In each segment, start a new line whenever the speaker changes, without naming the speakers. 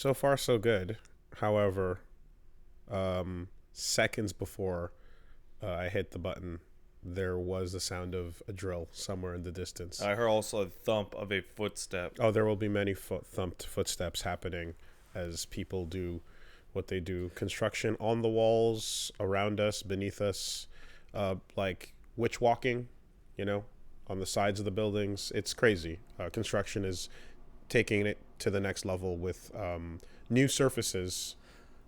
So far, so good. However, seconds before I hit the button, there was the sound of a drill somewhere in the distance.
I heard also a thump of a footstep.
Oh, there will be many thumped footsteps happening as people do what they do. Construction on the walls, around us, beneath us, like witch walking, on the sides of the buildings. It's crazy. Construction is taking it to the next level with new surfaces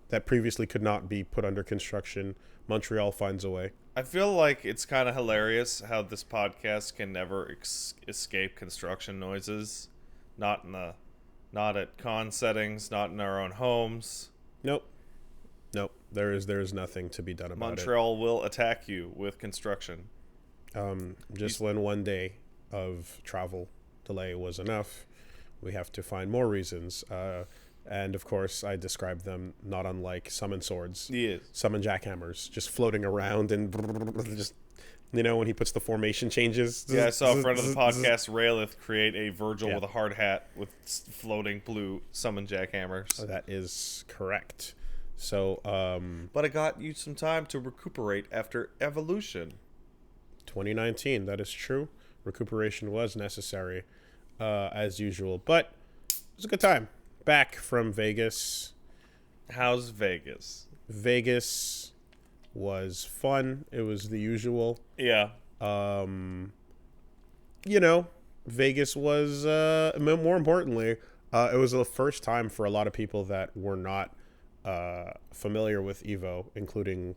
that previously could not be put under construction. Montreal finds a way.
I feel like it's kind of hilarious how this podcast can never escape construction noises. Not at con settings, not in our own homes.
Nope. There is nothing to be done about
Montreal will attack you with construction.
Just when one day of travel delay was enough, we have to find more reasons. And of course, I described them not unlike summon swords,
Yes.
summon jackhammers, just floating around and just, when he puts the formation changes.
Yeah, I saw a friend of the podcast, Raelith, create a Virgil with a hard hat with floating blue summon jackhammers.
That is correct. So,
but it got you some time to recuperate after evolution.
2019, that is true. Recuperation was necessary, as usual. But it was a good time. Back from Vegas.
How's Vegas?
Vegas was fun. It was the usual.
Yeah.
Vegas was, more importantly, it was the first time for a lot of people that were not familiar with Evo, including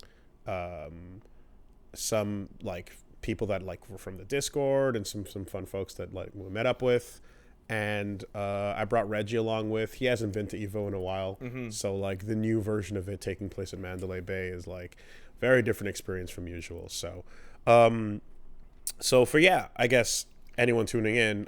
some people that were from the Discord and some fun folks that we met up with. And I brought Reggie along with. He hasn't been to Evo in a while. Mm-hmm. So the new version of it taking place in Mandalay Bay is very different experience from usual. So I guess anyone tuning in,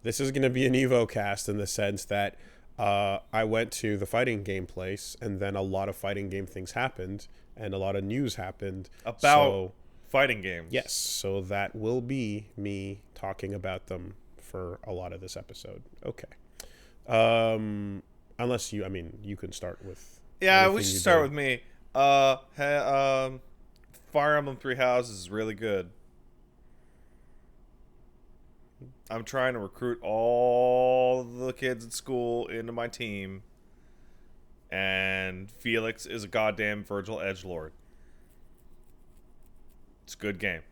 this is going to be an Evo cast in the sense that I went to the fighting game place and then a lot of fighting game things happened and a lot of news happened
about fighting games.
Yes. So that will be me talking about them for a lot of this episode. Okay. Unless you can start with.
Yeah, we should start with me. Fire Emblem Three Houses is really good. I'm trying to recruit all the kids at school into my team. And Felix is a goddamn Virgil Edgelord. It's a good game.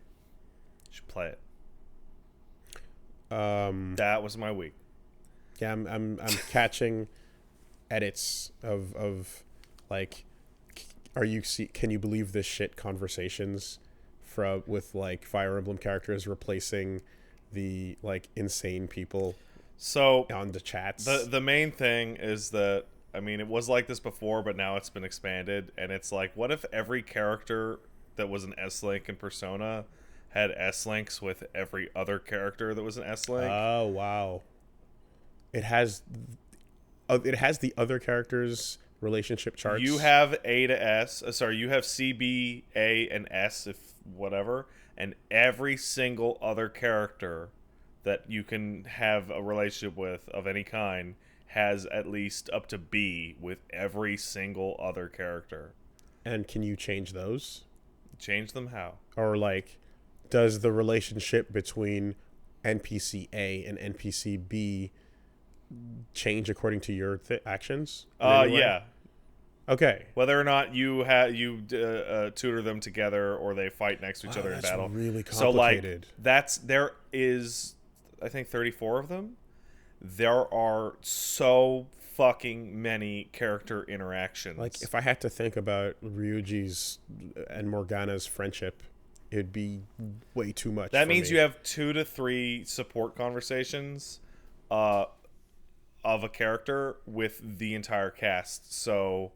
You should play it. That was my week.
Yeah, I'm catching edits of can you believe this shit conversations with Fire Emblem characters replacing the insane people on the chats.
The main thing is that it was like this before, but now it's been expanded, and it's what if every character that was an S-Link in Persona had S-Links with every other character that was an S-Link?
Oh, wow. It has the other characters' relationship charts.
You have A to S. You have C, B, A, and S, if whatever. And every single other character that you can have a relationship with of any kind has at least up to B with every single other character.
And can you change those?
Change them how?
Or does the relationship between NPC A and NPC B change according to your actions?
Yeah.
Okay.
Whether or not you tutor them together or they fight next to each other in battle.
Really complicated.
So there is, I think, 34 of them. There are so fucking many character interactions.
If I had to think about Ryuji's and Morgana's friendship, it'd be way too much.
That means you have 2 to 3 support conversations of a character with the entire cast. So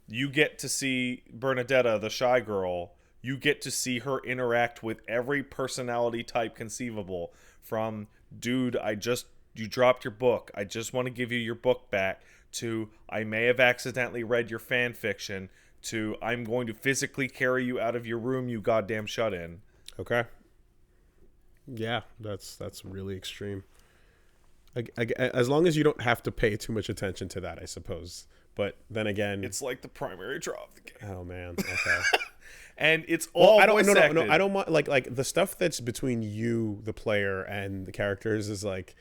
you get to see Bernadetta, the shy girl. You get to see her interact with every personality type conceivable. From, dude, you dropped your book. I just want to give you your book back. To, I may have accidentally read your fan fiction. To, I'm going to physically carry you out of your room, you goddamn shut-in.
Okay. Yeah, that's really extreme. As long as you don't have to pay too much attention to that, I suppose. But then again,
It's like the primary draw of the game.
oh man, okay.
And it's all voice acted.
No, I don't mind like the stuff that's between you, the player, and the characters is like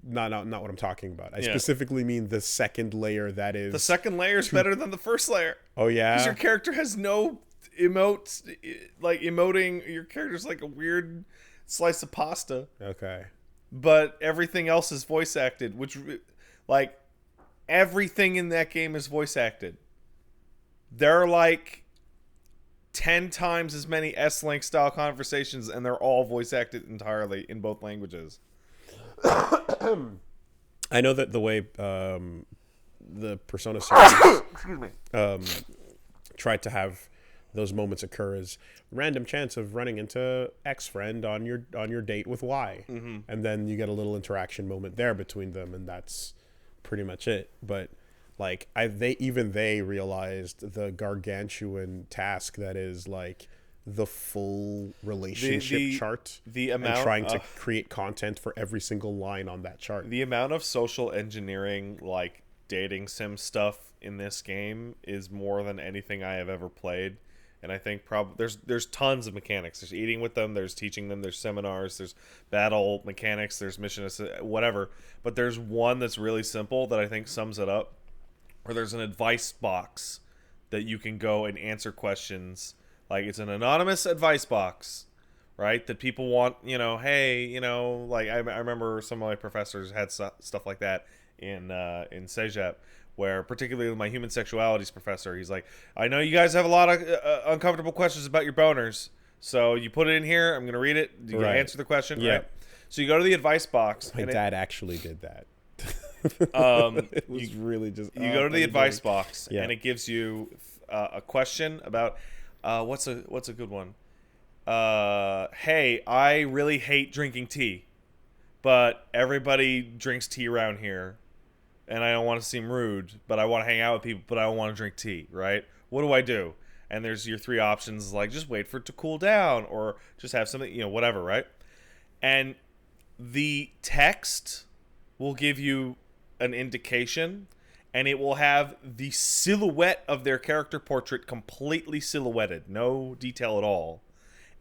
not what I'm talking about. I specifically mean the second layer that is.
The second layer is better than the first layer.
Oh yeah,
because your character has no emotes, like emoting. Your character's like a weird slice of pasta.
Okay.
But everything else is voice acted, which like everything in that game is voice acted. There are like 10 times as many S-Link style conversations, and they're all voice acted entirely in both languages.
I know that the way the Persona series
Excuse me.
Tried to have those moments occur is random chance of running into X friend on your date with Y, and then you get a little interaction moment there between them, and that's pretty much it. But like they realized the gargantuan task that is like the full relationship chart,
the amount
and trying to create content for every single line on that chart.
The amount of social engineering, like dating sim stuff in this game, is more than anything I have ever played. And I think probably there's tons of mechanics. There's eating with them, there's teaching them, there's seminars, there's battle mechanics, there's mission whatever. But there's one that's really simple that I think sums it up. Where there's an advice box that you can go and answer questions. Like, it's an anonymous advice box, right? That people want, hey, like I remember some of my professors had stuff like that in CEGEP, where particularly my human sexualities professor, he's like, I know you guys have a lot of uncomfortable questions about your boners, so you put it in here. I'm going to read it. You answer the question, right? So you go to the advice box.
My dad actually did that. It was really just
you go to the advice box, and it gives you a question about what's a good one. Hey, I really hate drinking tea, but everybody drinks tea around here, and I don't want to seem rude, but I want to hang out with people, but I don't want to drink tea, right? What do I do? And there's your three options, like just wait for it to cool down, or just have something, whatever, right? And the text will give you an indication, and it will have the silhouette of their character portrait completely silhouetted, no detail at all.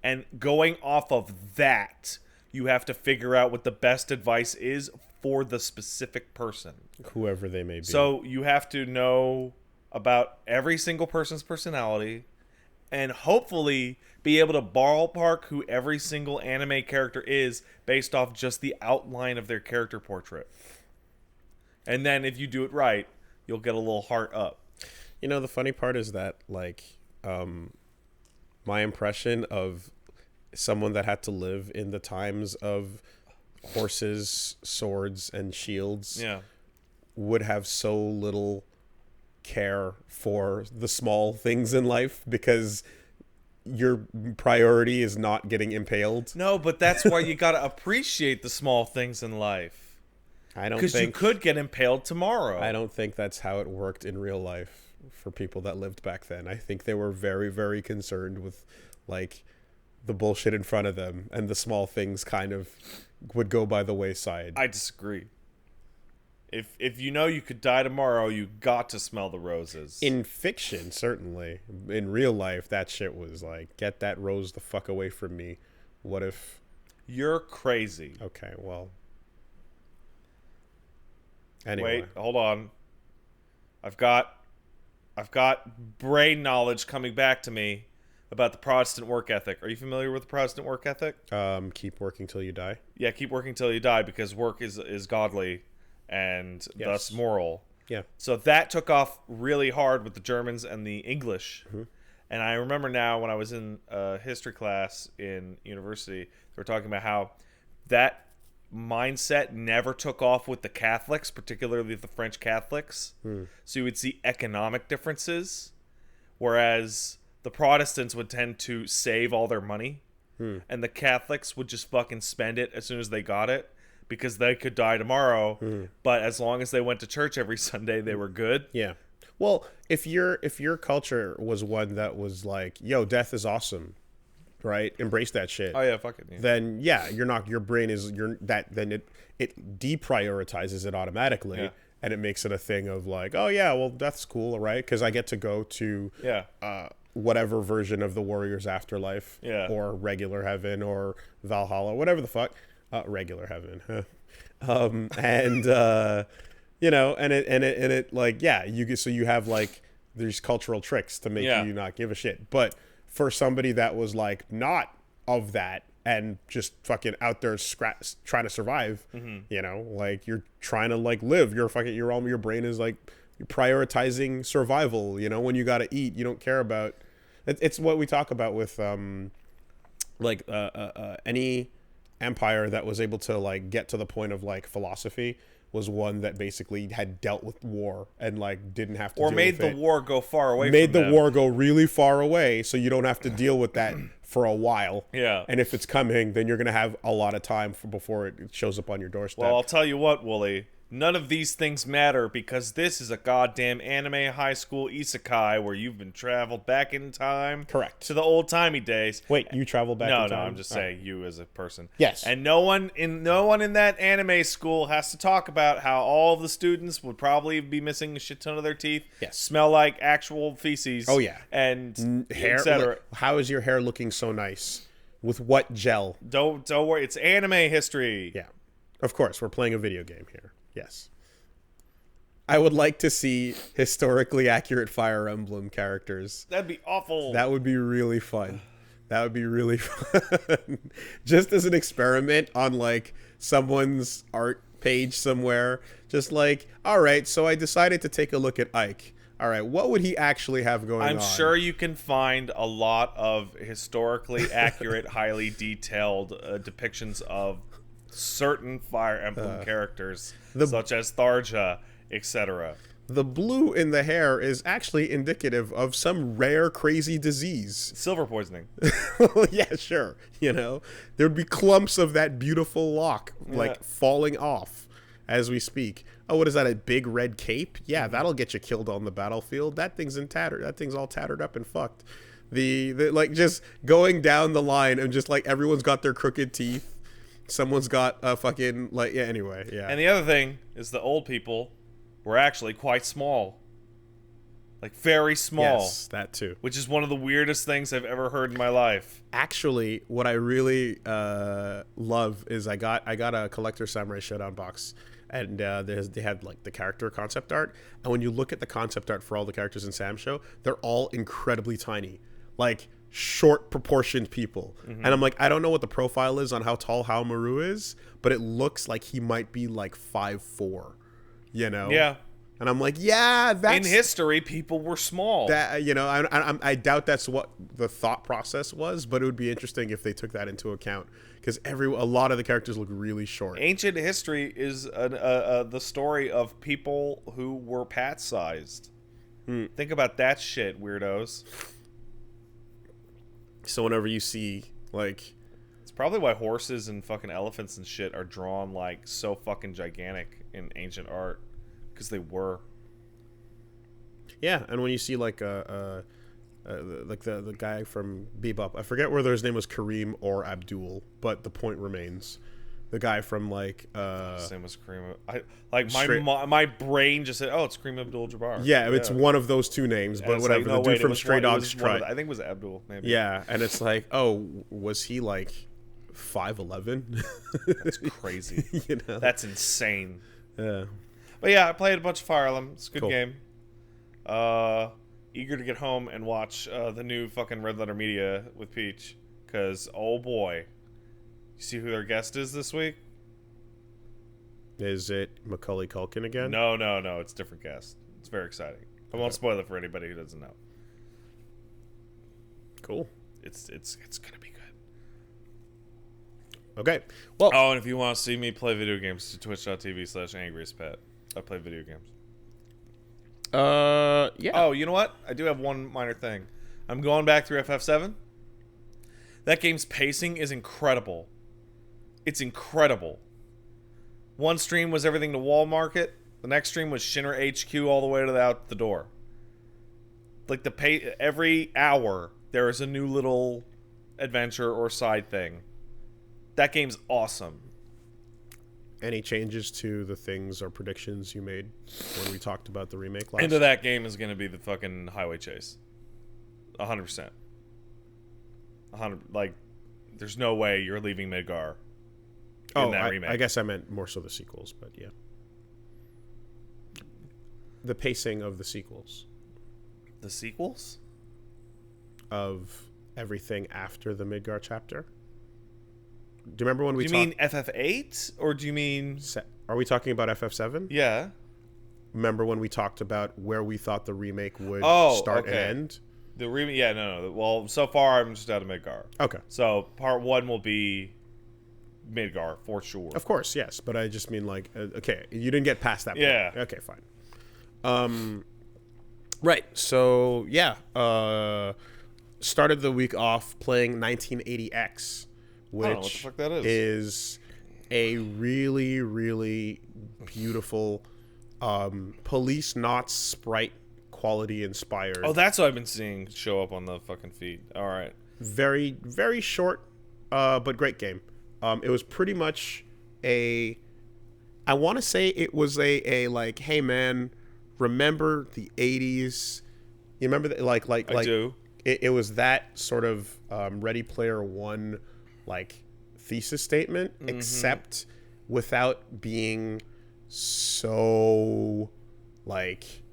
And going off of that, you have to figure out what the best advice is for the specific person,
whoever they may be.
So you have to know about every single person's personality, and hopefully be able to ballpark who every single anime character is based off just the outline of their character portrait. And then if you do it right, you'll get a little heart up.
The funny part is that, like, my impression of someone that had to live in the times of horses, swords, and shields would have so little care for the small things in life, because your priority is not getting impaled.
No, but that's why you got to appreciate the small things in life.
I don't think,
because you could get impaled tomorrow.
I don't think that's how it worked in real life for people that lived back then. I think they were very, very concerned with, like, the bullshit in front of them, and the small things kind of would go by the wayside.
I disagree. If you could die tomorrow, you got to smell the roses.
In fiction, certainly. In real life, that shit was like, get that rose the fuck away from me. What if...
You're crazy.
Okay, well... Anyway.
Wait, hold on. I've got brain knowledge coming back to me about the Protestant work ethic. Are you familiar with the Protestant work ethic?
Keep working till you die.
Yeah, keep working till you die, because work is godly and thus moral.
Yeah.
So that took off really hard with the Germans and the English. Mm-hmm. And I remember now when I was in a history class in university, they were talking about how that mindset never took off with the Catholics, particularly the French Catholics. So you would see economic differences, whereas the Protestants would tend to save all their money, and the Catholics would just fucking spend it as soon as they got it, because they could die tomorrow, but as long as they went to church every Sunday, they were good.
Yeah. Well, if your culture was one that was like, yo, death is awesome, right? Embrace that shit.
Oh yeah, fuck it. Yeah.
Then yeah, you're not. Your brain is then it deprioritizes it automatically,
Yeah.
and it makes it a thing of like, oh yeah, well that's cool, right? Because I get to go to whatever version of the Warriors Afterlife, or regular heaven, or Valhalla, whatever the fuck, regular heaven, and you know, and it like, yeah, you have like these cultural tricks to make you not give a shit, but for somebody that was like not of that and just fucking out there trying to survive, you know, like you're trying to like live, your brain is like, you're prioritizing survival, you know, when you got to eat, you don't care about it's what we talk about with any empire that was able to like get to the point of like philosophy was one that basically had dealt with war and like didn't have to, or deal
made
with
the war go far away.
Made
from
the
them.
war go really far away, so you don't have to deal with that for a while.
Yeah.
And if it's coming, then you're gonna have a lot of time before it shows up on your doorstep.
Well, I'll tell you what, Wooly. None of these things matter because this is a goddamn anime high school isekai where you've been traveled back in time.
Correct.
To the old-timey days.
Wait, you traveled back in time?
No, I'm just saying you as a person.
Yes.
And no one in that anime school has to talk about how all of the students would probably be missing a shit ton of their teeth.
Yes.
Smell like actual feces.
Oh, yeah.
And
hair,
etc.
How is your hair looking so nice? With what gel?
Don't worry. It's anime history.
Yeah. Of course, we're playing a video game here. Yes. I would like to see historically accurate Fire Emblem characters.
That'd be awful.
That would be really fun. That would be really fun. Just as an experiment on like someone's art page somewhere. Just like, all right, so I decided to take a look at Ike. All right, what would he actually have going on?
I'm sure you can find a lot of historically accurate, highly detailed depictions of certain Fire Emblem characters, such as Tharja, etc.
The blue in the hair is actually indicative of some rare, crazy disease.
Silver poisoning.
Yeah, sure. You know, there'd be clumps of that beautiful lock, like, falling off as we speak. Oh, what is that, a big red cape? Yeah, that'll get you killed on the battlefield. That thing's in tatter. That thing's all tattered up and fucked. The like, just going down the line and just, like, everyone's got their crooked teeth. Someone's got a fucking, like, yeah, anyway, yeah.
And the other thing is the old people were actually quite small. Like, very small.
Yes, that too.
Which is one of the weirdest things I've ever heard in my life.
Actually, what I really love is I got a Collector Samurai Showdown box, and they had, like, the character concept art, and when you look at the concept art for all the characters in Sam Show, they're all incredibly tiny. Like, short proportioned people. And I'm like, I don't know what the profile is on how tall Haomaru is, but it looks like he might be like 5'4", you know?
Yeah.
And I'm like, yeah, that's...
In history, people were small.
That, you know, I doubt that's what the thought process was, but it would be interesting if they took that into account, because a lot of the characters look really short.
Ancient history is the story of people who were pat-sized. Think about that shit, weirdos.
So whenever you see, like...
It's probably why horses and fucking elephants and shit are drawn, like, so fucking gigantic in ancient art. Because they were.
Yeah, and when you see, like, like the guy from Bebop, I forget whether his name was Kareem or Abdul, but the point remains. The guy from, like...
His name was Kareem. My brain just said, oh, it's Kareem Abdul-Jabbar.
Yeah, it's one of those two names, but whatever.
Like, no,
the dude from Stray Dogs Strut.
I think it was Abdul, maybe.
Yeah, and it's like, oh, was he, like, 5'11"?
That's crazy.
You know?
That's insane.
Yeah.
But yeah, I played a bunch of Fire Emblem. It's a good
Cool.
game. Eager to get home and watch the new fucking Red Letter Media with Peach. Because, oh boy. You see who their guest is this week?
Is it Macaulay Culkin again?
No. It's a different guest. It's very exciting. I won't spoil it for anybody who doesn't know.
Cool.
It's gonna be good.
Okay. Well.
Oh, and if you want to see me play video games, to twitch.tv/angriestpet. I play video games.
Yeah.
Oh, you know what? I do have one minor thing. I'm going back through FF7. That game's pacing is incredible. It's incredible. One stream was everything to Wall Market. The next stream was Shinra HQ all the way to out the door. Like every hour there is a new little adventure or side thing. That game's awesome.
Any changes to the things or predictions you made when we talked about the remake last?
End of that game is going to be the fucking highway chase. 100%. 100. Like, there's no way you're leaving Midgar in that remake.
I guess I meant more so the sequels, but yeah. The pacing of the sequels.
The sequels?
Of everything after the Midgar chapter. Do you remember when we
talked... Do you mean FF8? Or do you mean...
Are we talking about FF7?
Yeah.
Remember when we talked about where we thought the remake would start and end?
The remake... Yeah, no. Well, so far I'm just out of Midgar.
Okay.
So part 1 will be Midgar, for sure.
Of course, yes. But I just mean like... okay, you didn't get past that point.
Yeah.
Okay, fine. Right. So, yeah. Started the week off playing 1980X. Which
I don't know what the fuck that
is a really, really beautiful police not sprite quality inspired.
Oh, that's what I've been seeing show up on the fucking feed. All right.
Very, very short, but great game. It was pretty much I want to say it was a like, hey man, remember the 80s? You remember that? Like
I do.
It was that sort of Ready Player One like thesis statement, except without being so like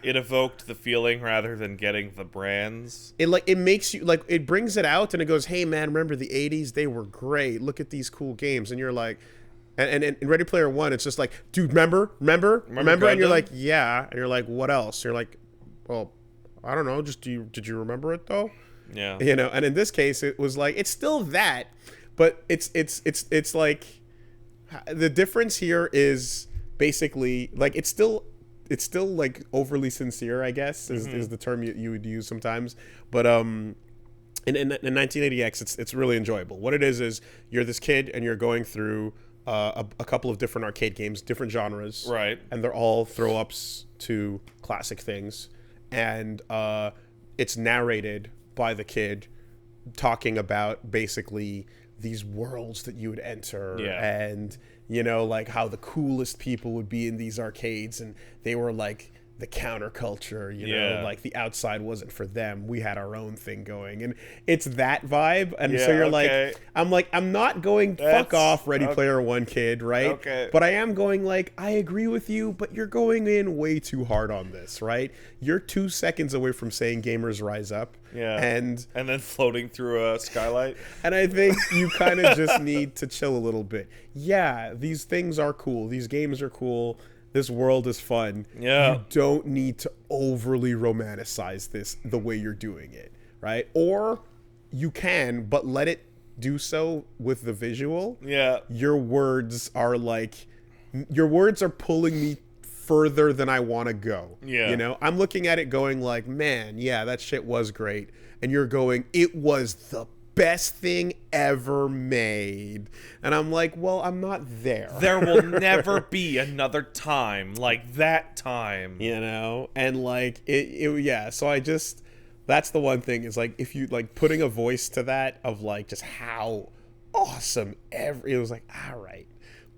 it evoked the feeling rather than getting the brands.
It makes you like, it brings it out and it goes, hey man, remember the 80s? They were great. Look at these cool games. And you're like, and in Ready Player One, it's just like, dude, remember? And you're like, yeah. And you're like, what else? You're like, well, I don't know. Just did you remember it though?
Yeah.
You know, and in this case, it was like, it's still that, but it's like, the difference here is basically like, it's still like overly sincere, I guess, is the term you would use sometimes. But in 1980X, it's really enjoyable. What it is you're this kid and you're going through a couple of different arcade games, different genres,
right?
And they're all throw ups to classic things, and it's narrated by the kid talking about basically these worlds that you would enter, and you know, like how the coolest people would be in these arcades, and they were like the counterculture, you know, like the outside wasn't for them. We had our own thing going, and it's that vibe. And so you're like, I'm not going fuck off, Ready Player One kid, right?
Okay.
But I am going like, I agree with you, but you're going in way too hard on this, right? You're 2 seconds away from saying gamers rise up.
Yeah.
And
then floating through a skylight.
And I think you kind of just need to chill a little bit. Yeah, these things are cool. These games are cool. This world is fun.
Yeah.
You don't need to overly romanticize this the way you're doing it, right? Or you can, but let it do so with the visual.
Yeah.
Your words are pulling me further than I want to go.
Yeah.
You know, I'm looking at it going like, man, yeah, that shit was great. And you're going, it was the best thing ever made. And I'm like, well, I'm not there.
There will never be another time like that time.
You know? And like, yeah. So I just, that's the one thing is like, if you like putting a voice to that of like just how awesome it was like, all right.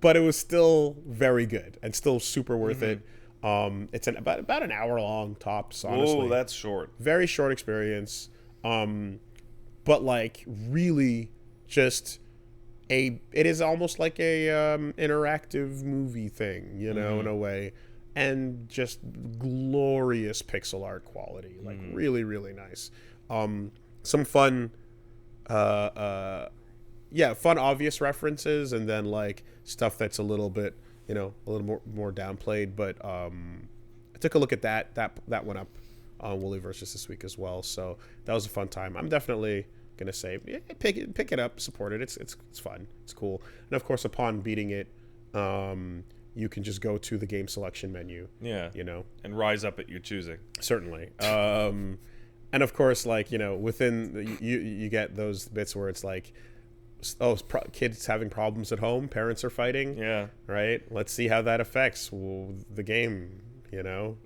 But it was still very good and still super worth it. It's about an hour long tops, honestly.
Oh, that's short.
Very short experience. But like really just it is almost like a interactive movie thing, you know, in a way. And just glorious pixel art quality. Like really, really nice. Some fun fun obvious references, and then like stuff that's a little bit, you know, a little more downplayed. But I took a look at that went up on Wooly Versus this week as well, so that was a fun time. I'm definitely gonna say pick it up, support it. It's fun, it's cool, and of course upon beating it, you can just go to the game selection menu, you know,
and rise up at your choosing.
Certainly. And of course, like, you know, within you get those bits where it's like, oh, kids having problems at home, parents are fighting, right? Let's see how that affects the game, you know.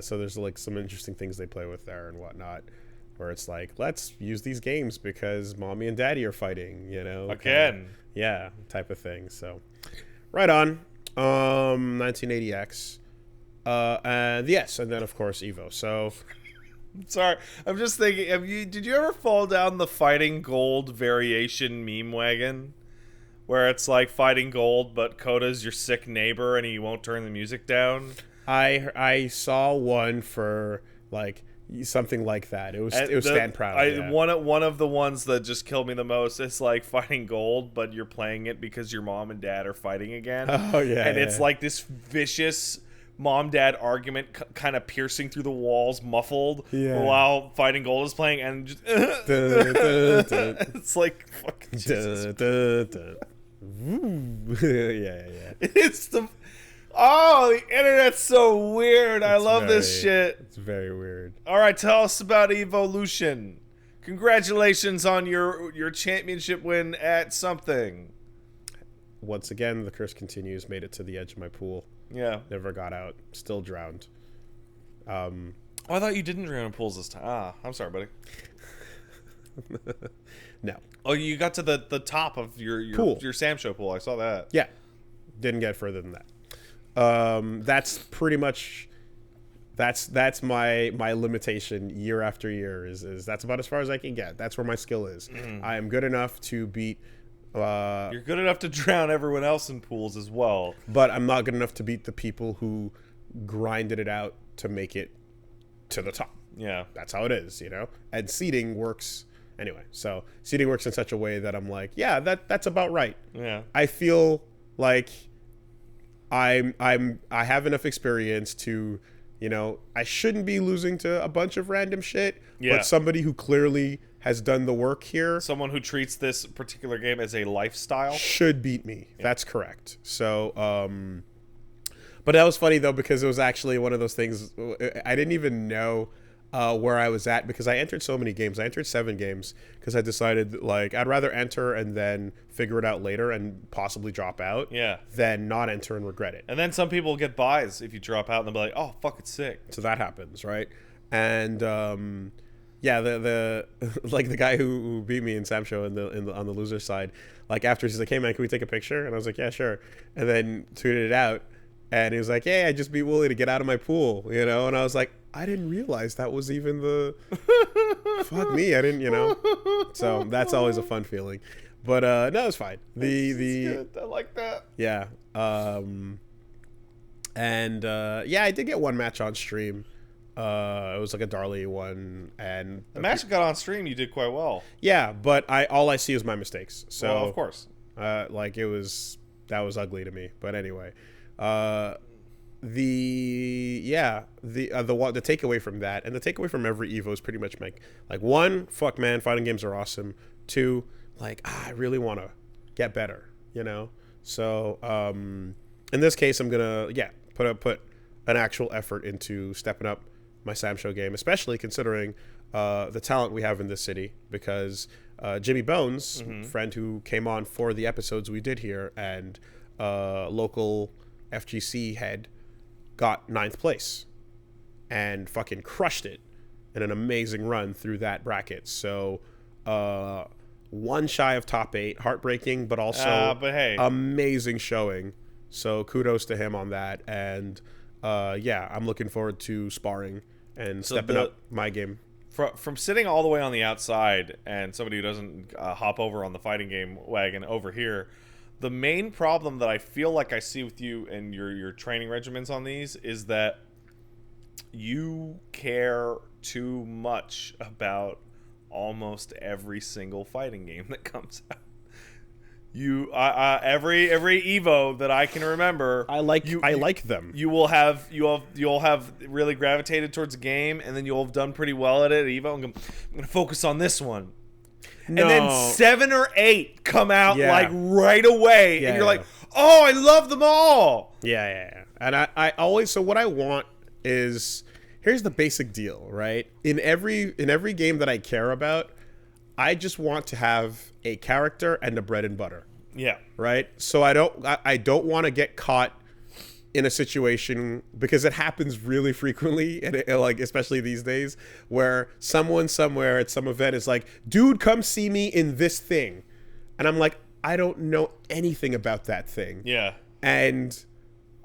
So there's like some interesting things they play with there and whatnot. where it's like, let's use these games because mommy and daddy are fighting,
Again.
yeah, type of thing. So right on. 1980X. And yes, and then of course Evo. So
Sorry, I'm just thinking. Did you ever fall down the Fighting Gold variation meme wagon, where it's like Fighting Gold, but Coda's your sick neighbor and he won't turn the music down?
I saw one for like something like that. It was Stand Proud. Yeah.
One of the ones that just killed me the most is like Fighting Gold, but you're playing it because your mom and dad are fighting again.
Oh yeah,
and it's like this vicious mom-dad argument kind of piercing through the walls, muffled, while Fighting Gold is playing, and just it's like fucking Jesus.
Yeah.
It's the internet's so weird. I love this shit.
It's very weird.
All right, tell us about Evolution. Congratulations on your championship win at something.
Once again, the curse continues. Made it to the edge of my pool.
Yeah.
Never got out. Still drowned.
I thought you didn't drown in pools this time. I'm sorry, buddy.
No.
Oh, you got to the top of your
pool.
Your Sam Show pool. I saw that.
Yeah. Didn't get further than that. That's pretty much that's my limitation year after year is that's about as far as I can get. That's where my skill is. I am good enough to beat
you're good enough to drown everyone else in pools as well.
But I'm not good enough to beat the people who grinded it out to make it to the top.
Yeah.
That's how it is, And seeding works anyway. So seeding works in such a way that I'm like, yeah, that's about right.
Yeah.
I feel like I have enough experience to, I shouldn't be losing to a bunch of random shit, but somebody who clearly has done the work here,
someone who treats this particular game as a lifestyle,
should beat me. Yeah. That's correct. So, but that was funny though, because it was actually one of those things. I didn't even know where I was at because I entered so many games. I entered 7 games because I decided like I'd rather enter and then figure it out later and possibly drop out, than not enter and regret it.
And then some people get buys if you drop out and they'll be like, "Oh, fuck, it's sick."
So that happens, right? And yeah, the like the guy who beat me in Sam Show on the loser side, like after he's like, "Hey man, can we take a picture?" And I was like, "Yeah, sure." And then tweeted it out, and he was like, "Hey, I just beat Wooly to get out of my pool," And I was like, I didn't realize that was even the fuck me. I didn't, So that's always a fun feeling, but no, it's fine.
Good. I like that.
Yeah, and yeah, I did get one match on stream. It was like a Darley one, and
the match that got on stream, you did quite well.
Yeah, but all I see is my mistakes. So
well, of course,
like that was ugly to me. But anyway, the takeaway from that, and the takeaway from every Evo is pretty much like 1, fuck man, fighting games are awesome. 2, like I really want to get better, So in this case, I'm gonna put an actual effort into stepping up my Sam Show game, especially considering the talent we have in this city, because Jimmy Bones, friend who came on for the episodes we did here, and local FGC head, got 9th place and fucking crushed it in an amazing run through that bracket. So one shy of top 8, heartbreaking, but also
but hey,
amazing showing. So kudos to him on that. And yeah, I'm looking forward to sparring and stepping up my game.
From sitting all the way on the outside and somebody who doesn't hop over on the fighting game wagon over here, the main problem that I feel like I see with you and your training regimens on these is that you care too much about almost every single fighting game that comes out. You every Evo that I can remember,
I like them.
You'll have really gravitated towards a game, and then you'll have done pretty well at it at Evo. I'm gonna focus on this one, and then 7 or 8 come out like right away, and you're like, oh, I love them all.
Yeah. And I always, so what I want is, here's the basic deal, right? In every game that I care about, I just want to have a character and a bread and butter.
Yeah.
Right? So I don't want to get caught in a situation, because it happens really frequently, and like especially these days, where someone somewhere at some event is like, dude, come see me in this thing, and I'm like, I don't know anything about that thing.
Yeah.
And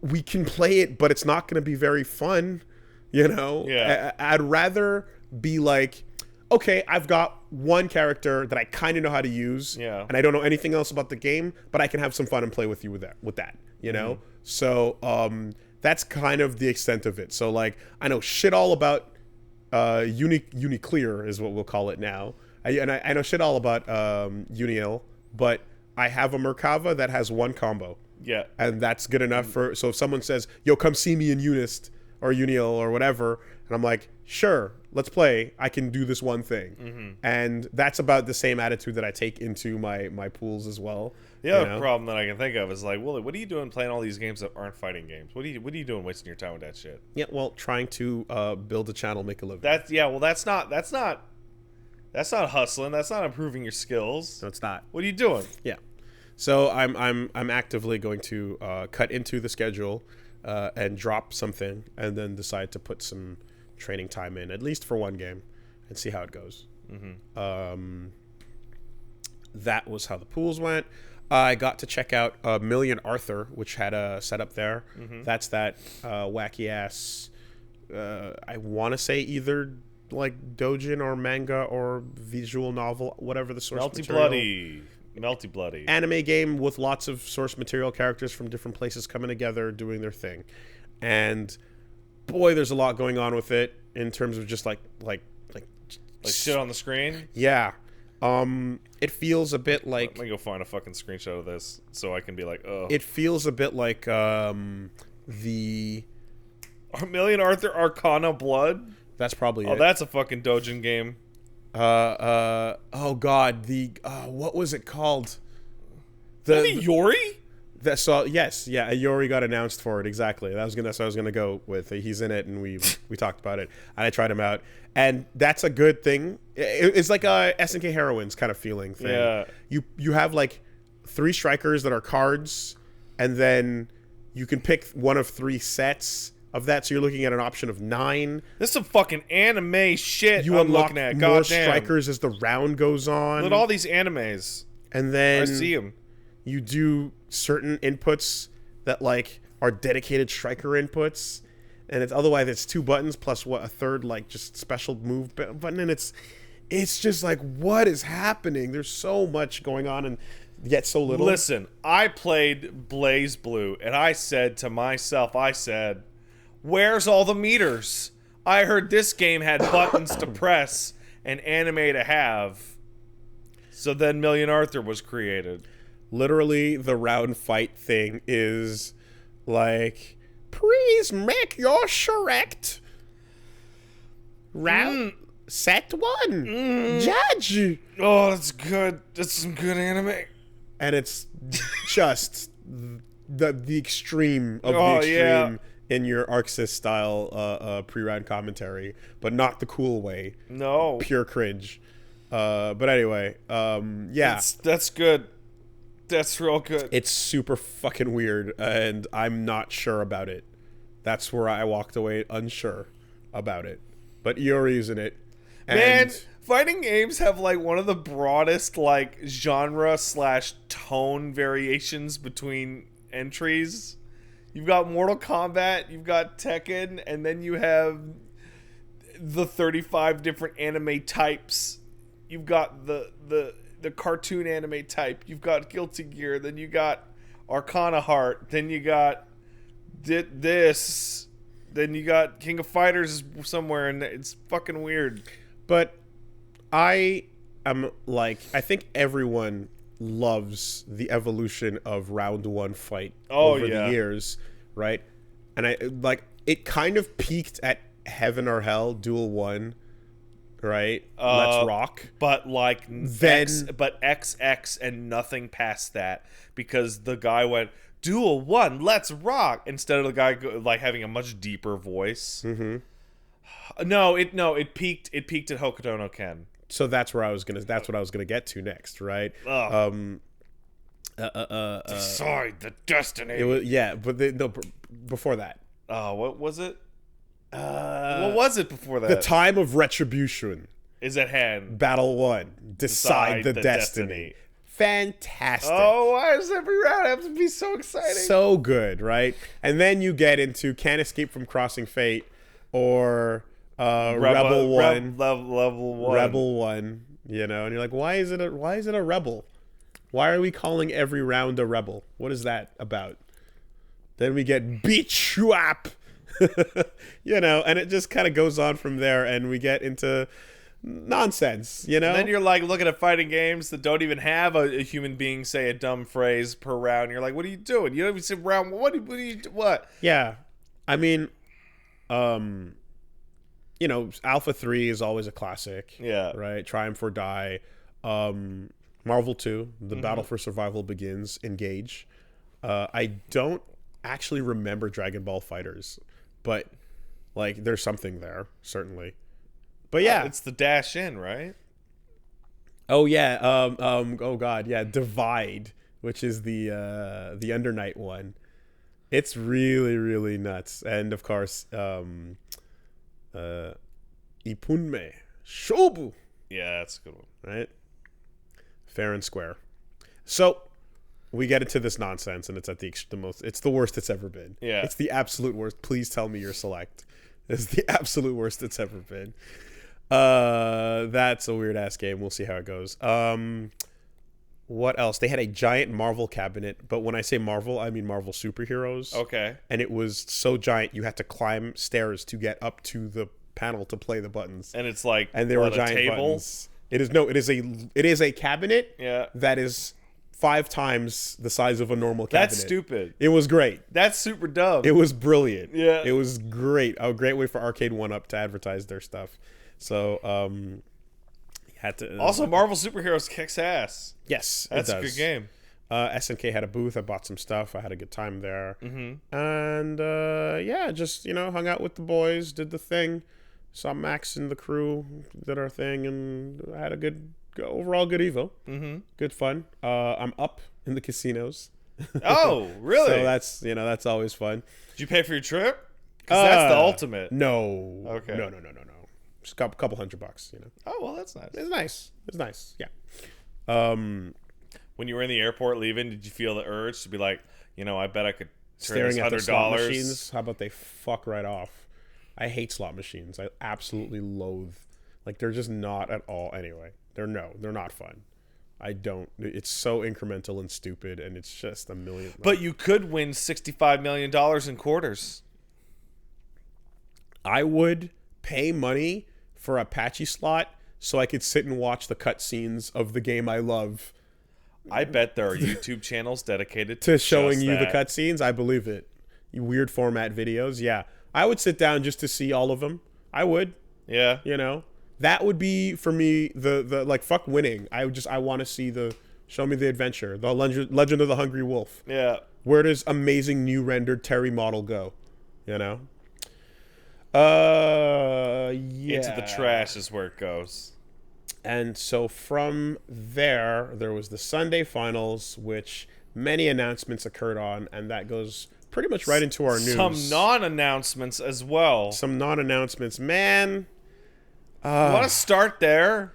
we can play it, but it's not going to be very fun, you know?
Yeah.
I'd rather be like, okay, I've got one character that I kind of know how to use,
Yeah.
and I don't know anything else about the game, but I can have some fun and play with you with that, you know? So that's kind of the extent of it. So, like, I know shit all about Uniclear is what we'll call it now. I know shit all about Uniel, but I have a Merkava that has one combo.
Yeah.
And that's good enough for... So if someone says, yo, come see me in Unist or Uniel or whatever, and I'm like, sure, let's play. I can do this one thing. And that's about the same attitude that I take into my pools as well.
The other problem that I can think of is like, well, what are you doing playing all these games that aren't fighting games? What are you doing wasting your time with that shit?
Yeah, well, trying to build a channel, make a living.
That's not hustling. That's not improving your skills.
No, it's not.
What are you doing?
Yeah. So I'm actively going to cut into the schedule and drop something, and then decide to put some training time in, at least for one game, and see how it goes. That was how the pools went. I got to check out Million Arthur, which had a setup there. That's that wacky ass. I want to say either like doujin or manga or visual novel, whatever the source material.
Melty bloody
Anime game with lots of source material characters from different places coming together, doing their thing. And boy, there's a lot going on with it in terms of just like
shit on the screen.
Yeah. It feels a bit like...
Let me go find a fucking screenshot of this so I can be like, oh.
It feels a bit like the...
Million Arthur Arcana Blood?
That's probably it.
Oh, that's a fucking doujin game.
Oh god, what was it called?
Yori?
Yori got announced for it, exactly. That's what I was gonna go with. He's in it, and we talked about it, and I tried him out, and that's a good thing. It's like a SNK Heroines kind of feeling thing.
Yeah.
You have like 3 strikers that are cards, and then you can pick one of 3 sets of that, so you're looking at an option of 9.
This is some fucking anime shit
you
I'm
unlock
looking at.
more
Goddamn.
strikers as the round goes on.
Look at all these animes.
And then
I see them.
You do certain inputs that like are dedicated striker inputs, and it's 2 buttons plus a third like just special move button, and it's just like, what is happening? There's so much going on and yet so little.
Listen, I played Blaze Blue, and I said to myself, where's all the meters? I heard this game had buttons to press and anime to have. So then Million Arthur was created.
Literally, the round fight thing is like, please make your select. Round set 1. Judge.
Oh, that's good. That's some good anime.
And it's just the extreme of the extreme in your ArcSys style pre-round commentary, but not the cool way.
No.
Pure cringe. But anyway, yeah.
That's good. That's real good.
It's super fucking weird, and I'm not sure about it. That's where I walked away unsure about it. But Yuri's in it.
Man, fighting games have like one of the broadest like genre/tone variations between entries. You've got Mortal Kombat, you've got Tekken, and then you have the 35 different anime types. You've got the cartoon anime type. You've got Guilty Gear. Then you got Arcana Heart. Then you got this. Then you got King of Fighters somewhere, and it's fucking weird.
But I am like, I think everyone loves the evolution of round 1 fight over the years, right? And I like it kind of peaked at Heaven or Hell Duel 1. Right, let's rock.
But like then, XX and nothing past that, because the guy went Duel 1, let's rock, instead of the guy like having a much deeper voice. No, it peaked at Hokuto no Ken.
So that's what I was gonna get to next, right?
Decide the destiny.
It was before that.
What was it? What was it before that?
The time of retribution
is at hand.
Battle 1. Decide the destiny. Fantastic.
Oh, why does every round have to be so exciting?
So good, right? And then you get into Can't Escape from Crossing Fate or Rebel 1.
Level 1.
Rebel 1, you know, and you're like, why is it a rebel? Why are we calling every round a rebel? What is that about? Then we get Beat You Up. You know, and it just kind of goes on from there, and we get into nonsense, you know?
And then you're like looking at fighting games that don't even have a human being say a dumb phrase per round. You're like, what are you doing? You don't even say round. What?
Yeah. I mean, you know, Alpha 3 is always a classic.
Yeah.
Right? Triumph or Die. Marvel 2, The Battle for Survival Begins. Engage. I don't actually remember Dragon Ball Fighters, but like there's something there, certainly. But yeah,
it's the dash in, right?
Oh yeah, oh god, yeah, Divide, which is the Under Night one. It's really, really nuts. And of course, Ipunme Shobu.
Yeah, that's a good one.
Right? Fair and square. So we get into this nonsense, and it's at the most. It's the worst it's ever been.
Yeah,
it's the absolute worst. Please tell me you're select. It's the absolute worst it's ever been. That's a weird ass game. We'll see how it goes. What else? They had a giant Marvel cabinet, but when I say Marvel, I mean Marvel superheroes.
Okay.
And it was so giant you had to climb stairs to get up to the panel to play the buttons.
And it's like,
and there were giant buttons. It is a cabinet.
Yeah.
That is 5 times the size of a normal cabinet.
That's stupid.
It was great.
That's super dumb.
It was brilliant.
Yeah.
It was great. A great way for Arcade 1-Up to advertise their stuff. So, had to.
Also, Marvel Superheroes kicks ass.
Yes,
that's
it does.
a good game.
SNK had a booth. I bought some stuff. I had a good time there.
Mm-hmm.
And yeah, just hung out with the boys, did the thing. Saw Max and the crew, did our thing, and I had a overall good Evo.
Mm-hmm.
Good fun. I'm up in the casinos.
Oh, really?
So that's always fun.
Did you pay for your trip? Because that's the ultimate.
No.
Okay.
No. Just a couple $100,
Oh, well, that's nice.
It's nice. Yeah.
When you were in the airport leaving, did you feel the urge to be like, I bet I could turn
staring at the slot machines?
$100?
How about they fuck right off? I hate slot machines. I absolutely loathe. Like, they're just not at all. Anyway, they're not fun. I don't. It's so incremental and stupid, and it's just a million.
But you could win $65 million in quarters.
I would pay money for a patchy slot so I could sit and watch the cutscenes of the game I love.
I bet there are YouTube channels dedicated
to showing you the cutscenes. I believe it. Weird format videos. Yeah. I would sit down just to see all of them. I would.
Yeah.
That would be for me the like fuck winning. I want to see show me the adventure. The Legend of the Hungry Wolf.
Yeah.
Where does amazing new rendered Terry model go? Yeah.
Into the trash is where it goes.
And so from there was the Sunday finals, which many announcements occurred on, and that goes pretty much right into our news.
Some non-announcements as well.
Man.
You want to start there?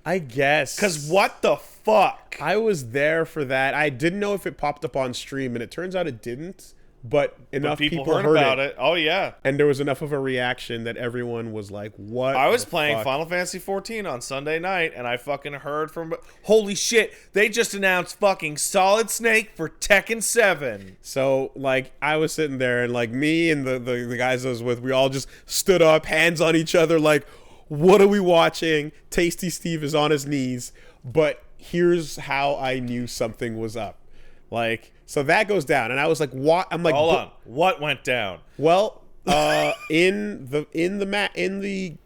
I guess.
Because what the fuck?
I was there for that. I didn't know if it popped up on stream, and it turns out it didn't. But enough people heard
about it. Oh, yeah.
And there was enough of a reaction that everyone was like, what?
I was playing Final Fantasy 14 on Sunday night, and I fucking heard from... Holy shit, they just announced fucking Solid Snake for Tekken 7.
So, like, I was sitting there, and, like, me and the guys I was with, we all just stood up, hands on each other, like, what are we watching? Tasty Steve is on his knees. But here's how I knew something was up. Like... So that goes down, and I was like, "What?" I'm like,
"Hold on, what went down?"
Well, in the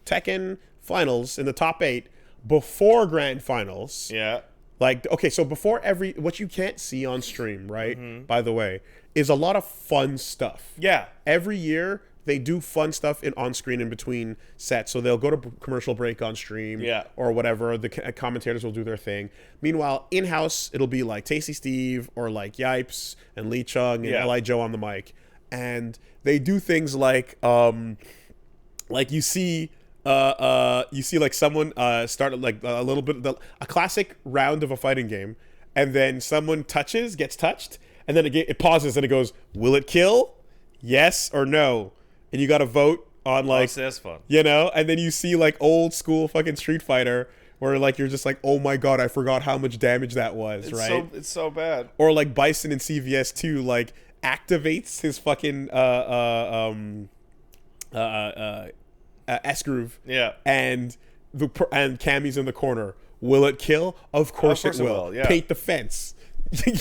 Tekken finals, in the top 8, before grand finals,
yeah.
Like, okay, so before what you can't see on stream, right? Mm-hmm. By the way, is a lot of fun stuff.
Yeah.
Every year they do fun stuff on screen in between sets. So they'll go to commercial break on stream, or whatever. The commentators will do their thing. Meanwhile, in house, it'll be like Tasty Steve or like Yipes and Lee Chung and Li Joe on the mic, and they do things like you see like someone start like a little bit a classic round of a fighting game, and then someone gets touched, and then it pauses and it goes, will it kill? Yes or no? And you got to vote on like,
that's fun.
You know, and then you see like old school fucking Street Fighter where like you're just like, oh my god, I forgot how much damage that was, right?
It's so bad.
Or like Bison in CVS 2 like activates his fucking S-groove.
Yeah.
And Cammy's in the corner. Will it kill? Of course it will.
Yeah.
Paint the fence.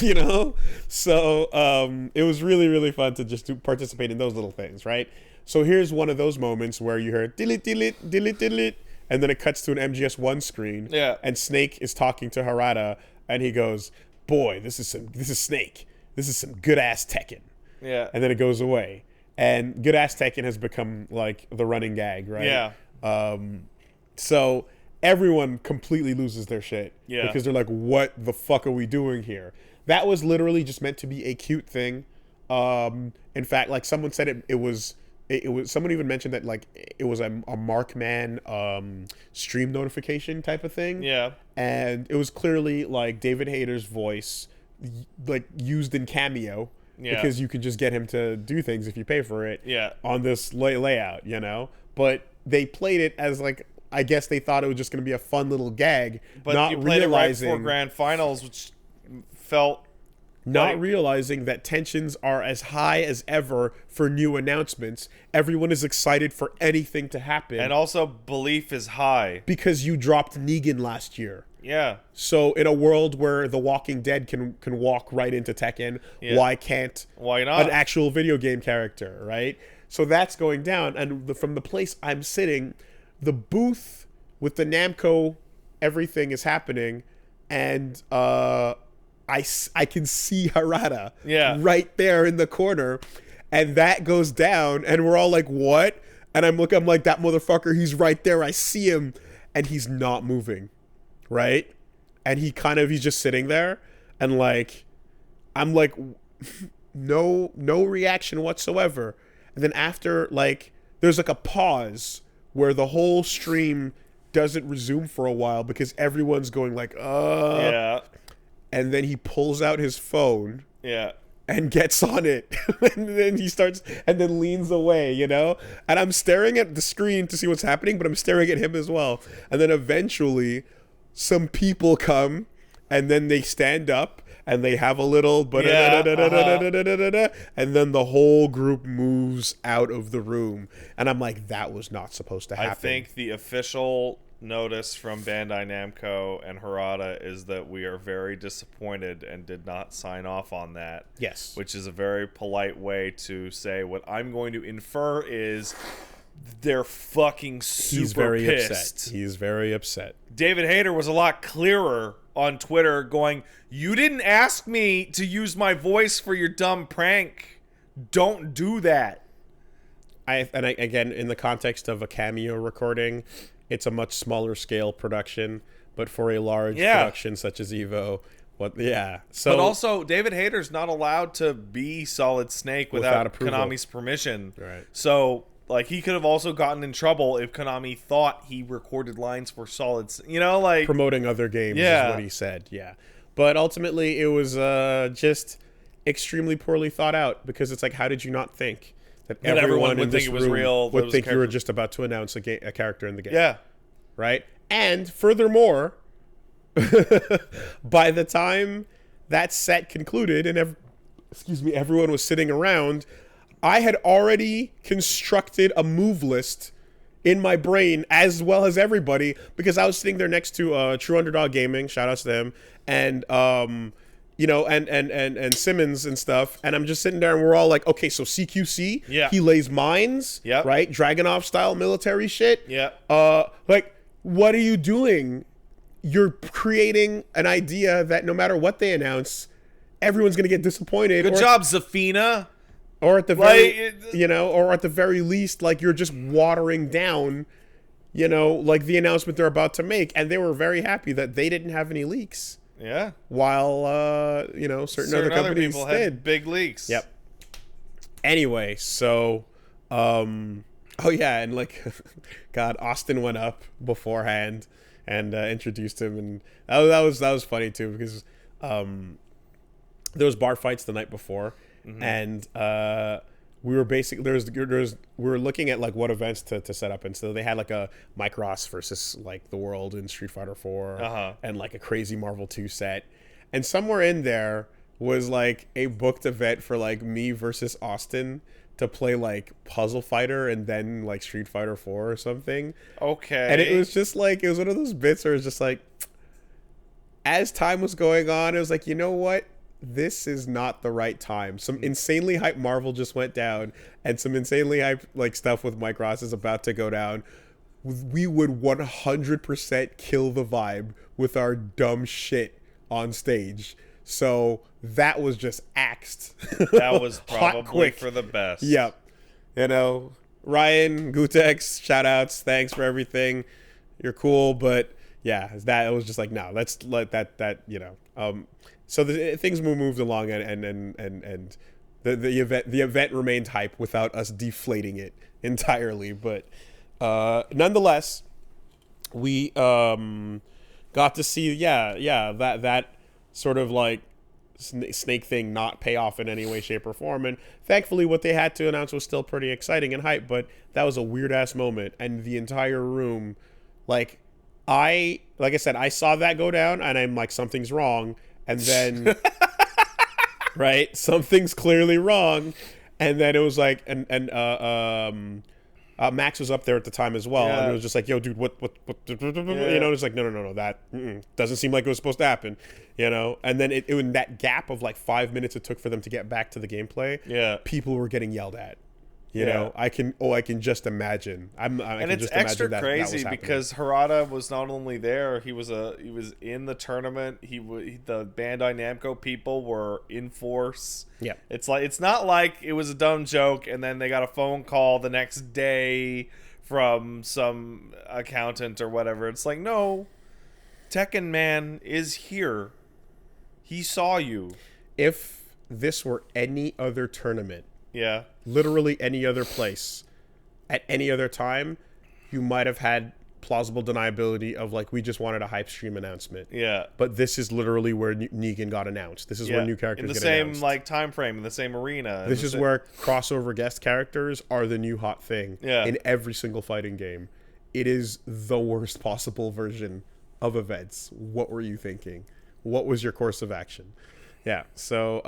You know? So it was really, really fun to just participate in those little things, right? So here's one of those moments where you heard dillit, dillit, dillit, dillit, and then it cuts to an MGS1 screen.
Yeah.
And Snake is talking to Harada, and he goes, boy, this is Snake. This is some good ass Tekken.
Yeah.
And then it goes away. And good ass Tekken has become like the running gag, right?
Yeah.
So everyone completely loses their shit.
Yeah.
Because they're like, what the fuck are we doing here? That was literally just meant to be a cute thing. In fact, like someone said it was someone even mentioned that like it was a Markman stream notification type of thing.
Yeah.
And it was clearly like David Hayter's voice like used in Cameo. Yeah. Because you can just get him to do things if you pay for it.
Yeah.
On this layout, you know? But they played it as like, I guess they thought it was just going to be a fun little gag.
But
not
you played
realizing,
it right before Grand Finals, which felt...
Not realizing that tensions are as high as ever for new announcements. Everyone is excited for anything to happen.
And also belief is high.
Because you dropped Negan last year.
Yeah.
So in a world where The Walking Dead can walk right into Tekken, why not an actual video game character, right? So that's going down. And from the place I'm sitting, the booth with the Namco everything is happening, and I can see Harada right there in the corner, and that goes down, and we're all like, what? And I'm like, that motherfucker, he's right there. I see him, and he's not moving, right? And he's just sitting there, and like, I'm like, no reaction whatsoever. And then after, like, there's like a pause where the whole stream doesn't resume for a while because everyone's going like,
yeah.
And then he pulls out his phone.
Yeah.
And gets on it. And then he starts and then leans away, you know? And I'm staring at the screen to see what's happening, but I'm staring at him as well. And then eventually some people come and then they stand up and they have a little and then the whole group moves out of the room. And I'm like, that was not supposed to happen.
I think the official notice from Bandai Namco and Harada is that we are very disappointed and did not sign off on that.
Yes.
Which is a very polite way to say what I'm going to infer is they're fucking super pissed.
He's very upset.
David Hayter was a lot clearer on Twitter going, you didn't ask me to use my voice for your dumb prank. Don't do that.
Again, in the context of a cameo recording, it's a much smaller scale production, but for a large production such as Evo, So,
but also, David Hayter's not allowed to be Solid Snake without Konami's permission.
Right.
So, like, he could have also gotten in trouble if Konami thought he recorded lines for Solid, like
promoting other games is what he said. Yeah, but ultimately, it was just extremely poorly thought out because it's like, how did you not think that everyone would think it was real? Would think you were just about to announce a character in the game.
Yeah.
Right? And furthermore, by the time that set concluded and everyone was sitting around, I had already constructed a move list in my brain as well as everybody because I was sitting there next to True Underdog Gaming, shout out to them, and and Simmons and stuff, and I'm just sitting there and we're all like, okay, so CQC, he lays mines, right? Dragunov style military shit.
Yeah.
Like, what are you doing? You're creating an idea that no matter what they announce, everyone's gonna get disappointed.
Good job, Zafina.
Or at the
Like,
very, or at the very least, like you're just watering down, like the announcement they're about to make. And they were very happy that they didn't have any leaks.
yeah.
While, certain other companies
people
did.
had big leaks.
Yep. Anyway, so, oh yeah, and like, God, Austin went up beforehand and introduced him, and that was funny too because there was bar fights the night before, and we were basically we were looking at like what events to set up, and so they had like a Mike Ross versus like the world in Street Fighter 4 and like a crazy Marvel 2 set, and somewhere in there was like a booked event for like me versus Austin to play like Puzzle Fighter and then like Street Fighter 4 or something.
Okay.
And it was just like, it was one of those bits where it's just like, as time was going on, it was like, you know what? This is not the right time. Some insanely hype Marvel just went down, and some insanely hype like stuff with Mike Ross is about to go down. We would 100% kill the vibe with our dumb shit on stage. So that was just axed.
That was
Hot,
probably
quick.
for the best.
Yep. Ryan, Gutex, shout outs. Thanks for everything. You're cool, but yeah, it was just like, no, let's let that. So things moved along, and the event remained hype without us deflating it entirely. But nonetheless, we got to see that sort of like snake thing not pay off in any way, shape, or form. And thankfully what they had to announce was still pretty exciting and hype, but that was a weird ass moment, and the entire room, like I said, I saw that go down and I'm like, something's wrong, and then right, something's clearly wrong, and then it was like, Max was up there at the time as well, and it was just like, yo, dude, what it's like, no, that doesn't seem like it was supposed to happen, and then it in that gap of like 5 minutes it took for them to get back to the gameplay, people were getting yelled at, I can just imagine. And
it's extra crazy because Harada was not only there, he was in the tournament. The Bandai Namco people were in force.
Yeah,
it's not like it was a dumb joke and then they got a phone call the next day from some accountant or whatever. It's like, no, Tekken Man is here. He saw you.
If this were any other tournament, literally any other place, at any other time, you might have had plausible deniability of like, we just wanted a hype stream announcement.
Yeah.
But this is literally where Negan got announced. This is where new characters get announced.
In the same like time frame, in the same arena.
This is where crossover guest characters are the new hot thing in every single fighting game. It is the worst possible version of events. What were you thinking? What was your course of action? Yeah. So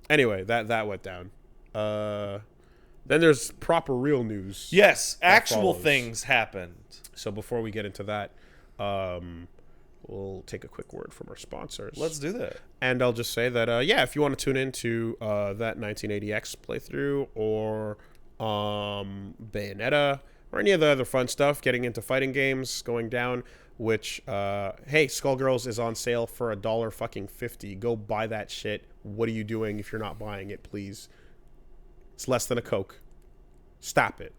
anyway, that went down. Then there's proper real news.
Yes, actual things happened.
So before we get into that, we'll take a quick word from our sponsors.
Let's do that.
And I'll just say that, if you want to tune into that 1980X playthrough or Bayonetta or any of the other fun stuff, getting into fighting games, going down, which, hey, Skullgirls is on sale for $1.50. Go buy that shit. What are you doing if you're not buying it, please? It's less than a Coke. Stop it.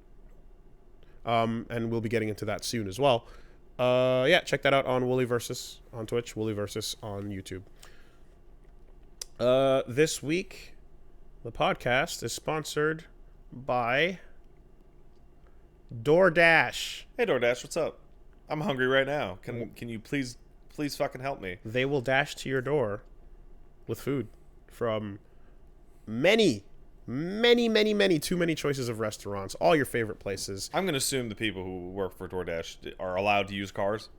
And we'll be getting into that soon as well. Check that out on Wooly Versus on Twitch, Wooly Versus on YouTube. This week, the podcast is sponsored by DoorDash.
Hey DoorDash, what's up? I'm hungry right now. Can you please fucking help me?
They will dash to your door with food from many, too many choices of restaurants, all your favorite places.
I'm going to assume the people who work for DoorDash are allowed to use cars.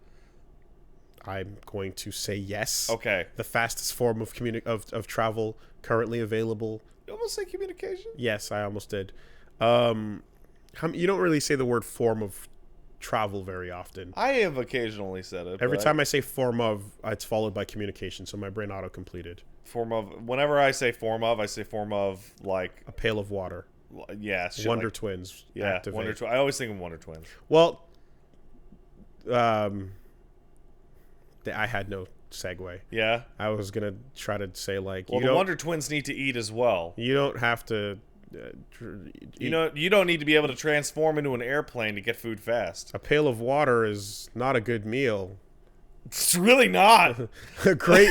I'm going to say yes.
Okay.
The fastest form of of travel currently available.
You almost say communication?
Yes, I almost did. You don't really say the word form of travel very often.
I have occasionally said it.
Every time I say form of, it's followed by communication, so my brain auto-completed.
Form of, whenever I say form of like
a pail of water.
Yeah,
Wonder
like,
Twins.
Yeah,
activate.
Wonder Twins. I always think of Wonder Twins.
Well, I had no segue.
Yeah,
I was gonna try to say like,
well, the Wonder Twins need to eat as well.
You don't have to
You don't need to be able to transform into an airplane to get food fast.
A pail of water is not a good meal.
It's really not.
A great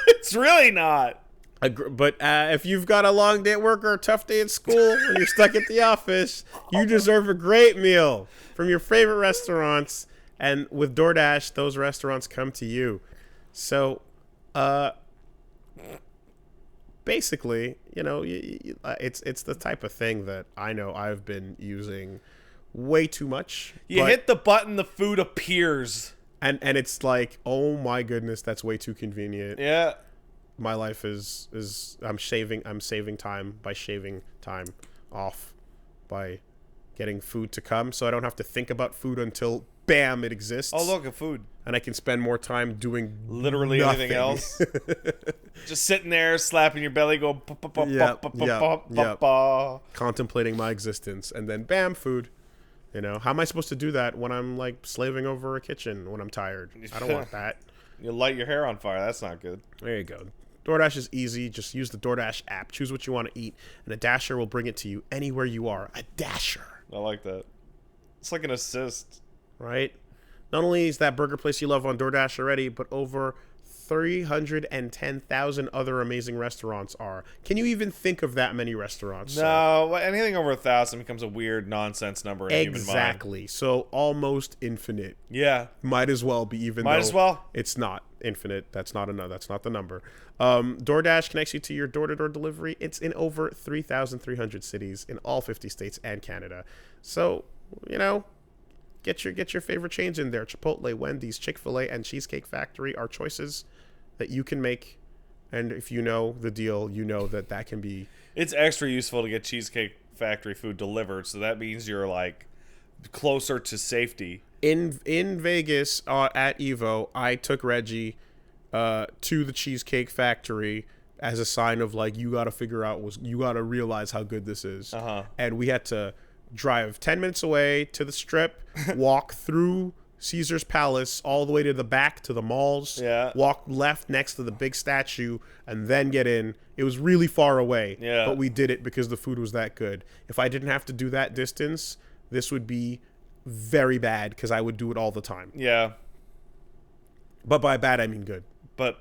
It's really not.
But if you've got a long day at work or a tough day at school and you're stuck at the office, you deserve a great meal from your favorite restaurants. And with DoorDash, those restaurants come to you. So, basically, it's the type of thing that I know I've been using way too much.
You hit the button, the food appears.
And it's like, oh my goodness, that's way too convenient.
Yeah.
My life is I'm saving time by shaving time off by getting food to come, so I don't have to think about food until bam, it exists.
Oh, look, a food.
And I can spend more time doing
literally
nothing.
Anything else. Just sitting there, slapping your belly, go
contemplating my existence, and then bam, food. How am I supposed to do that when I'm like slaving over a kitchen when I'm tired? I don't want that.
You'll light your hair on fire. That's not good.
There you go. DoorDash is easy. Just use the DoorDash app. Choose what you want to eat, and a Dasher will bring it to you anywhere you are. A Dasher.
I like that. It's like an assist.
Right? Not only is that burger place you love on DoorDash already, but over 310,000 other amazing restaurants are. Can you even think of that many restaurants?
No, anything over 1,000 becomes a weird nonsense number in human mind.
Exactly. So almost infinite.
Yeah.
Might as well be, even
Might
though
as well.
It's not infinite. That's not the number. DoorDash connects you to your door-to-door delivery. It's in over 3,300 cities in all 50 states and Canada. So, get your favorite chains in there. Chipotle, Wendy's, Chick-fil-A, and Cheesecake Factory are choices that you can make. And if you know the deal, you know that can be...
It's extra useful to get Cheesecake Factory food delivered, so that means you're, like, closer to safety.
In Vegas at Evo, I took Reggie to the Cheesecake Factory as a sign of, like, you got to realize how good this is.
Uh-huh.
And we had to drive 10 minutes away to the Strip, walk through Caesar's Palace all the way to the back to the malls, walk left next to the big statue, and then get in. It was really far away, but we did it because the food was that good. If I didn't have to do that distance, this would be very bad because I would do it all the time.
Yeah.
But by bad, I mean good.
But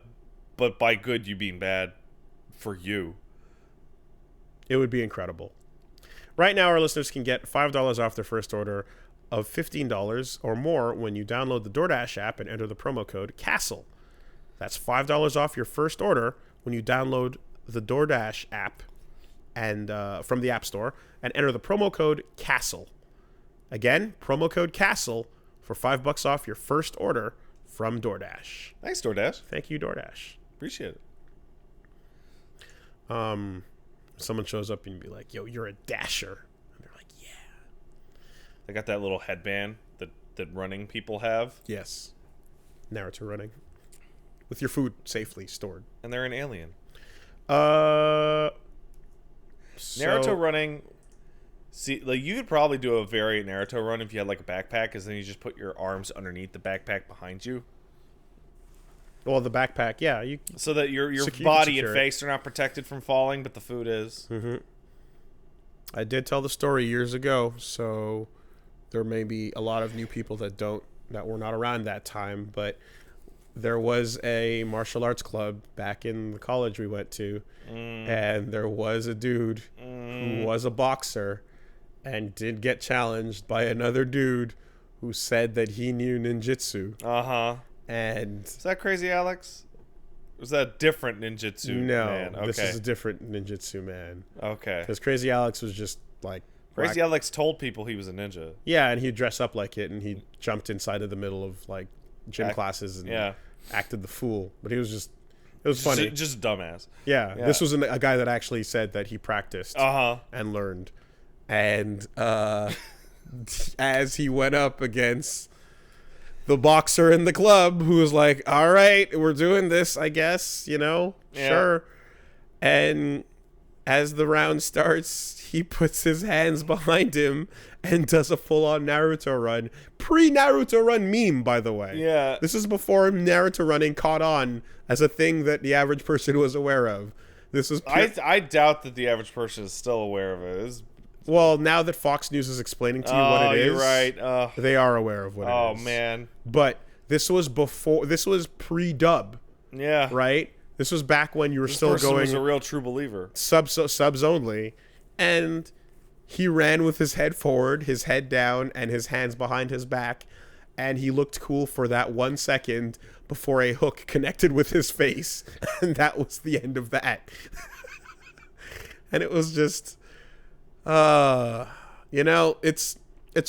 by good, you mean bad for you.
It would be incredible. Right now, our listeners can get $5 off their first order of $15 or more when you download the DoorDash app and enter the promo code CASTLE. That's $5 off your first order when you download the DoorDash app and from the App Store and enter the promo code CASTLE. Again, promo code CASTLE for $5 off your first order from DoorDash.
Thanks, DoorDash.
Thank you, DoorDash.
Appreciate it.
Someone shows up and you be like, yo, you're a Dasher. And they're like, yeah.
They got that little headband that running people have.
Yes. Naruto running. With your food safely stored.
And they're an alien.
Naruto
running... See, like, you could probably do a variant Naruto run if you had, like, a backpack, because then you just put your arms underneath the backpack behind you.
Well, the backpack, yeah.
So that your body and face are not protected from falling, but the food is.
Mm-hmm. I did tell the story years ago, so there may be a lot of new people that were not around that time, but there was a martial arts club back in the college we went to, and there was a dude who was a boxer and did get challenged by another dude who said that he knew ninjutsu.
Uh-huh.
And
is that Crazy Alex? Or was that a different ninjutsu man?
No, this is a different ninjutsu man.
Okay.
Because Crazy Alex was just like...
Crazy Alex told people he was a ninja.
Yeah, and he'd dress up like it, and he jumped inside of the middle of like gym classes and acted the fool. But he was just... It was funny.
Just a dumbass.
Yeah. This was a guy that actually said that he practiced and learned. And as he went up against the boxer in the club, who was like, all right, we're doing this, I guess, sure. And as the round starts, he puts his hands behind him and does a full-on Naruto run. Pre-Naruto run meme, by the way.
Yeah.
This is before Naruto running caught on as a thing that the average person was aware of. This was pure,
I doubt that the average person is still aware of it.
well, now that Fox News is explaining to you what it is,
you're right.
they are aware of what it is.
Oh man.
But this was pre-dub,
Yeah.
right? This was back when you were still
Person
going
was a real true believer.
subs only, and he ran with his head forward, his head down, and his hands behind his back, and he looked cool for that 1 second before a hook connected with his face, and that was the end of that. And it was just, you know, it's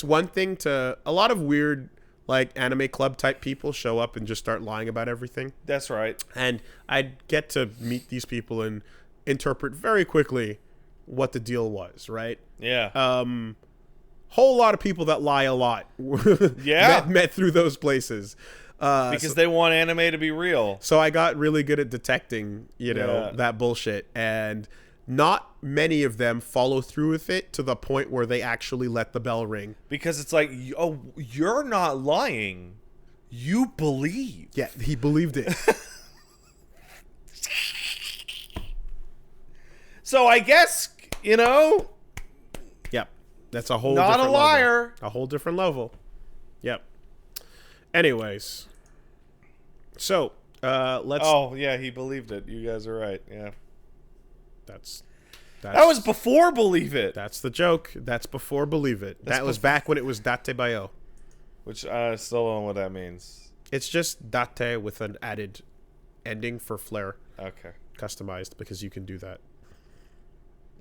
one thing to, a lot of weird, like, anime club type people show up and just start lying about everything.
That's right.
And I'd get to meet these people and interpret very quickly what the deal was, right?
Yeah.
Whole lot of people that lie a lot.
Yeah.
met through those places.
Because they want anime to be real.
So I got really good at detecting, you know, that bullshit. And not many of them follow through with it to the point where they actually let the bell ring.
Because it's like, oh, you're not lying. You believe.
Yeah, he believed it.
So I guess, you know,
Yep. That's a whole
not a
different
liar.
level. A whole different level. Yep. Anyways. So, let's...
Oh, yeah, he believed it. You guys are right. Yeah.
That's
That was before Believe It.
That's the joke. That's before Believe It. That was back when it was Date Bayo.
Which I still don't know what that means.
It's just Date with an added ending for flair.
Okay.
Customized, because you can do that.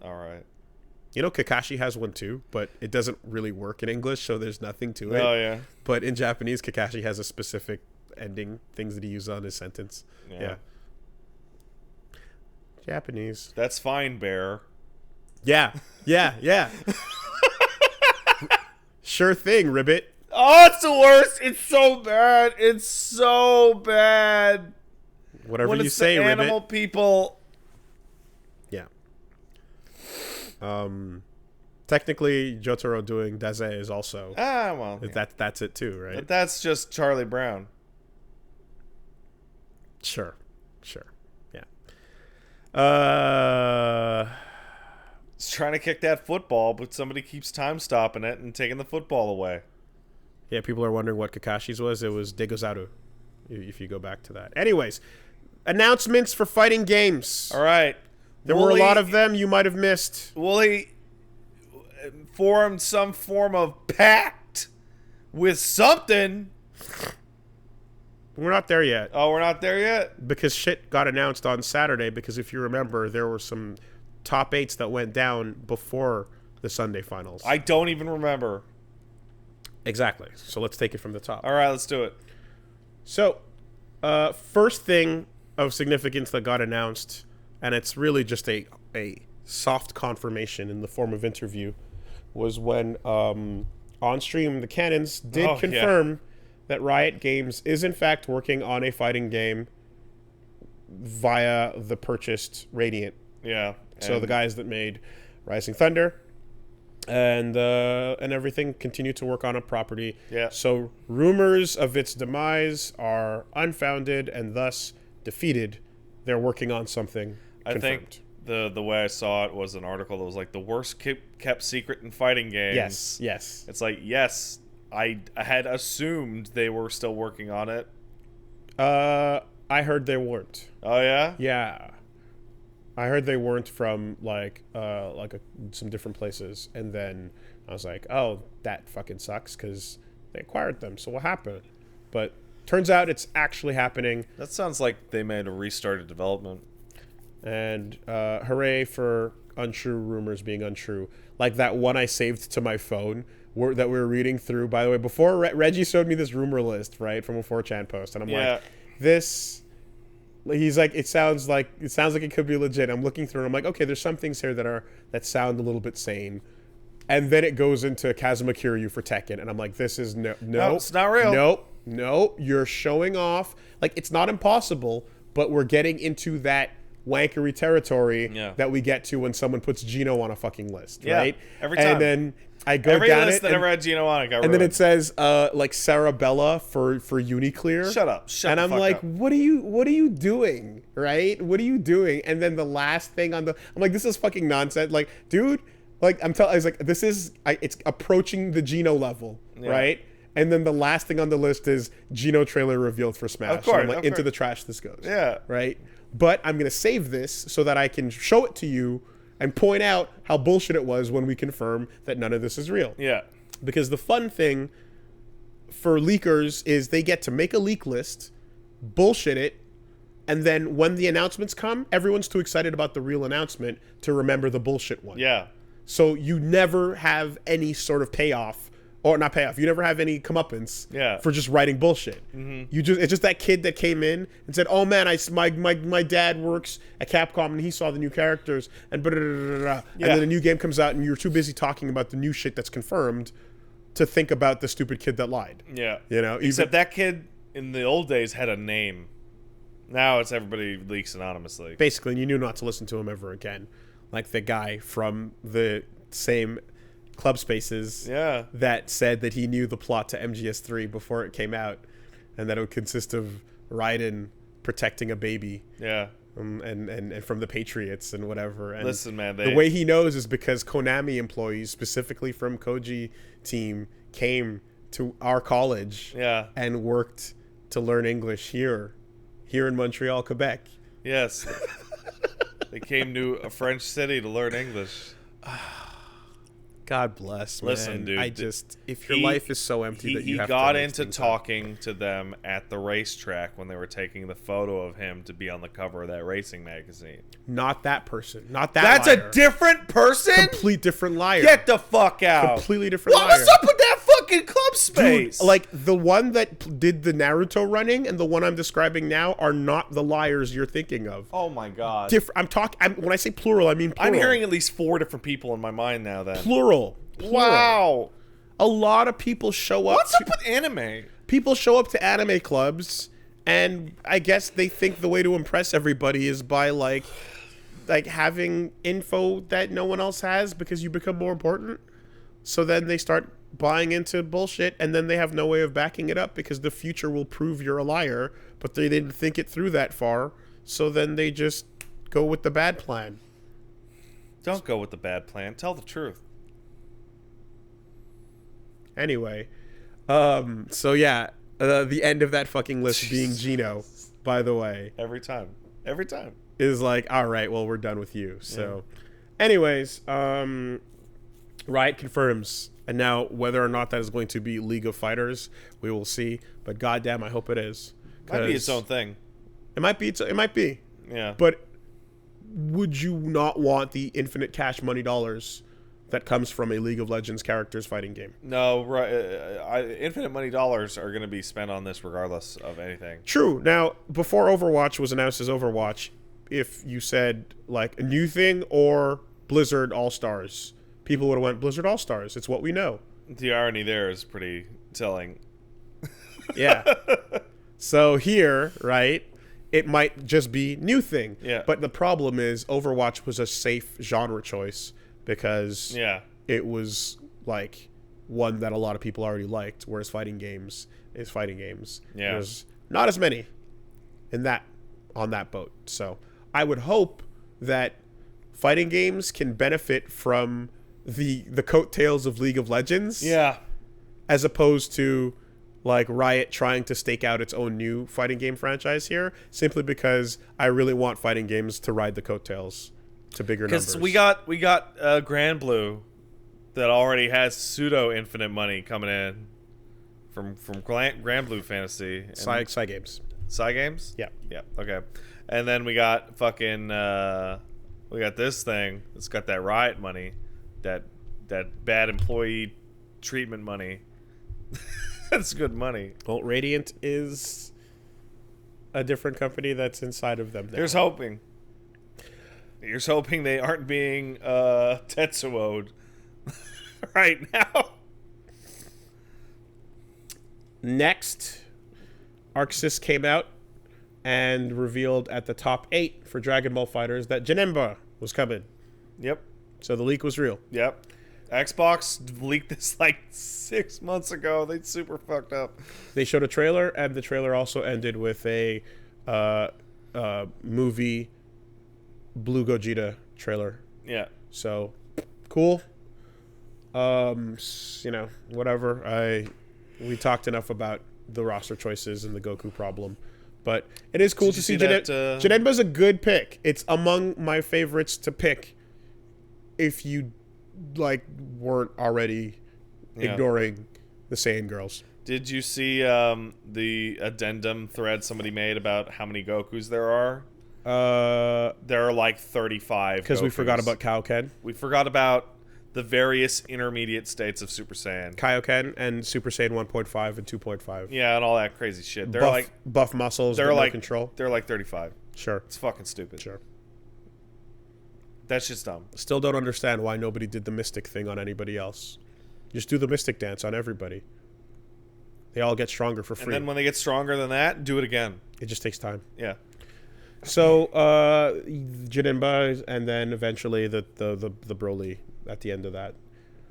All right.
You know, Kakashi has one too, but it doesn't really work in English, so there's nothing to it.
Oh, yeah.
But in Japanese, Kakashi has a specific ending, things that he uses on his sentence. Yeah. Japanese.
That's fine, Bear.
Yeah. Sure thing, Ribbit.
Oh, it's the worst. It's so bad. It's so bad.
Whatever
when
you
it's
say,
the
Ribbit.
animal people.
Yeah. Technically, Jotaro doing Daze is also...
Well. Yeah.
That's it too, right?
But that's just Charlie Brown.
Sure. Yeah.
He's trying to kick that football, but somebody keeps time stopping it and taking the football away.
Yeah, people are wondering what Kakashi's was. It was Degozaru, if you go back to that. Anyways, announcements for fighting games.
All right.
There were a lot of them you might have missed.
Wooly formed some form of pact with something.
We're not there yet.
Oh, we're not there yet?
Because shit got announced on Saturday, because if you remember, there were some top 8s that went down before the Sunday finals.
I don't even remember.
Exactly. So let's take it from the top.
All right, let's do it.
So, first thing of significance that got announced, and it's really just a soft confirmation in the form of interview, was when on stream the Cannons did confirm that Riot Games is in fact working on a fighting game via the purchased Radiant.
Yeah.
So the guys that made Rising Thunder and everything continue to work on a property.
Yeah.
So rumors of its demise are unfounded and thus defeated. They're working on something confirmed.
I think the way I saw it was an article that was like the worst kept secret in fighting games.
Yes.
It's like, yes, I had assumed they were still working on it.
I heard they weren't.
Oh yeah?
Yeah. I heard they weren't from some different places, and then I was like, oh, that fucking sucks because they acquired them. So what happened? But turns out it's actually happening.
That sounds like they made a restarted development.
And hooray for untrue rumors being untrue. Like that one I saved to my phone that we were reading through. By the way, before Reggie showed me this rumor list, right, from a 4chan post, and I'm like, this. He's like, it sounds like it could be legit. I'm looking through, and I'm like, okay, there's some things here that sound a little bit sane. And then it goes into Kazuma Kiryu for Tekken, and I'm like, this is no,
it's not real.
No, you're showing off. Like, it's not impossible, but we're getting into that wankery territory
Yeah.
that we get to when someone puts Gino on a fucking list,
Yeah,
right?
every time.
And then I go
Every
down
list
it,
that ever had Gino on it got
and then
ruined.
it says like Sarabella for Uniclear.
Shut up. Shut
And
the
I'm
fuck
like,
up.
what are you doing, right? What are you doing? And then the last thing I'm like, this is fucking nonsense. Like, dude, like I was like, it's approaching the Gino level, right? And then the last thing on the list is Gino trailer revealed for Smash.
Of course,
And I'm like,
of
into
course.
the trash this goes.
Yeah.
Right? But I'm gonna save this so that I can show it to you and point out how bullshit it was when we confirm that none of this is real.
Yeah.
Because the fun thing for leakers is they get to make a leak list, bullshit it, and then when the announcements come, everyone's too excited about the real announcement to remember the bullshit one.
Yeah.
So you never have any sort of payoff, or not payoff. You never have any comeuppance for just writing bullshit. It's just that kid that came in and said, "Oh man, my dad works at Capcom and he saw the new characters and blah, blah, blah, blah, blah." And then a new game comes out and you're too busy talking about the new shit that's confirmed to think about the stupid kid that lied.
Yeah.
You know,
Except that kid in the old days had a name. Now it's everybody leaks anonymously.
Basically, you knew not to listen to him ever again, like the guy from the same Club Spaces that said that he knew the plot to MGS3 before it came out, and that it would consist of Raiden protecting a baby.
Yeah.
And from the Patriots and whatever. And
listen, man,
the way he knows is because Konami employees, specifically from Koji team, came to our college and worked to learn English here in Montreal, Quebec.
Yes. They came to a French city to learn English.
God bless, man.
Listen, dude.
If your life is so empty that you have to...
He got into talking to them at the racetrack when they were taking the photo of him to be on the cover of that racing magazine.
Not that person. Not that
That's
liar.
a different person?
Complete different liar.
Get the fuck out.
Completely different liar.
What's up with that fucking Club Space?
Dude, like, the one that did the Naruto running and the one I'm describing now are not the liars you're thinking of.
Oh my god.
When I say plural, I mean plural.
I'm hearing at least 4 different people in my mind now then.
Plural.
Wow.
A lot of people show up.
What's up with anime?
People show up to anime clubs, and I guess they think the way to impress everybody is by like having info that no one else has because you become more important. So then they start buying into bullshit, and then they have no way of backing it up because the future will prove you're a liar, but they didn't think it through that far. So then they just go with the bad plan.
Don't go with the bad plan. Tell the truth.
Anyway, so yeah, the end of that fucking list being Gino, by the way.
Every time.
Is like, all right, well, we're done with you. So, anyways, Riot confirms. And now, whether or not that is going to be League of Fighters, we will see. But goddamn, I hope it is.
Might be its own thing.
It might be. It might be.
Yeah.
But would you not want the infinite cash money dollars that comes from a League of Legends characters fighting game?
No, right. Infinite money dollars are going to be spent on this regardless of anything.
True. Now, before Overwatch was announced as Overwatch, if you said like a new thing or Blizzard All-Stars, people would have went Blizzard All-Stars. It's what we know.
The irony there is pretty telling.
Yeah. So here, right, it might just be new thing.
Yeah.
But the problem is Overwatch was a safe genre choice because it was like one that a lot of people already liked, whereas fighting games is fighting games.
Yeah.
There's not as many on that boat. So I would hope that fighting games can benefit from the coattails of League of Legends.
Yeah.
As opposed to like Riot trying to stake out its own new fighting game franchise here, simply because I really want fighting games to ride the coattails to bigger numbers.
Because we got Grand Blue that already has pseudo infinite money coming in from Grand Blue Fantasy.
Psy Games.
Psy Games?
Yeah.
Yeah. Okay. And then we got fucking we got this thing that's got that Riot money, that bad employee treatment money. That's good money.
Well, Radiant is a different company that's inside of them now.
Here's hoping. Here's hoping they aren't being Tetsuo'd right now.
Next, Arc Sys came out and revealed at the top 8 for Dragon Ball Fighters that Janemba was coming.
Yep.
So the leak was real.
Yep. Xbox leaked this like 6 months ago. They super fucked up.
They showed a trailer, and the trailer also ended with a movie Blue Gogeta trailer.
Yeah.
So cool. Whatever. We talked enough about the roster choices and the Goku problem, but it is cool to see that. Janemba's a good pick. It's among my favorites to pick. If you weren't already ignoring the Saiyan girls.
Did you see the addendum thread somebody made about how many Gokus there are? There are like 35.
Because we forgot about Kaioken.
We forgot about the various intermediate states of Super Saiyan.
Kaioken and Super Saiyan 1.5 and 2.5.
Yeah, and all that crazy shit. They're
buff muscles.
They're like
control.
They're like 35.
Sure.
It's fucking stupid.
Sure.
That's just dumb.
Still don't understand why nobody did the Mystic thing on anybody else. Just do the Mystic dance on everybody. They all get stronger for free.
And then when they get stronger than that, do it again.
It just takes time.
Yeah.
So Janemba, and then eventually the Broly at the end of that.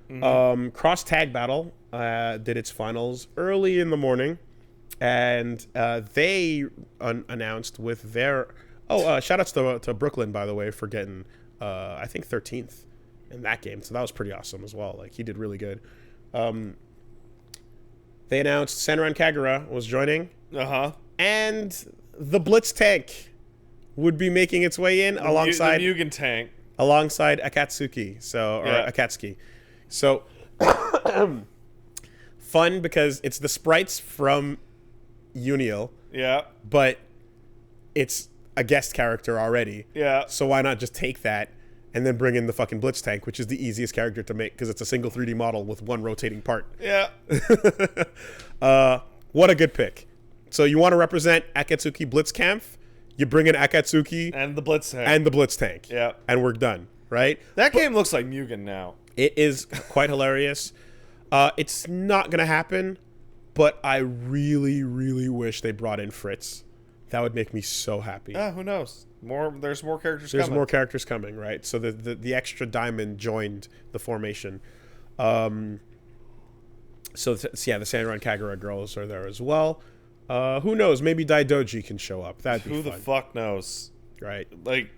Mm-hmm. Cross Tag Battle did its finals early in the morning, and they announced with their shout outs to Brooklyn, by the way, for getting I think 13th in that game. So that was pretty awesome as well. Like, he did really good. They announced Senran Kagura was joining. And the Blitz tank would be making its way in alongside
the Mugen tank.
Alongside Akatsuki. Akatsuki. So fun because it's the sprites from Unio.
Yeah.
But it's a guest character already.
Yeah.
So why not just take that and then bring in the fucking Blitz tank, which is the easiest character to make because it's a single 3D model with one rotating part.
Yeah.
What a good pick. So you want to represent Akatsuki Blitzkampf? You bring in Akatsuki
and the Blitz tank.
And the Blitz tank.
Yeah.
And we're done, right?
That game looks like Mugen now.
It is quite hilarious. It's not going to happen, but I really, really wish they brought in Fritz. That would make me so happy.
Who knows? There's more characters
coming.
There's
more characters coming, right? So the extra diamond joined the formation. The Senran Kagura girls are there as well. Who knows? Maybe Daidoji can show up. That'd be fun.
Who the fuck knows?
Right.
Like,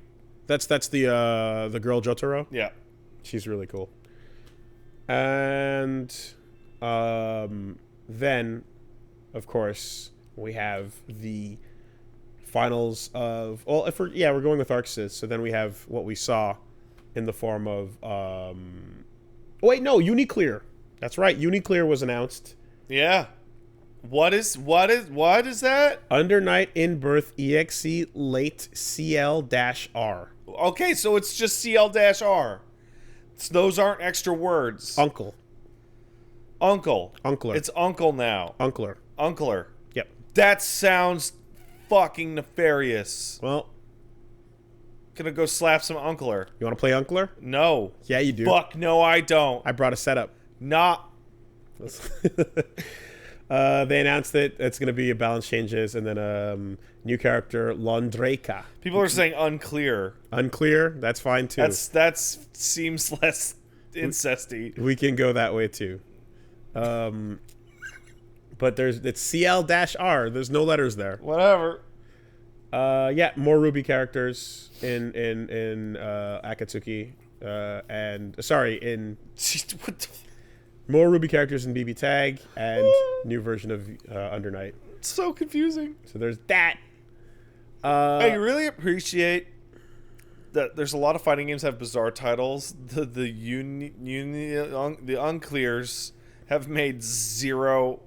that's the girl Jotaro.
Yeah.
She's really cool. And then, of course, we have the finals of... Well, we're going with ArcSys, so then we have what we saw in the form of... Uniclear. That's right. Uniclear was announced.
Yeah. What is that?
Under Night in Birth EXE late CL-R.
Okay, so it's just CL-R. Those aren't extra words.
Uncle.
Uncler. It's Uncle now. Uncler.
Yep.
That sounds fucking nefarious.
Well,
gonna go slap some Uncler.
You want to play Uncler?
No.
Yeah, you do.
Fuck no, I don't.
I brought a setup.
Nah.
They announced that it's going to be a balance changes and then a new character, Londreka.
People are saying unclear.
Unclear? That's fine too.
That seems less incesty.
We can go that way too. But it's CL-R. There's no letters there.
Whatever.
More Ruby characters in Akatsuki.
What the...
More Ruby characters in BB Tag and new version of Under Night.
It's so confusing.
So there's that.
I really appreciate that there's a lot of fighting games that have bizarre titles. The Unclears have made zero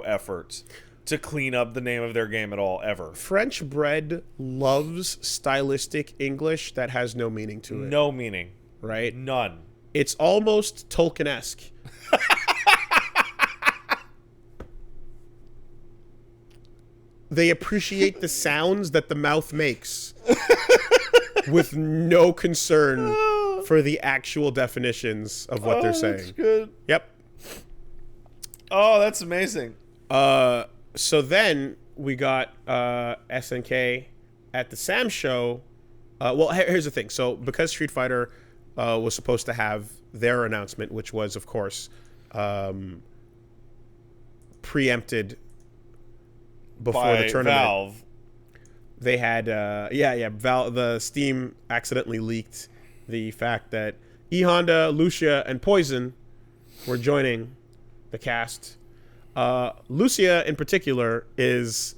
effort to clean up the name of their game at all, ever.
French Bread loves stylistic English that has no meaning to it.
No meaning.
Right?
None.
It's almost Tolkien-esque. They appreciate the sounds that the mouth makes with no concern for the actual definitions of what they're saying.
That's good.
Yep.
Oh, that's amazing.
So then we got SNK at the Sam show. Well, here's the thing. So because Street Fighter was supposed to have their announcement, which was, of course, preempted before
By
the tournament.
Valve.
They had, the Steam accidentally leaked the fact that E Honda, Lucia, and Poison were joining the cast. Lucia, in particular, is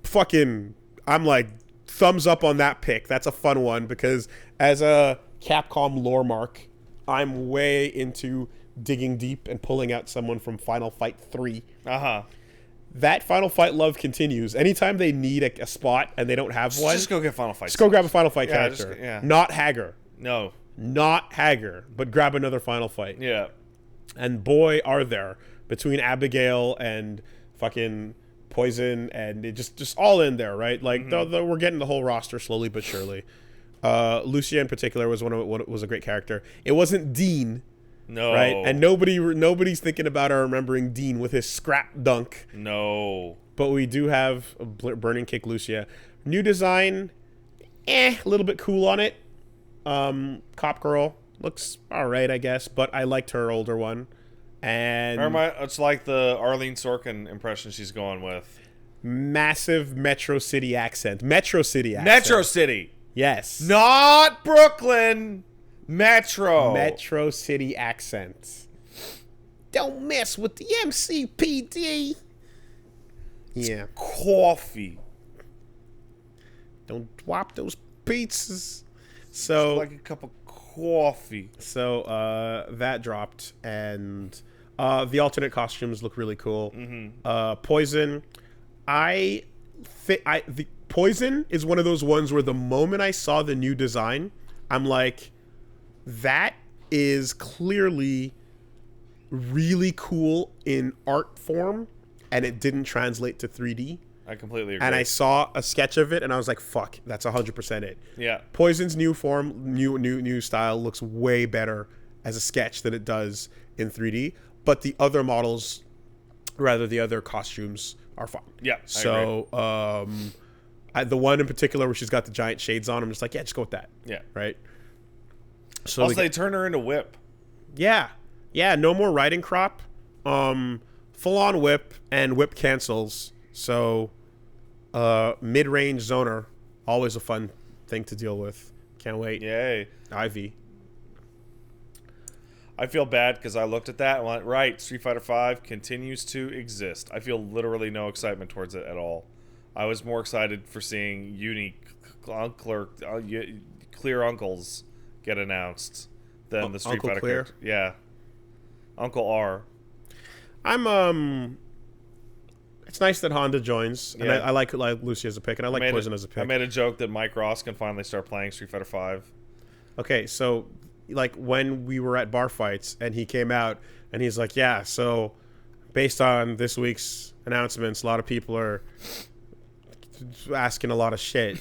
fucking... I'm like, thumbs up on that pick. That's a fun one, because as a Capcom lore mark, I'm way into digging deep and pulling out someone from Final Fight 3.
Uh-huh.
That Final Fight love continues. Anytime they need a spot and they don't have one,
Just go get Final Fight.
just go grab a Final Fight character.
Yeah.
Not Hager.
No.
Not Hager, but grab another Final Fight.
Yeah.
And boy, are there, between Abigail and fucking Poison, and it just all in there, right? Like, we're getting the whole roster slowly but surely. Lucia in particular was was a great character. It wasn't Dean.
No.
Right? And nobody's thinking about or remembering Dean with his scrap dunk.
No.
But we do have a Burning Kick Lucia. New design, a little bit cool on it. Cop Girl looks alright, I guess, but I liked her older one. And
It's like the Arlene Sorkin impression she's going with.
massive Metro City accent. Metro City accent.
Metro City.
Yes.
Not Brooklyn. Metro.
Metro City accent. Don't mess with the MCPD. Yeah.
Coffee.
Don't drop those pizzas. So
Like a cup of coffee.
So that dropped, and the alternate costumes look really cool. Poison, the Poison is one of those ones where the moment I saw the new design, I'm like, that is clearly really cool in art form, and it didn't translate to 3D.
I completely agree.
And I saw a sketch of it, and I was like, fuck, that's 100% it.
Yeah.
Poison's new form, new style looks way better as a sketch than it does in 3D. But the other models, rather the other costumes, are fine.
Yeah.
So the one in particular where she's got the giant shades on, I'm just like, yeah, just go with that.
Yeah.
Right. So
Also, they turn her into Whip.
Yeah. No more riding crop. Full on whip, and whip cancels. So mid-range zoner, always a fun thing to deal with. Can't wait.
Yay.
Ivy.
I feel bad because I looked at that and went, right, Street Fighter V continues to exist. I feel literally no excitement towards it at all. I was more excited for seeing Clear Uncles get announced than the Street
Uncle
Fighter
Clear?
character. Yeah. Uncle R.
It's nice that Honda joins, and
Yeah.
I like Lucia as a pick, and I like Poison as a
I
pick.
made a joke that Mike Ross can finally start playing Street Fighter V.
Okay, so like when we were at bar fights, and he came out, and he's like, yeah, so based on this week's announcements, a lot of people are asking a lot of shit.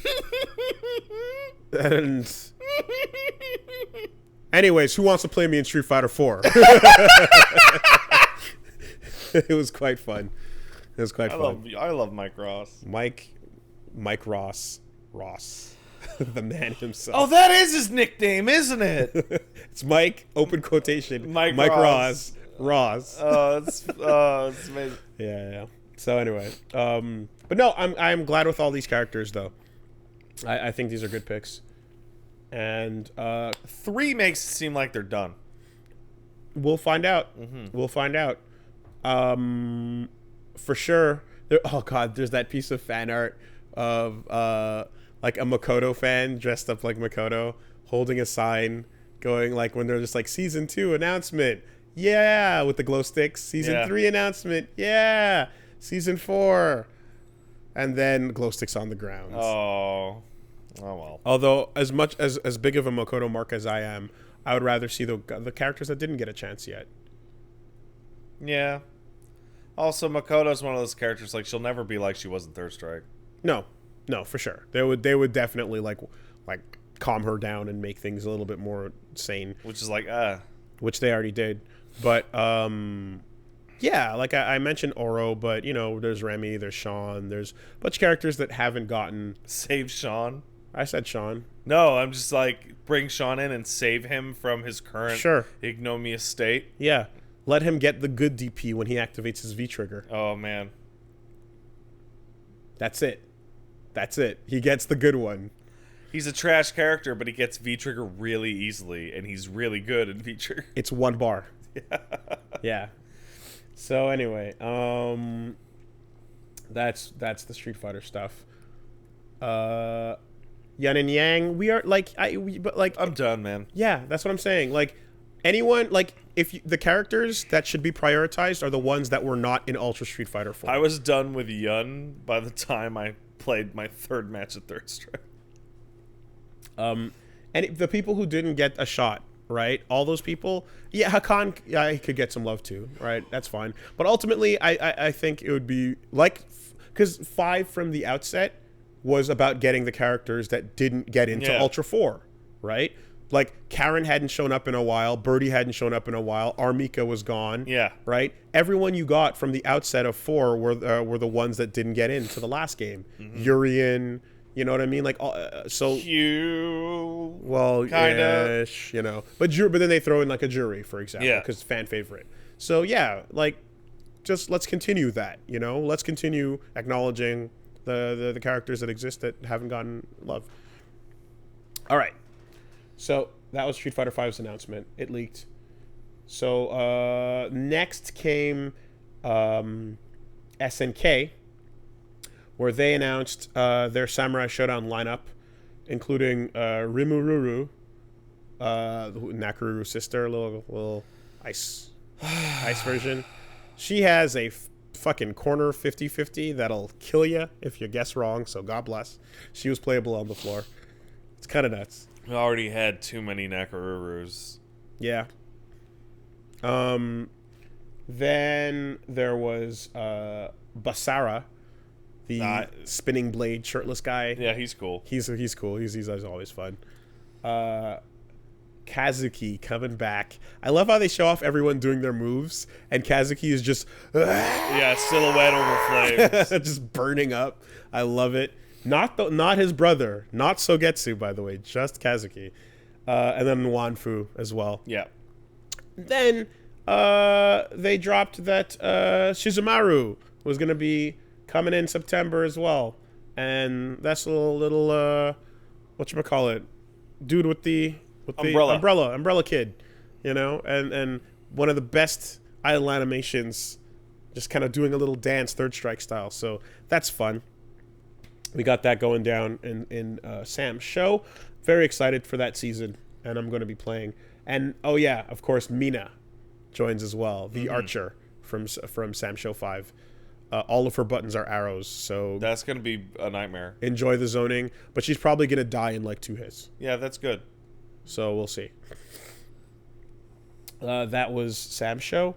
And anyways, who wants to play me in Street Fighter 4? It was quite fun. It was quite fun.
I love Mike Ross.
Mike Ross. The man himself.
Oh, that is his nickname, isn't it?
It's Mike, open quotation,
Mike
Ross.
Oh, it's amazing.
Yeah. So anyway, but no, I'm glad with all these characters though. I think these are good picks, and
3 makes it seem like they're done.
we'll find out. We'll find out. For sure. Oh god, there's that piece of fan art of like a Makoto fan dressed up like Makoto holding a sign, going like when they're just like season 2 announcement, yeah, with the glow sticks. Season 3 announcement, yeah. Season 4, and then glow sticks on the ground.
Oh well.
Although as much as big of a Makoto mark as I am, I would rather see the characters that didn't get a chance yet.
Yeah. Also, Makoto's one of those characters, like, she'll never be like she was in Third Strike.
No, for sure. They would definitely like calm her down and make things a little bit more sane.
Which is like,
Which they already did. But Yeah, like I mentioned Oro, but you know, there's Remy, there's Sean, there's a bunch of characters that haven't gotten.
Save Sean.
I said Sean.
No, I'm just like, bring Sean in and save him from his current
Sure.
ignominious state.
Yeah, let him get the good DP when he activates his V trigger.
Oh man,
That's it. That's it. He gets the good one.
he's a trash character, but he gets V trigger really easily, and he's really good at V trigger.
It's 1 bar. Yeah. So anyway, that's the Street Fighter stuff. Yin and Yang, we are like
I'm done, man.
yeah, that's what I'm saying. Like anyone, like the characters that should be prioritized are the ones that were not in Ultra Street Fighter 4.
I was done with Yun by the time I played my third match at Third Strike.
And the people who didn't get a shot, right? All those people, yeah, Hakan, yeah, he could get some love too, right? That's fine. But ultimately, I think it would be like, because 5 from the outset was about getting the characters that didn't get into Ultra 4, right? Like Karen hadn't shown up in a while, Birdie hadn't shown up in a while, Armika was gone,
Yeah.
right? Everyone you got from the outset of 4 were the ones that didn't get into the last game. Urian, you know what I mean? Like so.
You.
Well,
Kinda.
ish, you know, but then they throw in like a jury, for example,
Yeah.
because fan favorite. So yeah, like, just let's continue that. You know, let's continue acknowledging the characters that exist that haven't gotten love. All right, so that was Street Fighter V's announcement. It leaked. So next came SNK, where they announced their Samurai Showdown lineup, including Rimururu, Nakuru's sister, little ice version. She has a fucking corner 50-50 that'll kill you if you guess wrong, so God bless. She was playable on the floor. It's kind of nuts.
We already had too many Nakarurus.
Yeah. Then there was Basara, the spinning blade shirtless guy.
Yeah, he's cool.
He's cool. He's always fun. Kazuki coming back. I love how they show off everyone doing their moves, and Kazuki is just
Yeah, silhouette over flames.
just burning up. I love it. Not his brother, not Sogetsu, by the way, just Kazuki, and then Wanfu as well.
Yeah.
Then they dropped that Shizumaru was gonna be coming in September as well, and that's a little whatchamacallit, dude with the umbrella kid, you know, and one of the best idle animations, just kind of doing a little dance Third Strike style. So that's fun. We got that going down in Sam's show. Very excited for that season, and I'm going to be playing. And oh yeah, of course, Mina joins as well, the archer from Sam Show 5. All of her buttons are arrows, so
That's going to be a nightmare.
enjoy the zoning. But she's probably going to die in like 2 hits.
Yeah, that's good.
So we'll see. That was Sam's show.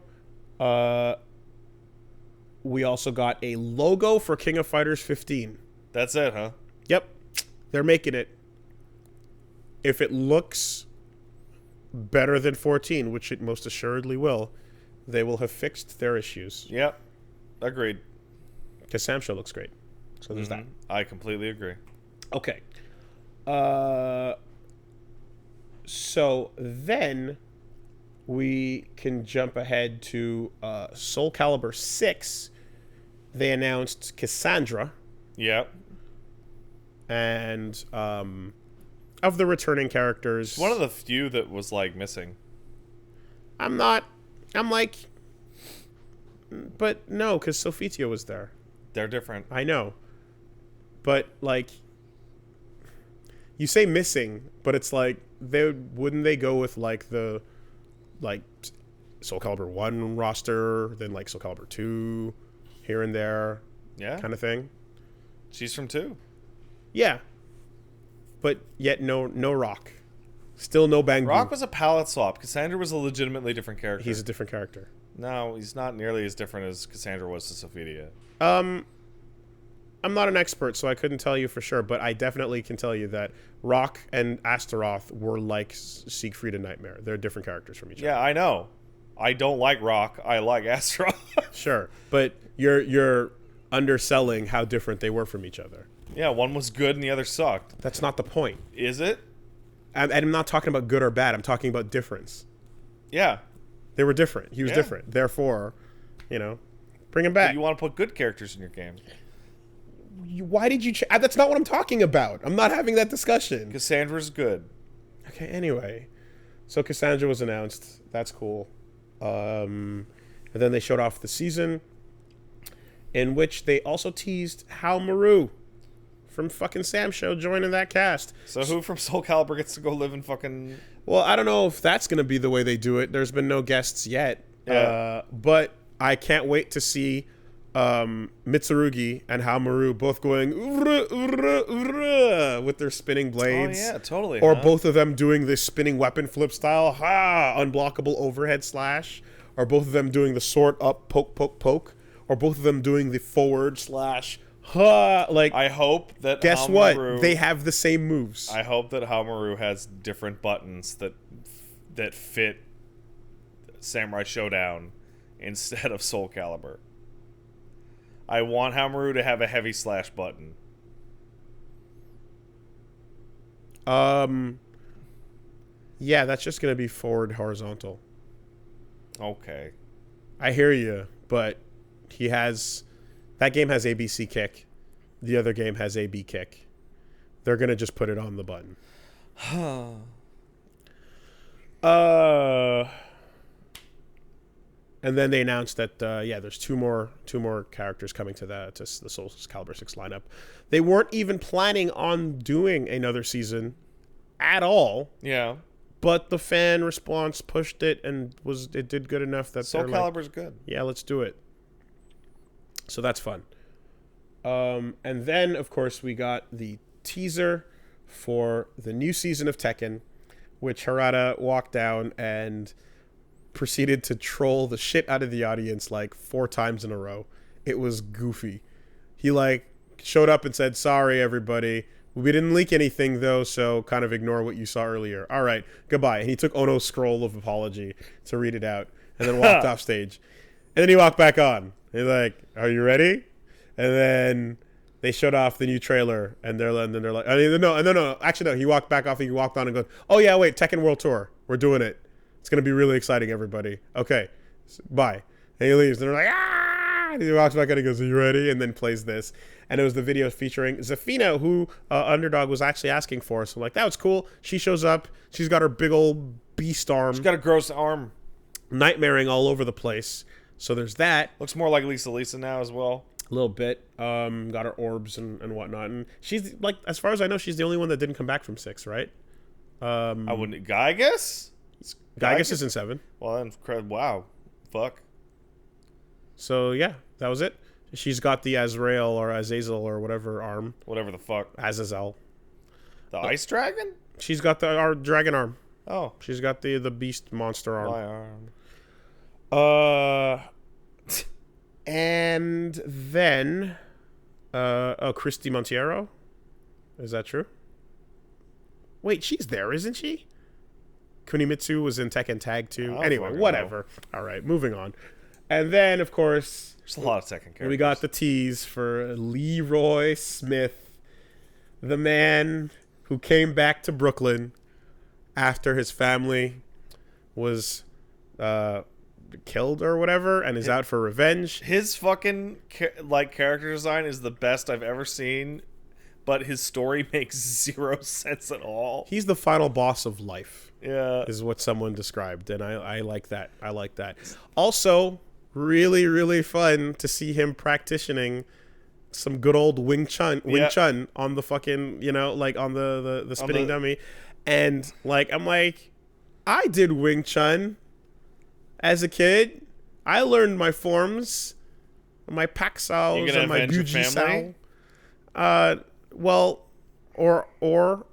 We also got a logo for King of Fighters 15.
That's it, huh?
Yep. They're making it. If it looks better than 14, which it most assuredly will, they will have fixed their issues.
Yep. Agreed.
Because Sam's show looks great. So there's that.
I completely agree.
Okay. So then we can jump ahead to Soul Calibur 6. They announced Cassandra,
Yep.
and of the returning characters,
One of the few that was, like, missing.
I'm like, but no, because Sophitia was there.
They're different.
I know. But, like, you say missing, but it's like, wouldn't they go with, like, the, like, Soul Calibur 1 roster, then, like, Soul Calibur 2, here and there,
Yeah.
kind of thing?
She's from 2.
Yeah. But yet no Rock. Still no Bang
Rock
Boo.
was a palette swap. Cassandra was a legitimately different character.
He's a different character.
No, he's not nearly as different as Cassandra was to Sophia.
I'm not an expert, so I couldn't tell you for sure, but I definitely can tell you that Rock and Astaroth were like Siegfried and Nightmare. They're different characters from each other.
Yeah, I know. I don't like rock. I like Astaroth.
Sure, but you're underselling how different they were from each other.
Yeah, one was good and the other sucked.
That's not the point.
Is it?
I'm not talking about good or bad. I'm talking about difference.
Yeah.
They were different. He was different. Therefore, bring him back.
But you want to put good characters in your game.
Why did you... That's not what I'm talking about. I'm not having that discussion.
Cassandra's good.
Okay, anyway. So Cassandra was announced. That's cool. And then they showed off the season, in which they also teased Hal Maru from fucking Sam Show joining that cast.
So who from Soul Calibur gets to go live in fucking...
Well, I don't know if that's going to be the way they do it. There's been no guests yet.
Yeah.
But I can't wait to see Mitsurugi and Hal Maru both going "Ura, ura, ura," with their spinning blades.
Oh, yeah, totally.
Or both of them doing this spinning weapon flip style, unblockable overhead slash. Or both of them doing the sword up, poke, poke, poke. Or both of them doing the forward slash,
I hope that
guess
Hal
what?
Maru,
They have the same moves.
I hope that Hal Maru has different buttons that fit Samurai Showdown instead of Soul Calibur. I want Hal Maru to have a heavy slash button.
Yeah, that's just gonna be forward horizontal.
Okay.
I hear you, but that game has ABC kick. The other game has AB kick. They're gonna just put it on the button. And then they announced that there's two more characters coming to the Soul Calibur 6 lineup. They weren't even planning on doing another season at all.
Yeah.
But the fan response pushed it, and it did good enough that
Soul Calibur's good.
Yeah, let's do it. So that's fun. And then, of course, we got the teaser for the new season of Tekken, which Harada walked down and proceeded to troll the shit out of the audience like 4 times in a row. It was goofy. He showed up and said, "Sorry, everybody. We didn't leak anything, though, so kind of ignore what you saw earlier. All right, goodbye." And he took Ono's scroll of apology to read it out and then walked off stage. And then he walked back on. He's like, "Are you ready?" And then they showed off the new trailer, and they're like, no. Actually, no. He walked back off, and he walked on and goes, "Oh, yeah, wait, Tekken World Tour. We're doing it. It's going to be really exciting, everybody. Okay, bye." And he leaves, and they're like, "Ah!" And he walks back on and goes, "Are you ready?" And then plays this. And it was the video featuring Zafina, who Underdog was actually asking for. So, that was cool. She shows up. She's got her big old beast arm.
She's got a gross arm.
Nightmaring all over the place. So there's that.
Looks more like Lisa now as well.
A little bit. Got her orbs and whatnot. And she's, as far as I know, she's the only one that didn't come back from 6, right?
I wouldn't... Gygus?
Gygus is in 7.
Well, then, wow. Fuck.
So, yeah, that was it. She's got the Azrael or Azazel or whatever arm.
Whatever the fuck.
Azazel.
The ice dragon?
She's got our dragon arm.
Oh.
She's got the beast monster arm.
My arm.
And then... Christy Monteiro? Is that true? Wait, she's there, isn't she? Kunimitsu was in Tekken Tag 2. Anyway, whatever. All right, moving on. And then, of course...
There's a lot of Tekken characters.
We got the tease for Leroy Smith, the man who came back to Brooklyn after his family was killed or whatever and is out for revenge.
His fucking character design is the best I've ever seen, but his story makes 0 sense at all.
He's the final boss of life.
Yeah.
Is what someone described, and I like that. I like that. Also, really, really fun to see him practicing some good old Wing Chun on the fucking, on the spinning dummy. And I'm like, I did Wing Chun as a kid. I learned my forms, my Pak Saos and my Buji Sao. Well, or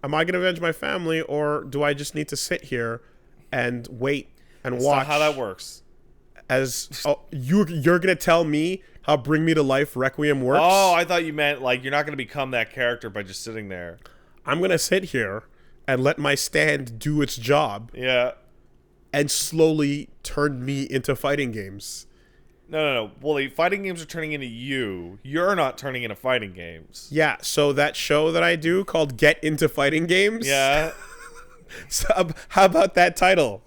am I going to avenge my family, or do I just need to sit here and wait and watch?
That's not how that works.
You're gonna tell me how Bring Me to Life Requiem works?
Oh, I thought you meant you're not gonna become that character by just sitting there.
I'm gonna sit here and let my stand do its job.
Yeah.
and slowly turned me into fighting games.
No. Well, fighting games are turning into you. You're not turning into fighting games.
Yeah, so that show that I do called Get Into Fighting Games.
Yeah.
So, how about that title?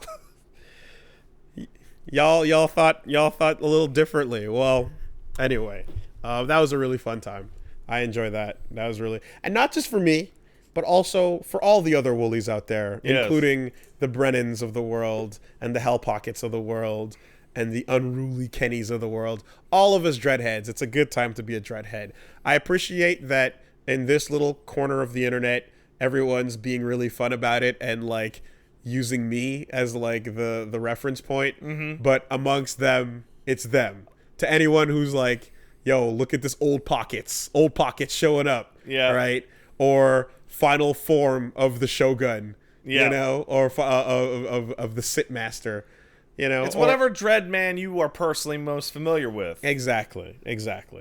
Y'all thought a little differently. Well, anyway, that was a really fun time. I enjoy that. That was really, and not just for me, but also for all the other Woolies out there,
yes.
including the Brennans of the world and the Hell Pockets of the world and the unruly Kennys of the world. All of us dreadheads. It's a good time to be a dreadhead. I appreciate that in this little corner of the internet, everyone's being really fun about it and like using me as like the reference point.
Mm-hmm.
But amongst them, it's them. To anyone who's like, yo, look at this old pockets showing up.
Yeah.
Right. Or final form of the Shogun.
Yeah.
You know, or of the Sit Master. You know,
it's whatever dread man you are personally most familiar with.
Exactly.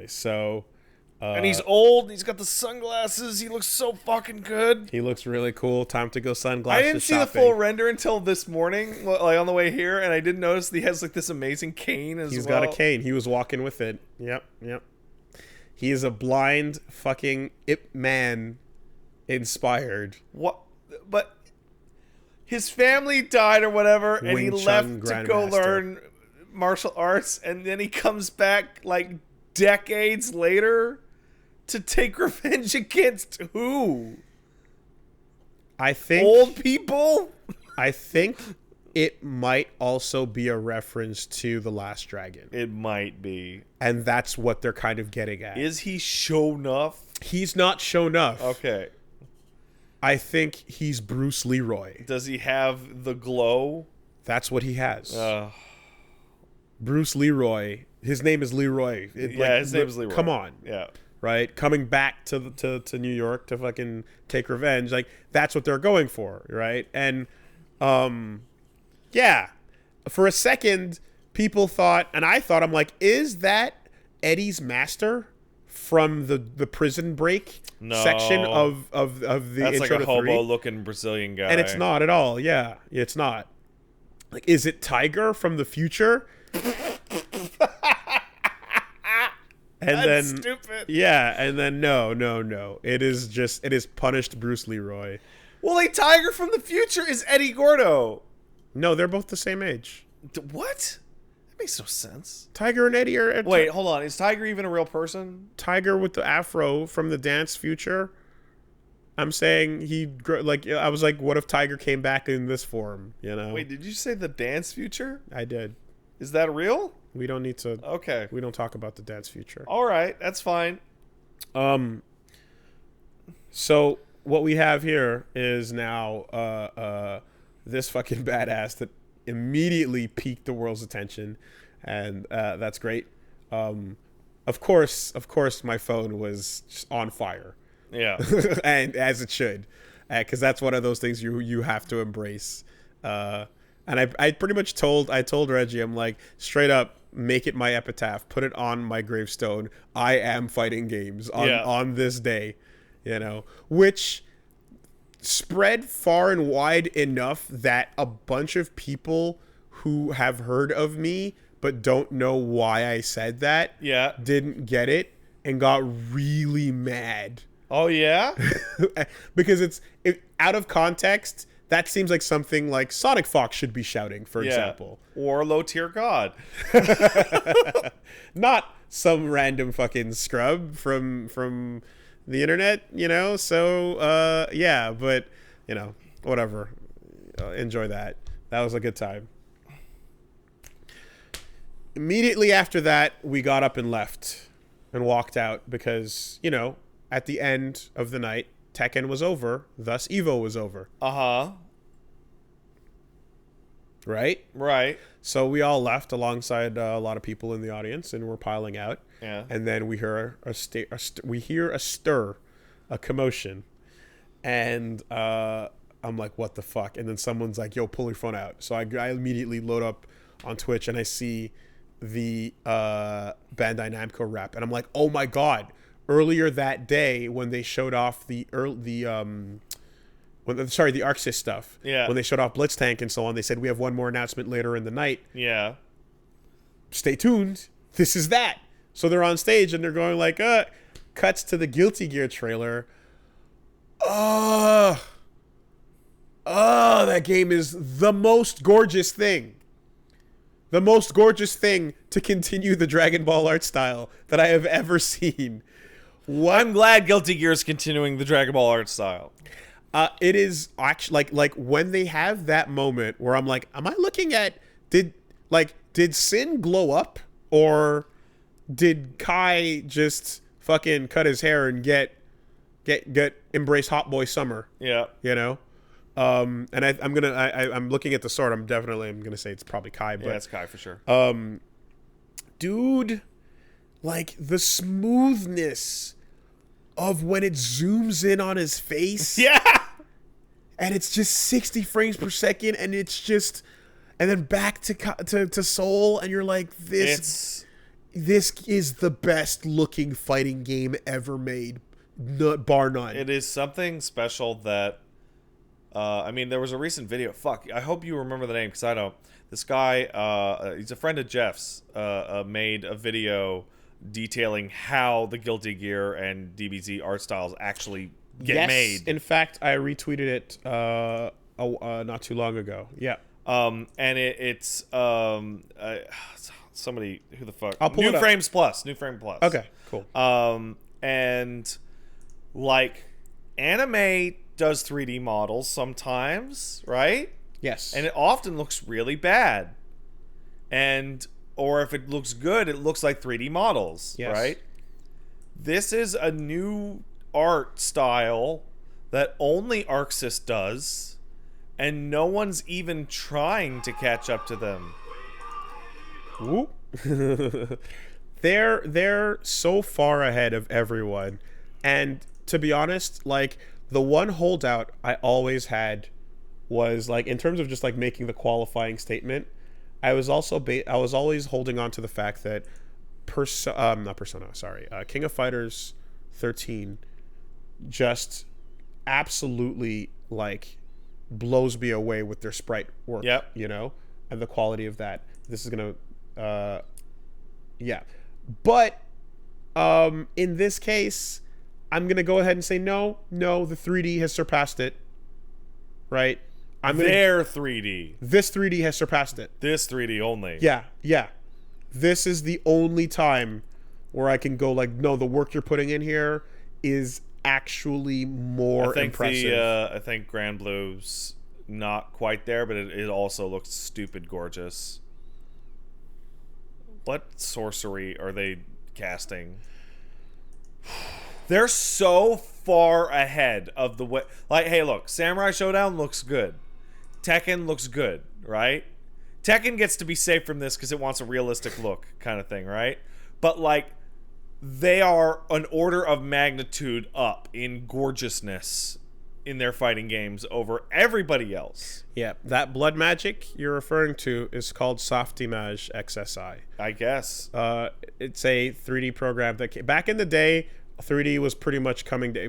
So,
and he's old. He's got the sunglasses. He looks so fucking good.
He looks really cool. Time to go sunglasses
I didn't see
shopping.
the full render until this morning, like on the way here, and I didn't notice that he has like this amazing cane as well.
He's got a cane. He was walking with it. Yep. He is a blind fucking Ip Man inspired.
What? But his family died or whatever, and he left to go learn martial arts, and then he comes back like decades later to take revenge against who?
I think
old people?
I think it might also be a reference to The Last Dragon.
It might be.
And that's what they're kind of getting at.
Is he Sho'nuff?
He's not Sho'nuff.
Okay.
I think he's Bruce Leroy.
Does he have the glow?
That's what he has. Bruce Leroy. His name is Leroy.
His name is Leroy.
Come on.
Yeah.
Right? Coming back to New York to fucking take revenge. Like, that's what they're going for, right? And, yeah. For a second, people thought, and I thought, I'm like, is that Eddie's master from the Prison Break section of the
That's
intro
like a
to 3?
hobo-looking Brazilian guy.
And it's not at all. Yeah, it's not. Like, is it Tiger from the future? And
That's
then
stupid.
Yeah, and then no. It is punished Bruce Leroy.
Well, a Tiger from the future is Eddie Gordo.
No, they're both the same age.
What? That makes no sense.
Tiger and Eddie are...
Wait, hold on. Is Tiger even a real person?
Tiger with the afro from the Dance Future. I'm saying I was like, what if Tiger came back in this form, you know?
Wait, did you say the Dance Future?
I did.
Is that real?
We don't need to...
Okay.
We don't talk about the Dance Future.
All right, that's fine.
So what we have here is now this fucking badass that immediately piqued the world's attention, and that's great. Of course, my phone was just on fire.
Yeah.
And as it should, because that's one of those things you have to embrace. And I pretty much told Reggie, I'm like, straight up, make it my epitaph, put it on my gravestone. I am fighting games on this day, you know, which spread far and wide enough that a bunch of people who have heard of me but don't know why I said that didn't get it and got really mad.
Oh yeah?
Because it's out of context. That seems like something like Sonic Fox should be shouting, for example.
Or Low Tier God.
Not some random fucking scrub from the internet, you know? So, yeah, but, you know, whatever. Enjoy that. That was a good time. Immediately after that, we got up and left and walked out because, you know, at the end of the night, Tekken was over, thus Evo was over.
Uh-huh.
Right?
Right.
So we all left alongside a lot of people in the audience, and we're piling out.
Yeah.
And then we hear a stir, a commotion, and I'm like, what the fuck? And then someone's like, yo, pull your phone out. So I immediately load up on Twitch, and I see the Bandai Namco rep, and I'm like, oh my god. Earlier that day, when they showed off what the Arxis stuff.
Yeah.
When they showed off Blitztank and so on, they said we have one more announcement later in the night.
Yeah.
Stay tuned. This is that. So they're on stage and they're going like, cuts to the Guilty Gear trailer. That game is the most gorgeous thing. The most gorgeous thing to continue the Dragon Ball art style that I have ever seen.
I'm glad Guilty Gear is continuing the Dragon Ball art style.
It is actually like when they have that moment where I'm like, am I looking at did Sin glow up, or did Kai just fucking cut his hair and get embrace Hot Boy Summer?
Yeah.
You know? And I'm looking at the sword. I'm gonna say it's probably Kai, but
Yeah, it's Kai for sure.
Dude, like the smoothness of when it zooms in on his face.
Yeah.
And it's just 60 frames per second, and it's just, and then back to Soul, and you're like, this is the best looking fighting game ever made, bar none.
It is something special that, I mean, there was a recent video. Fuck, I hope you remember the name because I don't. This guy, he's a friend of Jeff's, made a video detailing how the Guilty Gear and DBZ art styles actually get made.
In fact, I retweeted it not too long ago. Yeah.
And it's somebody, who the fuck?
I'll pull
New
it up.
Frames Plus. New Frame Plus.
Okay, cool.
And like anime does 3D models sometimes, right?
Yes.
And it often looks really bad. Or if it looks good, it looks like 3D models,
Yes.
right? This is a new art style that only Arxis does, and no one's even trying to catch up to them.
Whoop. They're so far ahead of everyone. And to be honest, like the one holdout I always had was like in terms of just like making the qualifying statement, I was always holding on to the fact that King of Fighters 13 just absolutely like blows me away with their sprite work.
Yep.
You know, and the quality of that. This is gonna but in this case I'm gonna go ahead and say no, the 3D has surpassed it, right?
Their 3D.
This 3D has surpassed it.
This 3D only.
Yeah. This is the only time where I can go like, no, the work you're putting in here is actually more impressive.
I think Grand Blue's not quite there, but it also looks stupid gorgeous. What sorcery are they casting? They're so far ahead of the way. Like, hey, look, Samurai Showdown looks good. Tekken looks good, right? Tekken gets to be safe from this because it wants a realistic look kind of thing, right? But, like, they are an order of magnitude up in gorgeousness in their fighting games over everybody else.
Yeah, that blood magic you're referring to is called Softimage XSI.
I guess.
It's a 3D program that back in the day, 3D was pretty much came down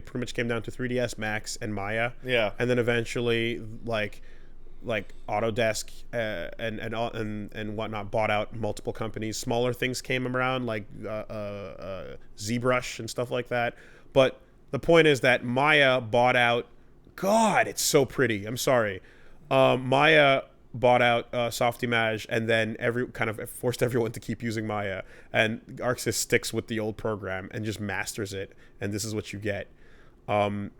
to 3ds Max and Maya.
Yeah.
And then eventually like Autodesk and whatnot bought out multiple companies. Smaller things came around like ZBrush and stuff like that. But the point is that Maya bought out. God, it's so pretty. I'm sorry. Maya bought out Softimage, and then forced everyone to keep using Maya. And Arxis sticks with the old program and just masters it. And this is what you get. The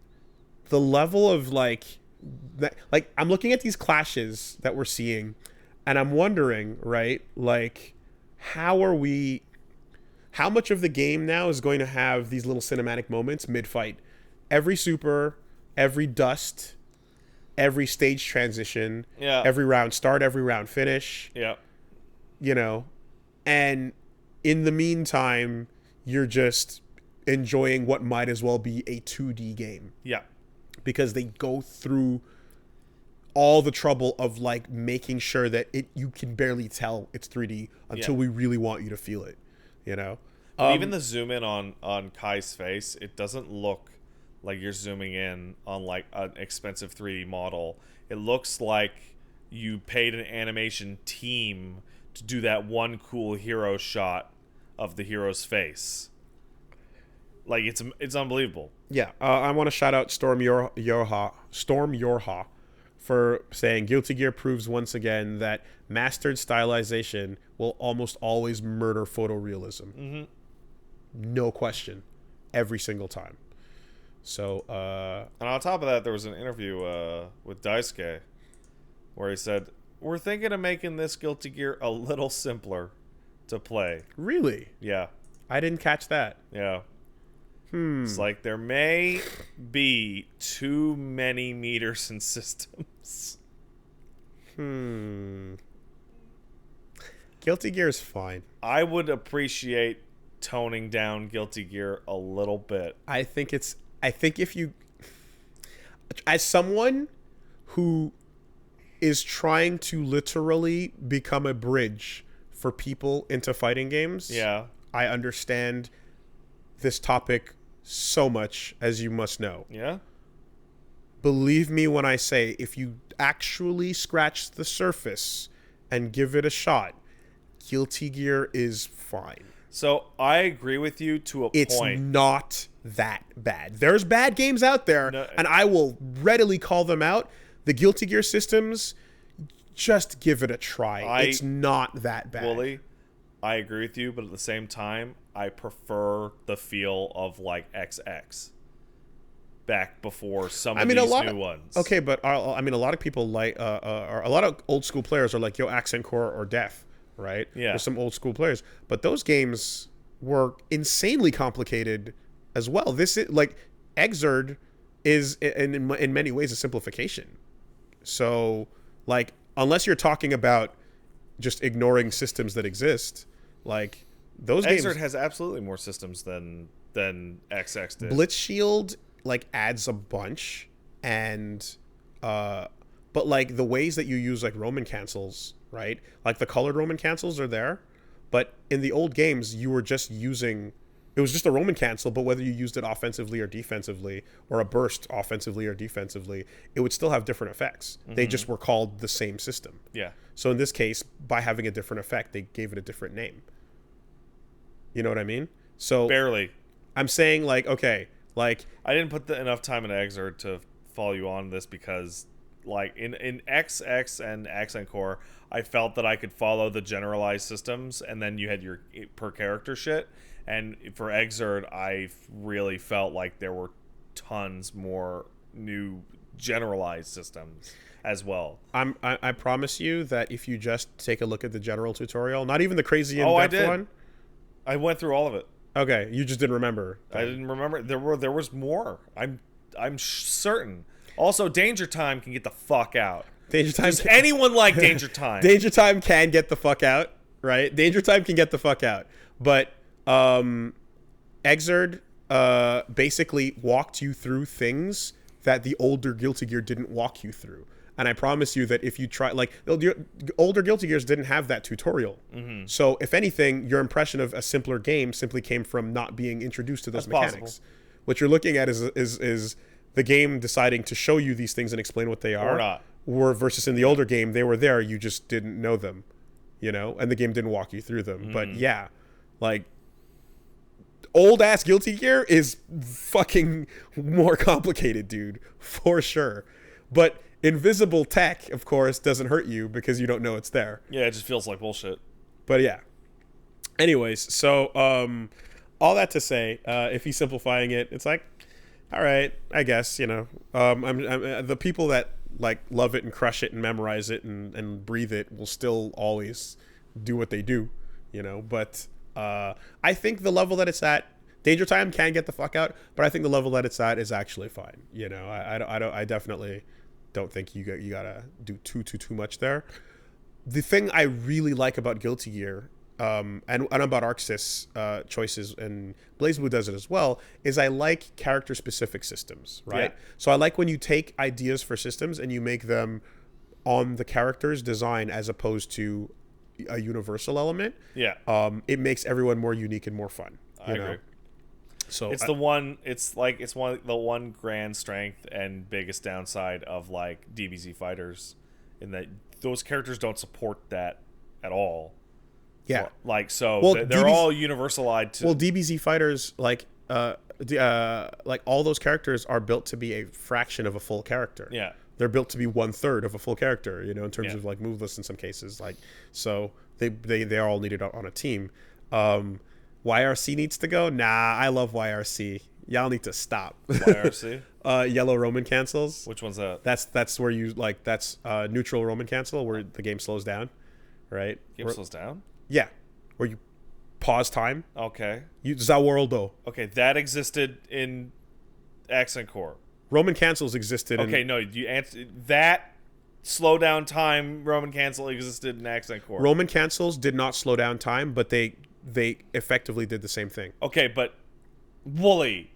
level of I'm looking at these clashes that we're seeing, and I'm wondering, right? Like, how much of the game now is going to have these little cinematic moments mid-fight? Every super, every dust, every stage transition, every round start, every round finish.
Yeah.
You know, and in the meantime, you're just enjoying what might as well be a 2D game.
Yeah.
Because they go through all the trouble of like making sure that you can barely tell it's 3D until we really want you to feel it, you know?
Even the zoom in on Kai's face, it doesn't look like you're zooming in on like an expensive 3D model. It looks like you paid an animation team to do that one cool hero shot of the hero's face. Like it's unbelievable.
Yeah, I want to shout out Storm Yorha for saying Guilty Gear proves once again that mastered stylization will almost always murder photorealism.
Mm-hmm.
No question, every single time. So,
and on top of that, there was an interview with Daisuke where he said, "We're thinking of making this Guilty Gear a little simpler to play."
Really?
Yeah.
I didn't catch that.
Yeah. It's like there may be too many meters and systems.
Guilty Gear is fine.
I would appreciate toning down Guilty Gear a little bit.
I think if you, as someone who is trying to literally become a bridge for people into fighting games,
Yeah.
I understand this topic so much, as you must know.
Yeah?
Believe me when I say, if you actually scratch the surface and give it a shot, Guilty Gear is fine.
So I agree with you to a point.
It's not that bad. There's bad games out there,
No,
and I will readily call them out. The Guilty Gear systems, just give it a try. It's not that bad.
Wooly, I agree with you, but at the same time, I prefer the feel of like XX back before some of these new ones.
Okay, but a lot of people like, a lot of old school players are like, yo, Accent Core or Death, right?
Yeah.
There's some old school players, but those games were insanely complicated as well. This is like Exerd is in many ways a simplification. So like, unless you're talking about just ignoring systems that exist, like those games.
Exerd has absolutely more systems than XX did.
Blitz Shield like adds a bunch, and but like the ways that you use like Roman cancels, right? Like the colored Roman cancels are there, but in the old games you were just using, it was just a Roman cancel, but whether you used it offensively or defensively, or a burst offensively or defensively, it would still have different effects. They just were called the same system.
Yeah.
So in this case, by having a different effect, they gave it a different name. You know what I mean? So
Barely.
I'm saying like, okay, like
I didn't put enough time in Exerd to follow you on this because like in XX and Accent Core, I felt that I could follow the generalized systems and then you had your per character shit. And for Exerd, I really felt like there were tons more new generalized systems as well.
I promise you that if you just take a look at the general tutorial, not even the crazy in-depth one.
I went through all of it.
Okay, you just didn't remember.
I didn't remember. There was more. I'm certain. Also, Danger Time can get the fuck out.
Danger Time.
Does anyone like Danger Time?
Danger Time can get the fuck out, right? Danger Time can get the fuck out. But Exerd basically walked you through things that the older Guilty Gear didn't walk you through. And I promise you that if you try, like, older Guilty Gears didn't have that tutorial. Mm-hmm. So if anything, your impression of a simpler game simply came from not being introduced to those mechanics.
Possible.
What you're looking at is the game deciding to show you these things and explain what they are.
Or not.
Or versus in the older game, they were there, you just didn't know them, you know? And the game didn't walk you through them. Mm-hmm. But yeah, like, old-ass Guilty Gear is fucking more complicated, dude. For sure. But invisible tech, of course, doesn't hurt you because you don't know it's there.
Yeah, it just feels like bullshit.
But yeah. Anyways, so all that to say, if he's simplifying it, it's like, all right, I guess, you know. I'm the people that like love it and crush it and memorize it and breathe it will still always do what they do, you know. But I think the level that it's at, Danger Time can get the fuck out, but I think the level that it's at is actually fine. You know, I definitely don't think you gotta do too much there. The thing I really like about Guilty Gear, and about ArcSys choices, and BlazBlue does it as well, is I like character specific systems, right?
Yeah.
So I like when you take ideas for systems and you make them on the character's design as opposed to a universal element.
Yeah.
It makes everyone more unique and more fun.
I agree.
So
it's the one. It's like the one grand strength and biggest downside of like DBZ fighters, in that those characters don't support that at all.
yeah.
Like so,
Well,
they're all universalized to.
Well, DBZ fighters like all those characters are built to be a fraction of a full character.
Yeah.
They're built to be 1/3 of a full character, you know, in terms
Yeah.
of like moveless in some cases. Like, so they're all needed on a team. YRC needs to go. Nah, I love YRC. Y'all need to stop.
YRC.
Yellow Roman cancels.
Which one's that?
That's where you like that's neutral Roman cancel where the game slows down, right?
Game slows down.
Yeah, where you pause time.
Okay.
You Zaworldo.
Okay, that existed in Accent Core.
Roman cancels existed.
Okay, no, you answer that. Slow down time. Roman cancel existed in Accent Core.
Roman cancels did not slow down time, but they effectively did the same thing.
Okay, but Wooly,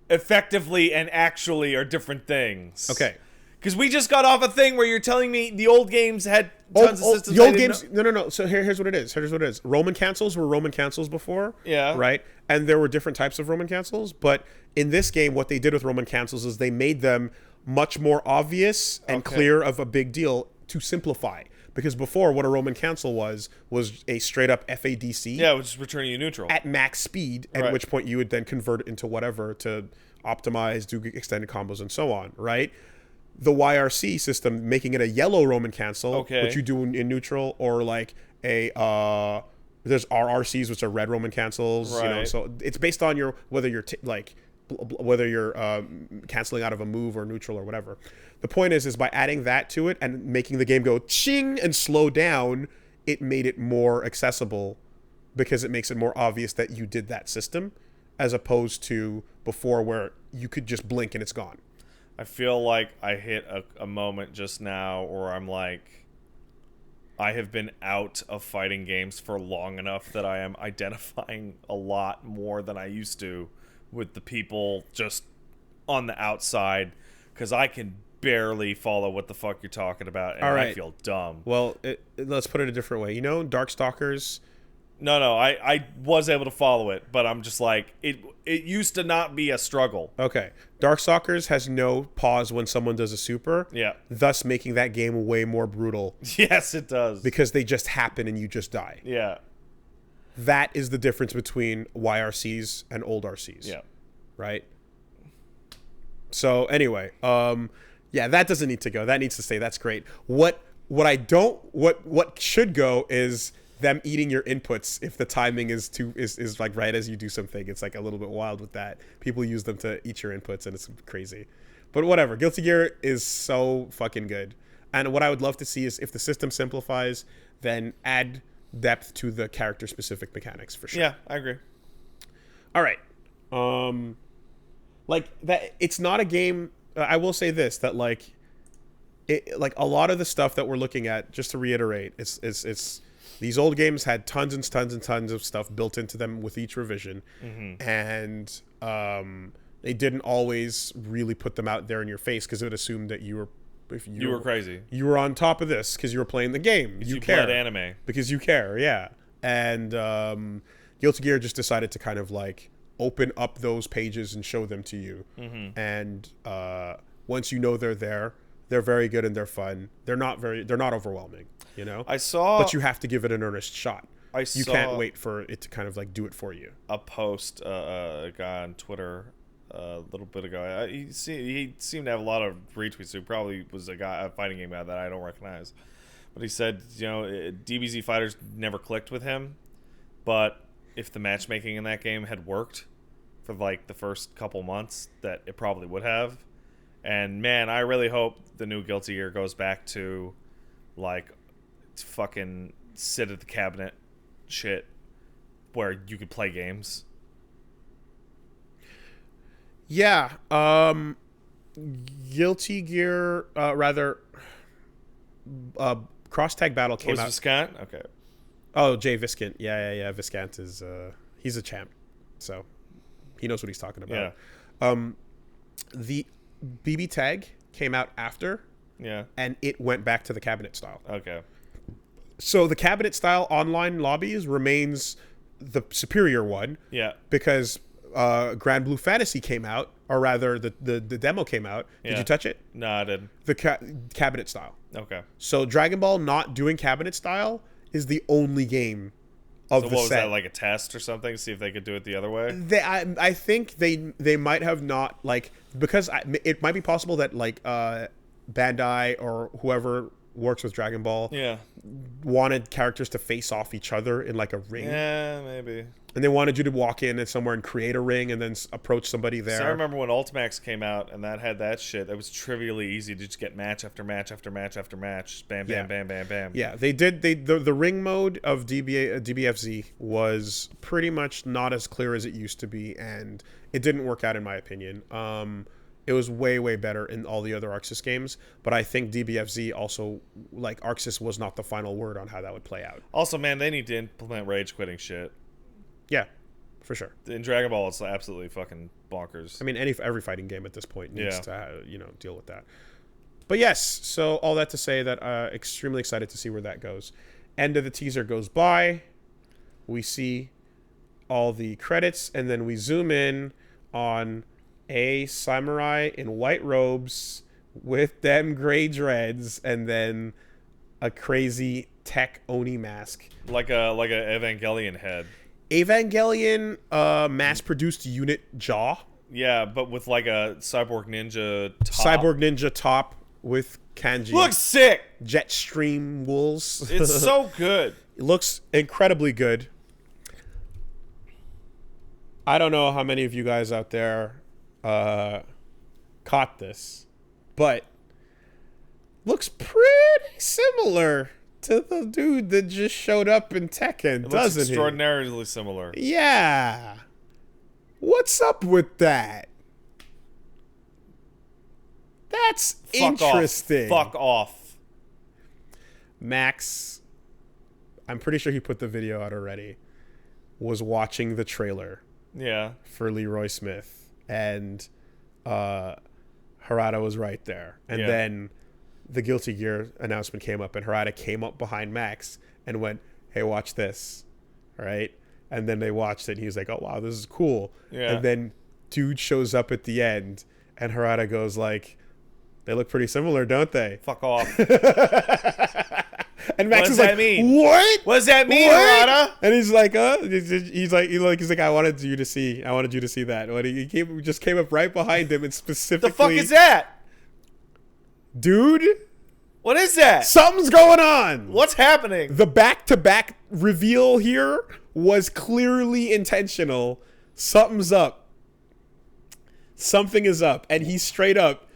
effectively and actually are different things.
Okay.
Because we just got off a thing where you're telling me the old games had tons of systems.
The old games. No. So here's what it is. Here's what it is. Roman cancels were Roman cancels before.
Yeah.
Right. And there were different types of Roman cancels, but in this game, what they did with Roman cancels is they made them much more obvious and clear of a big deal to simplify. Because before, what a Roman cancel was a straight up FADC.
Yeah, which is returning you neutral
at max speed, at which point you would then convert it into whatever to optimize, do extended combos, and so on. Right. The YRC system, making it a yellow Roman cancel, which you do in neutral, or like a there's RRCs, which are red Roman cancels.
Right.
You know, so it's based on your whether you're canceling out of a move or neutral or whatever. The point is by adding that to it and making the game go ching and slow down, it made it more accessible because it makes it more obvious that you did that system, as opposed to before where you could just blink and it's gone.
I feel like I hit a moment just now where I'm like, I have been out of fighting games for long enough that I am identifying a lot more than I used to with the people just on the outside, because I can barely follow what the fuck you're talking about, and I feel dumb.
Well, let's put it a different way. You know, Darkstalkers.
No, I was able to follow it, but I'm just like, it used to not be a struggle.
Okay. Darkstalkers has no pause when someone does a super.
Yeah.
Thus making that game way more brutal.
Yes, it does.
Because they just happen and you just die.
Yeah.
That is the difference between YRCs and old RCs.
Yeah.
Right? So anyway, yeah, that doesn't need to go. That needs to stay. That's great. What should go is them eating your inputs if the timing is like right as you do something. It's like a little bit wild with that. People use them to eat your inputs and it's crazy. But whatever. Guilty Gear is so fucking good. And what I would love to see is if the system simplifies, then add depth to the character specific mechanics for sure.
Yeah, I agree.
All right. Like that it's not a game I will say this, that like a lot of the stuff that we're looking at, just to reiterate, it's these old games had tons and tons and tons of stuff built into them with each revision, and they didn't always really put them out there in your face because it would assume that you were
crazy.
You were on top of this because you were playing the game. You care.
Played anime.
Because you care, yeah. And Guilty Gear just decided to kind of like open up those pages and show them to you. And once you know they're there, they're very good and they're fun. They're not overwhelming, you know? But you have to give it an earnest shot. You can't wait for it to kind of like do it for you.
A post, a guy on Twitter a little bit ago. He seemed to have a lot of retweets. So he probably was a fighting game guy that I don't recognize. But he said, you know, DBZ Fighters never clicked with him. But if the matchmaking in that game had worked for like the first couple months, that it probably would have. And man, I really hope the new Guilty Gear goes back to like fucking sit at the cabinet shit where you could play games.
Yeah. Guilty Gear, Cross Tag Battle came out.
Viscant? Okay.
Oh, Jay Viscant. Yeah. Viscant is he's a champ, so he knows what he's talking about.
Yeah.
The BB Tag came out after.
Yeah.
And it went back to the cabinet style.
Okay.
So the cabinet style online lobbies remains the superior one.
Yeah.
Because Grand Blue Fantasy came out, or rather the demo came out. Did you touch it?
No, I didn't.
The cabinet style.
Okay.
So Dragon Ball not doing cabinet style is the only game of
So
the
what was
set.
that, like a test or something? See if they could do it the other way?
I think they might have not, like, because it might be possible that, like, Bandai or whoever works with Dragon Ball
Yeah.
wanted characters to face off each other in, like, a ring.
Yeah, maybe.
And they wanted you to walk in and somewhere and create a ring and then approach somebody there.
So I remember when Ultimax came out and that had that shit. It was trivially easy to just get match after match after match after match. Bam, bam,
Yeah.
bam, bam, bam.
Yeah, they did. The ring mode of DBFZ was pretty much not as clear as it used to be, and it didn't work out in my opinion. It was way better in all the other Arxis games, but I think DBFZ also, like, Arxis was not the final word on how that would play out.
Also, man, they need to implement rage quitting shit.
Yeah, for sure.
In Dragon Ball, it's absolutely fucking bonkers.
I mean, every fighting game at this point needs
Yeah.
to deal with that. But yes, so all that to say that extremely excited to see where that goes. End of the teaser goes by. We see all the credits, and then we zoom in on a samurai in white robes with them gray dreads, and then a crazy tech Oni mask.
Like a Evangelion head.
Evangelion mass-produced unit jaw.
Yeah, but with like a cyborg ninja top.
Cyborg ninja top with kanji.
Looks sick!
Jet stream wools.
It's so good.
It looks incredibly good. I don't know how many of you guys out there caught this, but looks pretty similar to the dude that just showed up in Tekken,
It looks
doesn't
extraordinarily similar.
he? Yeah. What's up with that? That's interesting.
Fuck off.
Max, I'm pretty sure he put the video out already, was watching the trailer
Yeah.
for Leroy Smith, and Harada was right there. And
Yeah.
then the Guilty Gear announcement came up, and Harada came up behind Max and went, "Hey, watch this." All right? And then they watched it, and he was like, "Oh, wow, this is cool."
Yeah.
And then dude shows up at the end, and Harada goes like, "They look pretty similar, don't they?"
Fuck off.
And Max
What
is
does
like,
that mean?
"What?
What does that mean,
What?"
Harada?
And he's like, he's like, I wanted you to see that. When he just came up right behind him and specifically,
The fuck is that?
dude?
What is that?
Something's going on.
What's happening?
The back-to-back reveal here was clearly intentional. Something's up. Something is up, and he straight up,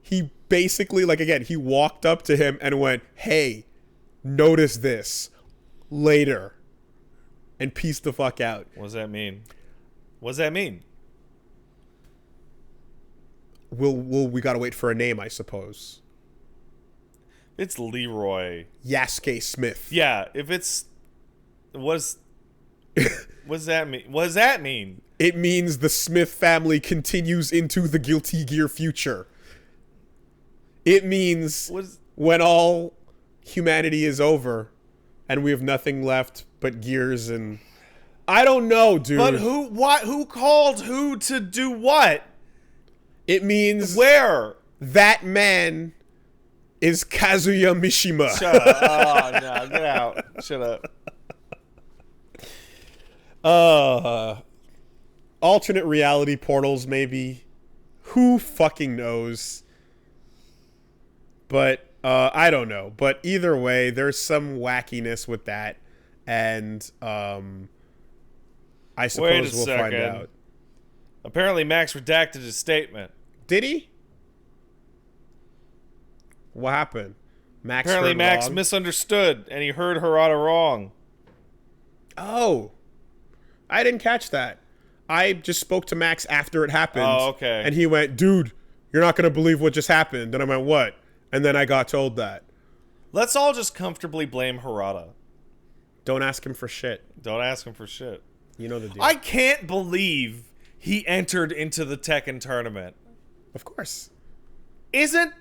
he basically, again, he walked up to him and went, "Hey, notice this later," and peaced the fuck out.
What does that mean? What does that mean?
We gotta wait for a name, I suppose.
It's Leroy.
Yasuke Smith.
Yeah, if it's... What does that mean? What does that mean?
It means the Smith family continues into the Guilty Gear future. It means when all humanity is over and we have nothing left but gears and... I don't know, dude.
But who called who to do what?
It means
Where?
that man is Kazuya Mishima.
Shut up. Oh, no. Get out. Shut up.
Alternate reality portals, maybe. Who fucking knows? But I don't know. But either way, there's some wackiness with that, and I suppose we'll find out.
Apparently, Max redacted his statement.
Did he? What happened?
Apparently, Max misunderstood, and he heard Harada wrong.
Oh, I didn't catch that. I just spoke to Max after it happened.
Oh, okay.
And he went, "Dude, you're not going to believe what just happened." And I went, "What?" And then I got told that.
Let's all just comfortably blame Harada.
Don't ask him for shit.
Don't ask him for shit.
You know the deal.
I can't believe he entered into the Tekken tournament.
Of course.
Isn't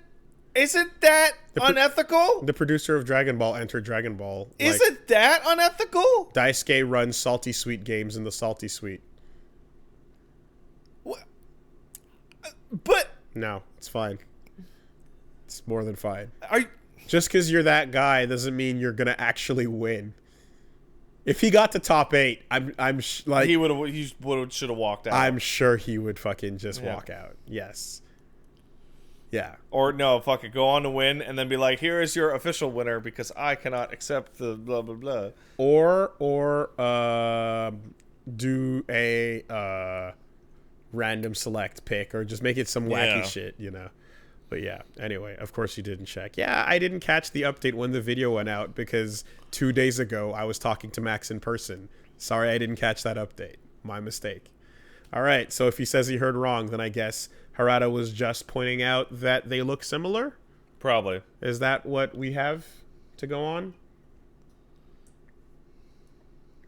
that unethical?
The producer of Dragon Ball entered Dragon Ball.
Isn't that unethical?
Daisuke runs Salty Sweet games in the Salty Suite.
But
No, it's fine. It's more than fine.
are
Just because you're that guy doesn't mean you're gonna actually win. If he got to top 8, like
he should have walked out.
I'm sure he would fucking just walk out. Yes. Yeah.
Or no, fuck it, go on to win and then be like, here is your official winner because I cannot accept the blah blah blah.
Or do a random select pick or just make it some wacky shit, you know. But yeah, anyway, of course you didn't check. Yeah, I didn't catch the update when the video went out because 2 days ago I was talking to Max in person. Sorry I didn't catch that update. My mistake. All right, so if he says he heard wrong, then I guess Harada was just pointing out that they look similar?
Probably.
Is that what we have to go on?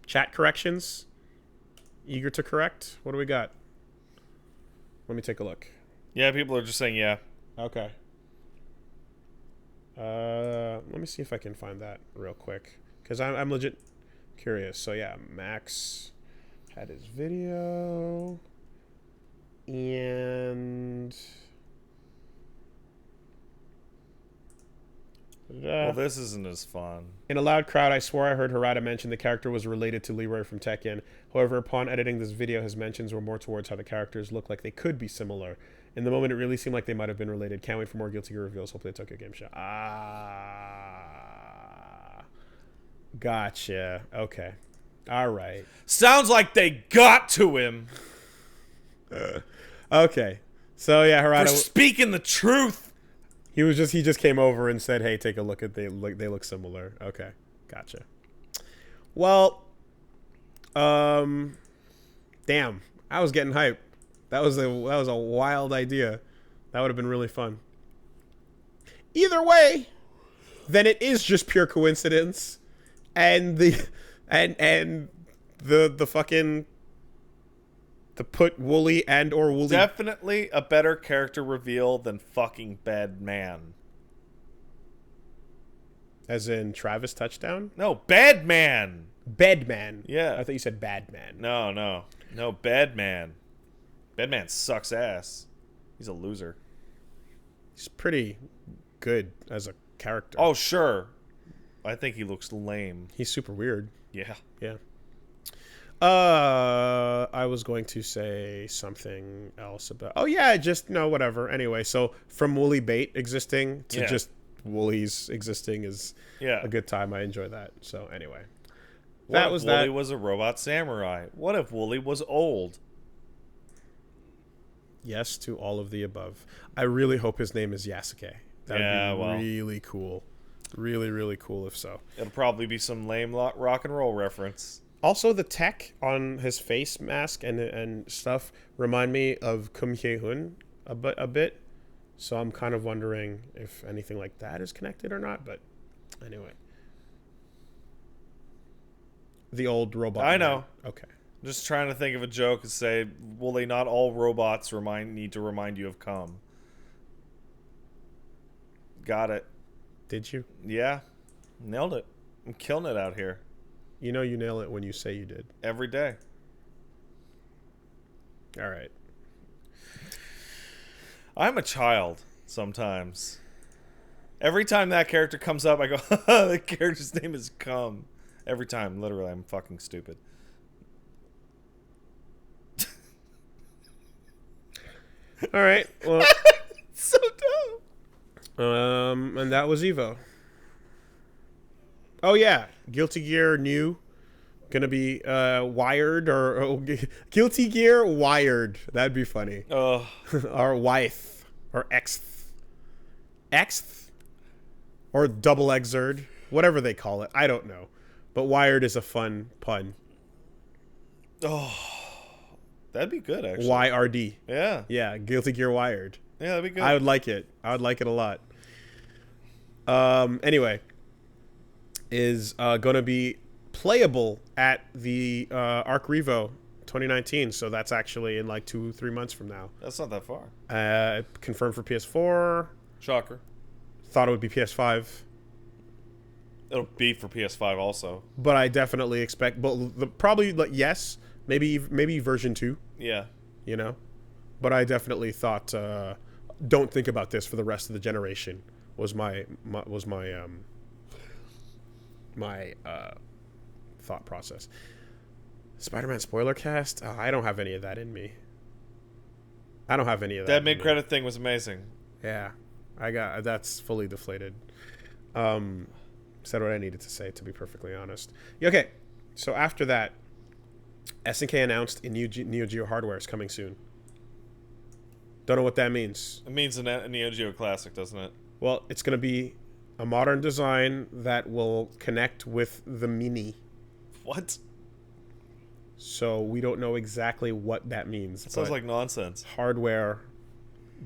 Chat corrections? Eager to correct? What do we got? Let me take a look.
Yeah, people are just saying yeah.
Okay. Let me see if I can find that real quick. Because I'm legit curious. So yeah, Max had his video. And...
Well, this isn't as fun.
In a loud crowd, I swore I heard Harada mention the character was related to Leroy from Tekken. However, upon editing this video, his mentions were more towards how the characters look like they could be similar. In the moment, it really seemed like they might have been related. Can't wait for more Guilty Gear reveals. Hopefully, a Tokyo Game Show. Gotcha. Okay. All right.
Sounds like they got to him.
Okay. So yeah, Harada
For speaking the truth.
He just came over and said, "Hey, take a look at they look similar." Okay, gotcha. Well, damn, I was getting hyped. That was a wild idea. That would have been really fun. Either way, then it is just pure coincidence, and the fucking the put Wooly and or Wooly.
Definitely a better character reveal than fucking Bad Man.
As in Travis Touchdown?
No, Bad Man.
Bedman.
Yeah.
I thought you said Bad Man.
No, Bad Man. Bad Man sucks ass. He's a loser.
He's pretty good as a character.
Oh, sure. I think he looks lame.
He's super weird.
Yeah.
Yeah. I was going to say something else about... Oh, yeah, just... No, whatever. Anyway, so from Woolly Bait existing to just Woolies existing is a good time. I enjoy that. So, anyway.
What if Wooly was a robot samurai? What if Wooly was old?
Yes to all of the above. I really hope his name is Yasuke. That would be really cool. Really, really cool if so.
It'll probably be some lame rock and roll reference.
Also, the tech on his face mask and stuff remind me of Kum Hye-hun a bit. So I'm kind of wondering if anything like that is connected or not. But anyway. The old robot.
I know.
Okay.
I'm just trying to think of a joke and say, well, they not all robots need to remind you of cum. Got it.
Did you?
Yeah. Nailed it. I'm killing it out here.
You know you nail it when you say you did.
Every day.
All right.
I'm a child sometimes. Every time that character comes up, I go, the character's name is Cum. Every time, literally, I'm fucking stupid.
All right. Well,
so dumb.
And that was Evo. Oh yeah, Guilty Gear new, gonna be wired or Guilty Gear wired. That'd be funny.
Oh,
Or wife or xth, or double exerd, whatever they call it. I don't know, but wired is a fun pun.
Oh, that'd be good actually.
YRD.
Yeah,
Guilty Gear wired.
yeah, that'd be good.
I would like it. I would like it a lot. Anyway, is going to be playable at the Arc Revo 2019. So that's actually in like 2-3 months from now.
That's not that far.
Confirmed for PS4.
Shocker.
Thought it would be PS5.
It'll be for PS5 also.
But I definitely expect, but probably yes, maybe version 2.
Yeah.
You know, but I definitely thought, don't think about this for the rest of the generation. Was my thought process. Spider-Man spoiler cast? I don't have any of that in me. I don't have any of that.
That mid-credit thing was amazing.
Yeah, that's fully deflated. Said what I needed to say, to be perfectly honest. Okay, so after that, SNK announced a new Neo Geo hardware is coming soon. Don't know what that means.
It means a Neo Geo Classic, doesn't it?
Well, it's going to be a modern design that will connect with the Mini.
What?
So we don't know exactly what that means.
That sounds like nonsense.
Hardware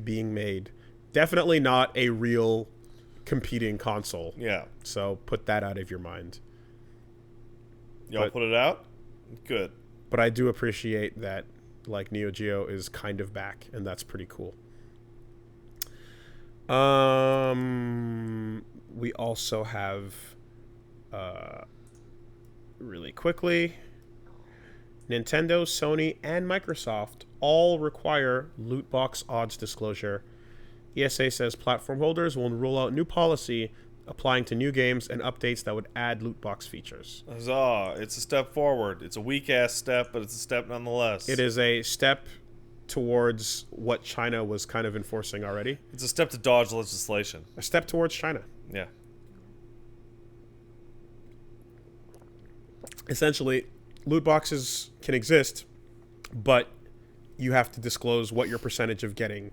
being made. Definitely not a real competing console.
Yeah.
So put that out of your mind.
Y'all put it out? Good.
But I do appreciate that, like, Neo Geo is kind of back, and that's pretty cool. We also have, really quickly, Nintendo, Sony, and Microsoft all require loot box odds disclosure. ESA says platform holders will roll out new policy applying to new games and updates that would add loot box features.
Huzzah. It's a step forward. It's a weak-ass step, but it's a step nonetheless.
It is a step towards what China was kind of enforcing already.
It's a step to dodge legislation.
A step towards China.
Yeah.
Essentially, loot boxes can exist, but you have to disclose what your percentage of getting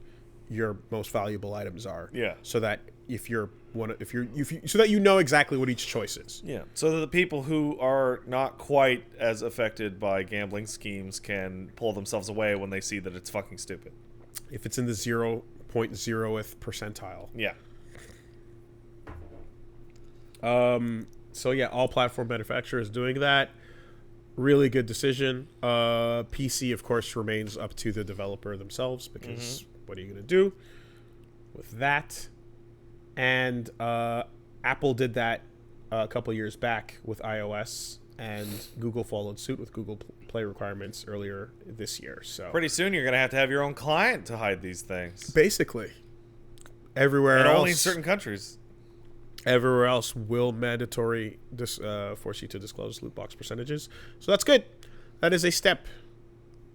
your most valuable items are.
Yeah.
So that so that you know exactly what each choice is.
Yeah. So that the people who are not quite as affected by gambling schemes can pull themselves away when they see that it's fucking stupid.
If it's in the 0.0th percentile.
Yeah.
So yeah, all platform manufacturers doing that. Really good decision. PC, of course, remains up to the developer themselves because what are you going to do with that? And Apple did that a couple years back with iOS, and Google followed suit with Google Play requirements earlier this year. So
pretty soon you're going to have your own client to hide these things.
Basically, everywhere
and
else,
only in certain countries.
Everywhere else will mandatory force you to disclose loot box percentages. So that's good. That is a step.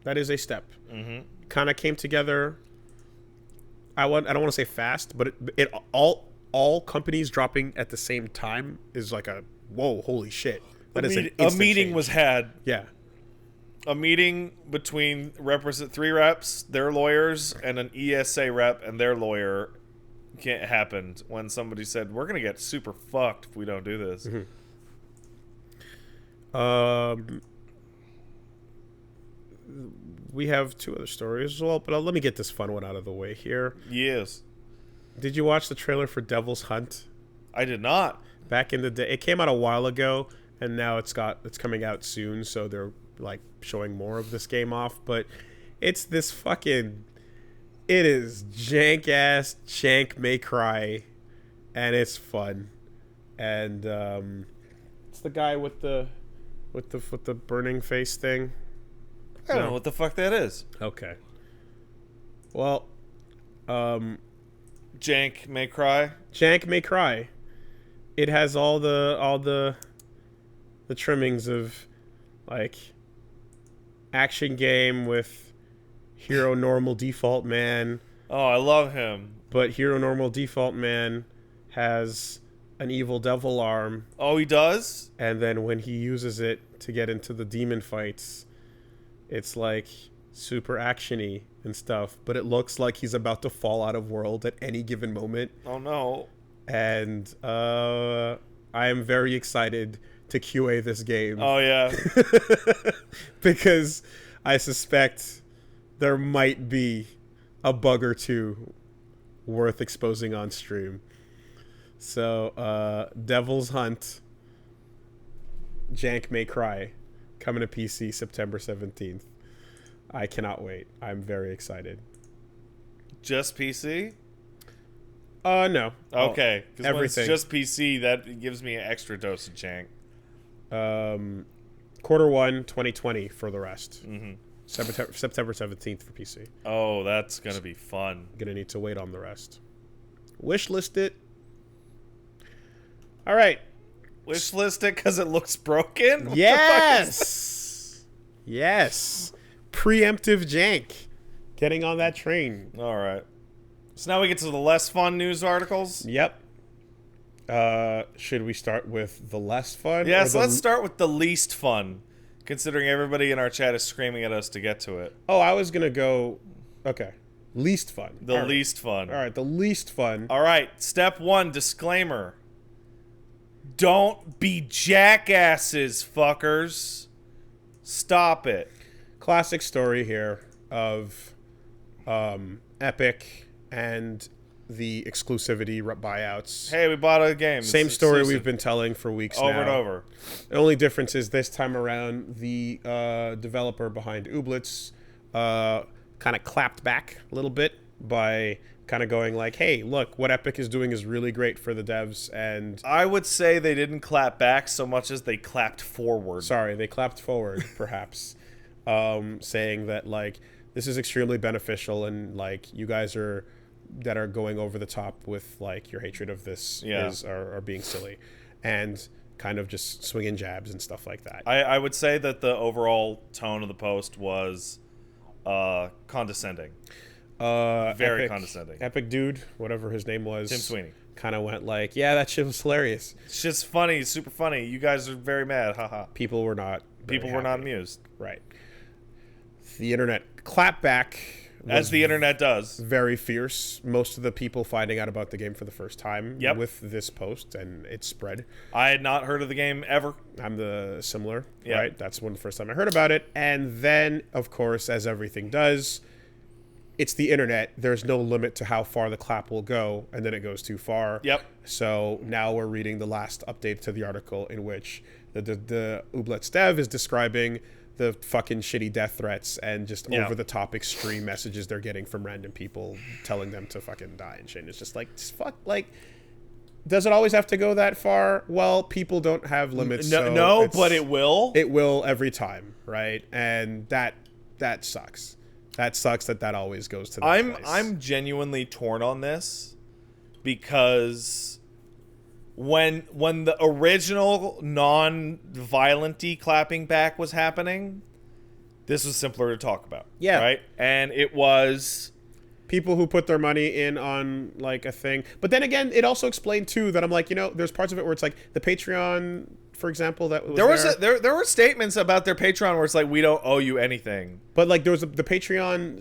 Mm-hmm.
Kind of came together. I don't want to say fast, but it all companies dropping at the same time is like a whoa, holy shit. That is an
a meeting
change.
Was had.
Yeah.
A meeting between three reps, their lawyers, and an ESA rep and their lawyer happened when somebody said, we're going to get super fucked if we don't do this.
Mm-hmm. We have two other stories as well, but let me get this fun one out of the way here.
Yes.
Did you watch the trailer for Devil's Hunt?
I did not.
Back in the day, it came out a while ago, and now it's coming out soon, so they're like showing more of this game off. But it's this fucking, it is jank ass Jank May Cry, and it's fun, and it's the guy with the burning face thing.
I don't know what the fuck that is.
Okay. Well,
Jank May Cry.
Jank May Cry. It has all the trimmings of like action game with hero normal default man.
Oh, I love him.
But hero normal default man has an evil devil arm.
Oh, he does?
And then when he uses it to get into the demon fights, it's like super actiony and stuff, but it looks like he's about to fall out of world at any given moment.
Oh no.
And I am very excited to QA this game.
Oh yeah.
Because I suspect there might be a bug or two worth exposing on stream. So Devil's Hunt, Jank May Cry, coming to PC September 17th. I cannot wait. I'm very excited.
Just PC?
No.
Okay. Because when it's
everything.
just PC, that gives me an extra dose of jank.
Quarter 1, 2020 for the rest.
Mm-hmm.
September 17th for PC.
Oh, that's gonna be fun.
Gonna need to wait on the rest. Wishlist it. All right.
Wishlist it because it looks broken? What
Yes. Yes. Preemptive jank. Getting on that train.
All right. So now we get to the less fun news articles.
Yep. Should we start with the less fun?
Yes, let's start with the least fun, considering everybody in our chat is screaming at us to get to it.
Oh, I was gonna go. Okay. Least fun.
The least fun.
All right. The least fun.
All right. Step 1, disclaimer. Don't be jackasses, fuckers. Stop it.
Classic story here of Epic and the exclusivity buyouts.
Hey, we bought a game.
Same story we've been telling for weeks now.
Over and over.
The only difference is this time around, the developer behind Ooblets kind of clapped back a little bit by kind of going like, hey, look, what Epic is doing is really great for the devs. And
I would say they didn't clap back so much as they clapped forward.
Sorry, they clapped forward, perhaps, saying that, like, this is extremely beneficial and, like, you guys are going over the top with, like, your hatred of this are being silly. And kind of just swinging jabs and stuff like that.
I would say that the overall tone of the post was condescending. Very condescending.
Epic dude, whatever his name was.
Tim Sweeney.
Kind of went like, yeah, that shit was hilarious.
It's just funny, super funny. You guys are very mad, haha.
People were not
amused.
Right. The internet clapped back.
As the internet does.
Very fierce. Most of the people finding out about the game for the first time with this post, and it spread.
I had not heard of the game ever.
I'm the similar, right? That's when the first time I heard about it. And then, of course, as everything does, it's the internet. There's no limit to how far the clap will go, and then it goes too far.
Yep.
So now we're reading the last update to the article in which the Ooblets dev is describing the fucking shitty death threats and just over-the-top extreme messages they're getting from random people telling them to fucking die and shit. And it's just like, fuck, like, does it always have to go that far? Well, people don't have limits.
No, but it will.
It will every time, right? And that sucks. That sucks that always goes to that place.
I'm genuinely torn on this because when the original non-violent-y clapping back was happening, this was simpler to talk about.
Yeah.
Right? And it was
people who put their money in on, like, a thing. But then again, it also explained too that I'm like, there's parts of it where it's like the Patreon, for example, that was
there were statements about their Patreon where it's like, we don't owe you anything.
But like there was the Patreon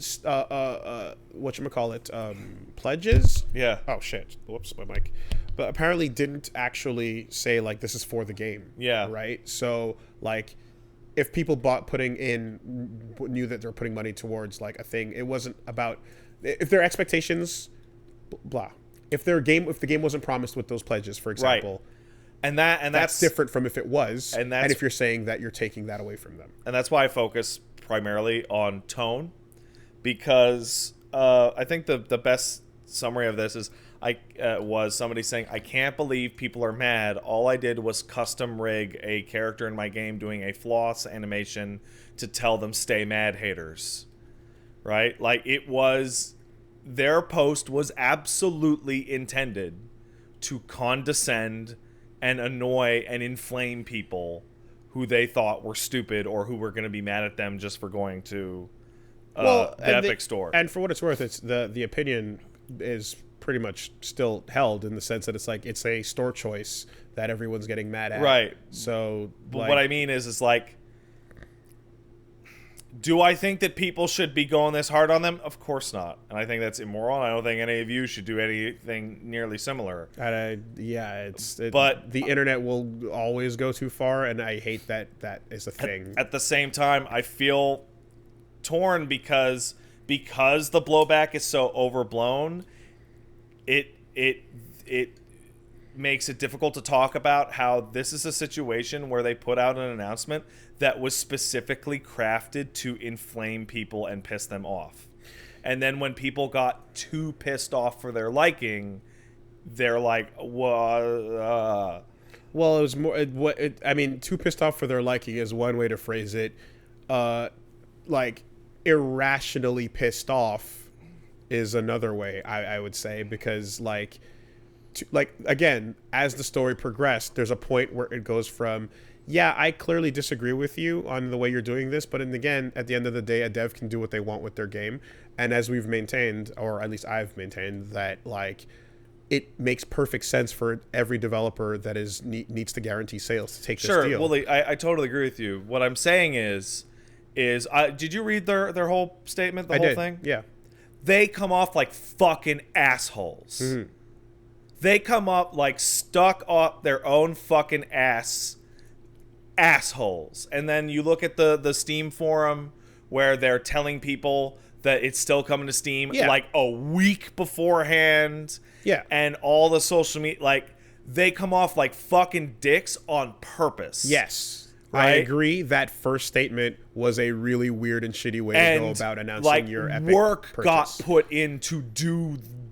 whatchamacallit, pledges.
Yeah.
Oh shit. Whoops, my mic. But apparently didn't actually say like this is for the game.
Yeah.
Right? So like if people knew that they're putting money towards like a thing, it wasn't about if their expectations blah. If the game wasn't promised with those pledges, for example.
Right. And that's
different from if it was,
and
if you're saying that you're taking that away from them.
And that's why I focus primarily on tone, because I think the best summary of this is was somebody saying, I can't believe people are mad. All I did was custom rig a character in my game doing a floss animation to tell them stay mad, haters. Right? Like, their post was absolutely intended to condescend and annoy and inflame people who they thought were stupid or who were going to be mad at them just for going to the Epic store.
And for what it's worth, it's the opinion is pretty much still held in the sense that it's like it's a store choice that everyone's getting mad at.
Right.
So,
but what I mean is like, do I think that people should be going this hard on them? Of course not. And I think that's immoral. And I don't think any of you should do anything nearly similar.
But the internet will always go too far, and I hate that is a thing.
At the same time, I feel torn because the blowback is so overblown. It makes it difficult to talk about how this is a situation where they put out an announcement that was specifically crafted to inflame people and piss them off. And then when people got too pissed off for their liking, they're like, Well,
it was more... too pissed off for their liking is one way to phrase it. Like, irrationally pissed off is another way I would say, because like again, as the story progressed, there's a point where it goes from, yeah, I clearly disagree with you on the way you're doing this, but again, at the end of the day, a dev can do what they want with their game. And as we've maintained, or at least I've maintained, that like it makes perfect sense for every developer that needs to guarantee sales to take this deal.
Sure, Willie, I totally agree with you. What I'm saying is did you read their whole statement, the whole thing?
Yeah.
They come off like fucking assholes.
Mm-hmm.
They come up like stuck up their own fucking assholes. And then you look at the Steam forum where they're telling people that it's still coming to Steam like a week beforehand.
Yeah.
And all the social media, like, they come off like fucking dicks on purpose.
Yes.
Right?
I agree. That first statement was a really weird and shitty way to go about announcing your Epic
work
purchase.
got put in to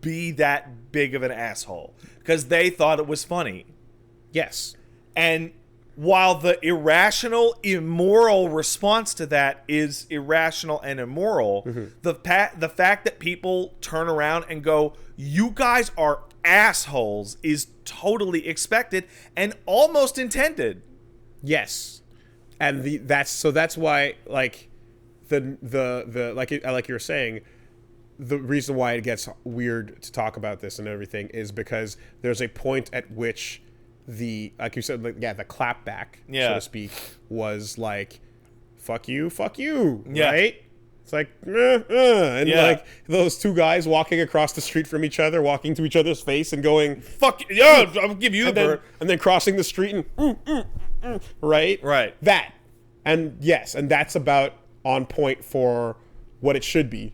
be that big of an asshole because they thought it was funny.
Yes.
And while the irrational, immoral response to that is irrational and immoral, the fact that people turn around and go, "You guys are assholes," is totally expected and almost intended.
Yes. And that's why, like, the like you're saying, the reason why it gets weird to talk about this and everything is because there's a point at which like you said, like, the clapback, so to speak, was like, fuck you, right? It's like, and like those two guys walking across the street from each other, walking to each other's face and going,
fuck yeah, I'll give you the bird.
And then crossing the street and right. That, and yes, and that's about on point for what it should be,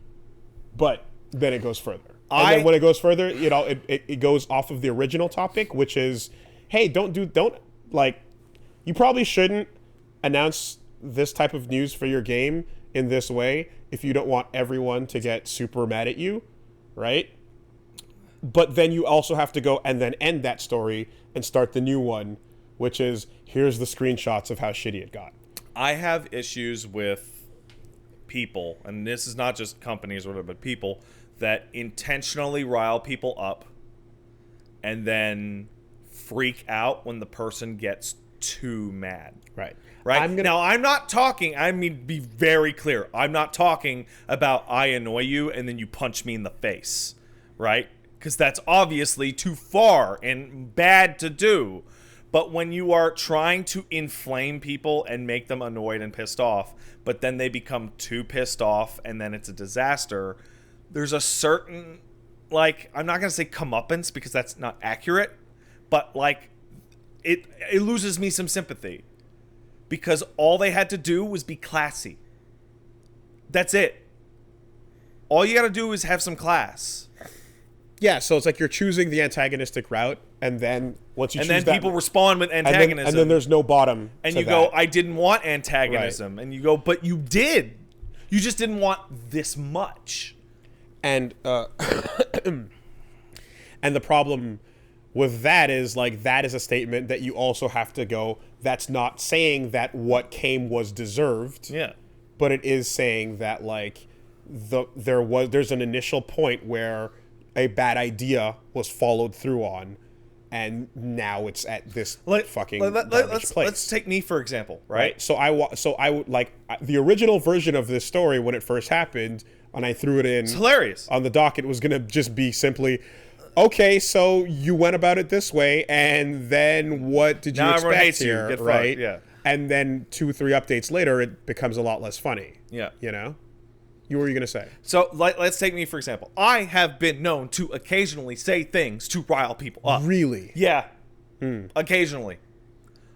but then it goes further. And then when it goes further, you know, it goes off of the original topic, which is, hey, don't you probably shouldn't announce this type of news for your game in this way if you don't want everyone to get super mad at you, right? But then you also have to go and then end that story and start the new one, which is, here's the screenshots of how shitty it got.
I have issues with people, and this is not just companies or whatever, but people that intentionally rile people up and then freak out when the person gets too mad.
Right.
Now, I'm not talking, I mean, be very clear. I'm not talking about I annoy you and then you punch me in the face, right? Because that's obviously too far and bad to do. But when you are trying to inflame people and make them annoyed and pissed off, but then they become too pissed off and then it's a disaster, there's a certain, like, I'm not going to say comeuppance because that's not accurate, but like it loses me some sympathy because all they had to do was be classy. That's it. All you got to do is have some class.
Yeah, so it's like you're choosing the antagonistic route, and then once you choose that,
and then people respond with antagonism,
and then there's no bottom.
And
to
you
that.
go, I didn't want antagonism, and you go, but you did. You just didn't want this much.
And and the problem with that is, like, that is a statement that you also have to go, that's not saying that what came was deserved.
Yeah.
But it is saying that, like, there's an initial point where a bad idea was followed through on, and now it's at this fucking garbage place.
Let's take me for example, right?
So I would like the original version of this story when it first happened, and I threw it in.
It's hilarious.
On the dock, it was gonna just be simply, okay, so you went about it this way, and then what did you expect here,
Get
right?
Fucked. Yeah.
And then 2-3 updates later, it becomes a lot less funny.
Yeah.
You know. What were you gonna say?
So let's take me for example. I have been known to occasionally say things to rile people up.
Really?
Yeah. Occasionally.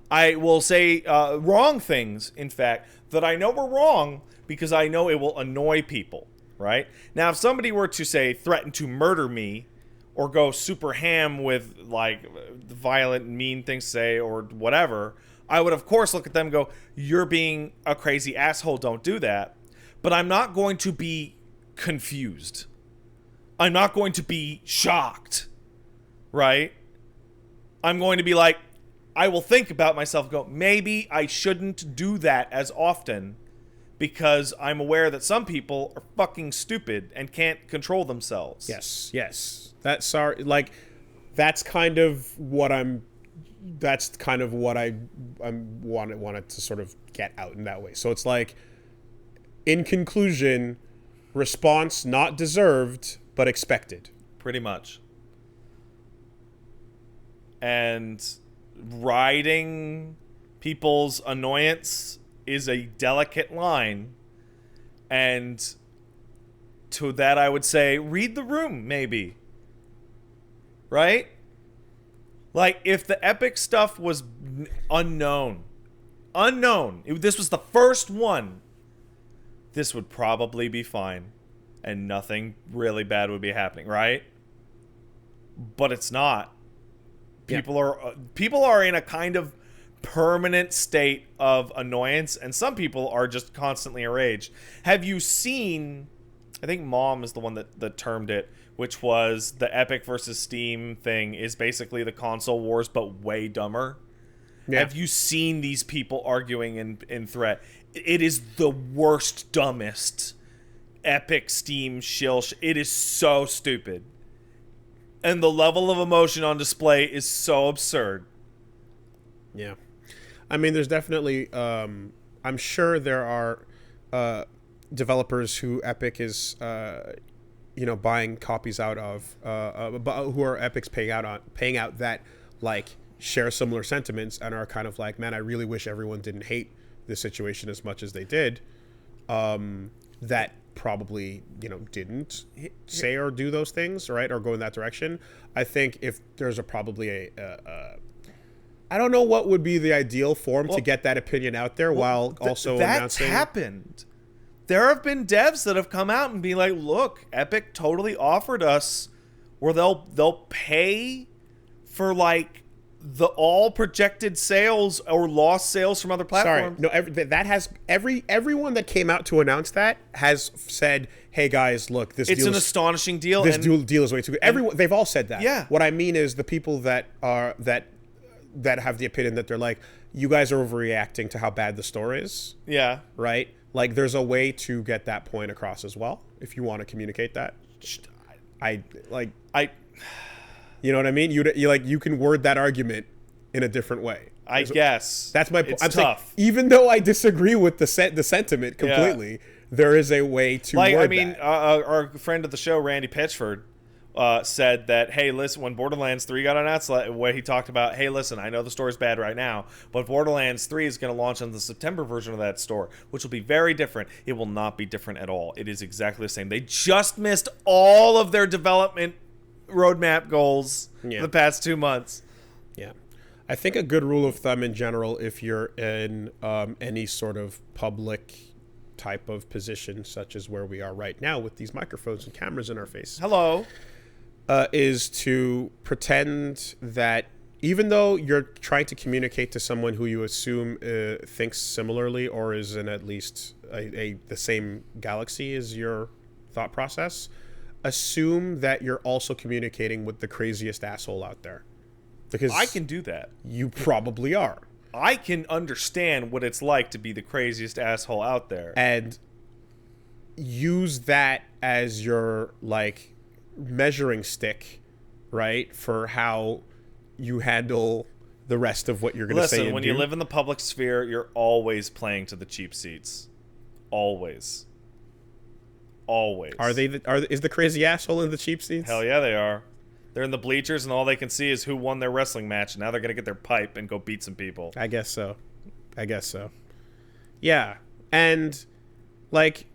I will say wrong things, in fact, that I know are wrong because I know it will annoy people, right? Now, if somebody were to, say, threaten to murder me or go super ham with, like, violent, mean things to say or whatever, I would, of course, look at them and go, you're being a crazy asshole, don't do that. But I'm not going to be confused. I'm not going to be shocked, right? I'm going to be like, I will think about myself and go, maybe I shouldn't do that as often because I'm aware that some people are fucking stupid and can't control themselves.
Yes. That's kind of what I'm wanted to sort of get out in that way. So it's like, in conclusion, response not deserved but expected.
Pretty much. And riding people's annoyance is a delicate line. And to that I would say, read the room, maybe. Right? Like, if the Epic stuff was unknown, this was the first one, this would probably be fine. And nothing really bad would be happening, right? But it's not. People are in a kind of permanent state of annoyance, and some people are just constantly enraged. Have you seen, I think Mom is the one that termed it, which was the Epic versus Steam thing is basically the console wars, but way dumber. Yeah. Have you seen these people arguing in threat? It is the worst, dumbest Epic Steam shill. It is so stupid. And the level of emotion on display is so absurd.
Yeah. I mean, there's definitely, I'm sure there are developers who Epic is, buying copies out of, who are Epic's paying out that, like, share similar sentiments and are kind of like, man, I really wish everyone didn't hate this situation as much as they did. That probably, didn't say or do those things, right? Or go in that direction. I think if there's probably I don't know what would be the ideal form to get that opinion out there while also announcing.
That's happened. There have been devs that have come out and be like, look, Epic totally offered us where they'll pay for like the all projected sales or lost sales from other platforms.
Sorry, no, everyone that came out to announce that has said, "Hey guys, look, it's an
astonishing deal.
This deal is way too good." They've all said that.
Yeah.
What I mean is the people that have the opinion that they're like, you guys are overreacting to how bad the store is.
Yeah.
Right. Like, there's a way to get that point across as well if you want to communicate that. You know what I mean? You can word that argument in a different way.
I guess
that's my point.
I'm tough.
Saying, even though I disagree with the sentiment completely, there is a way to word that.
Our friend of the show, Randy Pitchford, said that, hey, listen, when Borderlands 3 got announced, where he talked about, hey, listen, I know the store's bad right now, but Borderlands 3 is going to launch on the September version of that store, which will be very different. It will not be different at all. It is exactly the same. They just missed all of their development roadmap goals for the past 2 months.
Yeah. I think a good rule of thumb in general, if you're in any sort of public type of position, such as where we are right now with these microphones and cameras in our face.
Hello.
Is to pretend that even though you're trying to communicate to someone who you assume thinks similarly or is in at least the same galaxy as your thought process, assume that you're also communicating with the craziest asshole out there. Because
I can do that.
You probably are.
I can understand what it's like to be the craziest asshole out there.
And use that as your, like, measuring stick, right, for how you handle the rest of what you're going to say.
Listen, when you live in the public sphere, you're always playing to the cheap seats. Always. Always.
Is the crazy asshole in the cheap seats?
Hell yeah, they are. They're in the bleachers, and all they can see is who won their wrestling match. And now they're going to get their pipe and go beat some people.
I guess so. Yeah. And, like,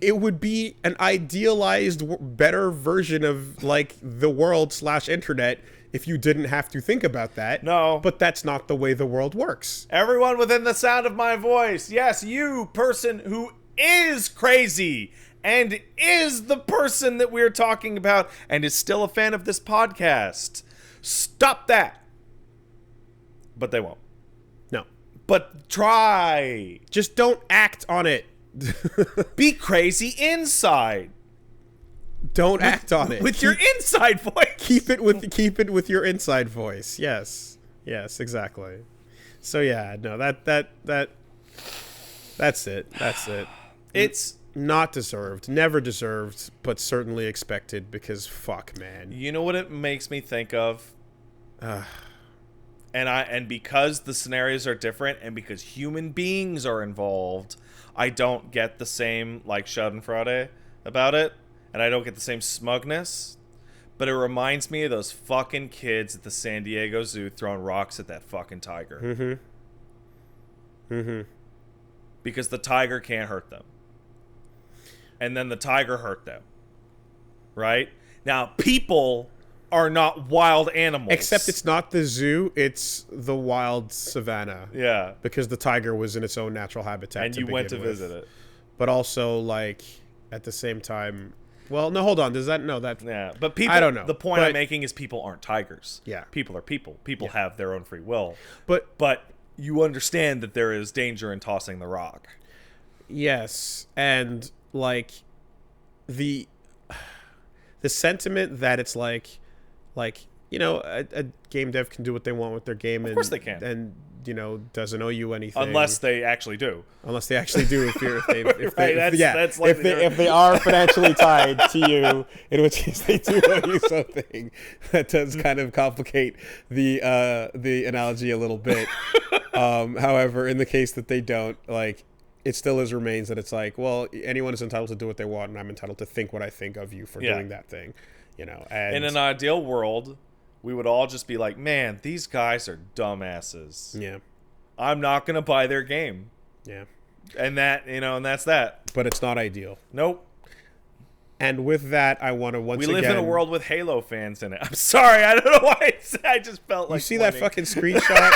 it would be an idealized, better version of, like, the world/internet if you didn't have to think about that.
No.
But that's not the way the world works.
Everyone within the sound of my voice. Yes, you person who is crazy and is the person that we're talking about and is still a fan of this podcast. Stop that. But they won't.
No.
But try.
Just don't act on it.
Be crazy inside.
Don't act on it.
With your inside voice.
Keep it with your inside voice. Yes, exactly. So yeah, no, that That's it.
It's
not deserved, never deserved, but certainly expected because fuck, man.
You know what it makes me think of? And because the scenarios are different and because human beings are involved, I don't get the same like schadenfreude about it, and I don't get the same smugness. But it reminds me of those fucking kids at the San Diego Zoo throwing rocks at that fucking tiger. Because the tiger can't hurt them. And then the tiger hurt them. Right? Now, people are not wild animals.
Except it's not the zoo, it's the wild savannah.
Yeah.
Because the tiger was in its own natural habitat.
And you went to visit it.
But also, like, at the same time... Well, no, hold on. Does that... No, that...
Yeah, but people...
I don't know.
The point I'm making is people aren't tigers.
Yeah.
People are people. People have their own free will.
But
you understand that there is danger in tossing the rock.
Yes, and, like, the sentiment that it's like, you know, a game dev can do what they want with their game.
Of course they can.
And, you know, doesn't owe you anything.
Unless they actually do.
If they
if
they are financially tied to you, in which case they do owe you something. That does kind of complicate the analogy a little bit. However, in the case that they don't, like, it still remains that it's like, well, anyone is entitled to do what they want, and I'm entitled to think what I think of you for doing that thing, you know. And
in an ideal world, we would all just be like, man, these guys are dumbasses.
Yeah.
I'm not going to buy their game.
Yeah.
And that, you know, and that's that.
But it's not ideal.
Nope.
And with that, I want to
We live in a world with Halo fans in it. I'm sorry. I don't know why I just felt like...
You see that fucking screenshot?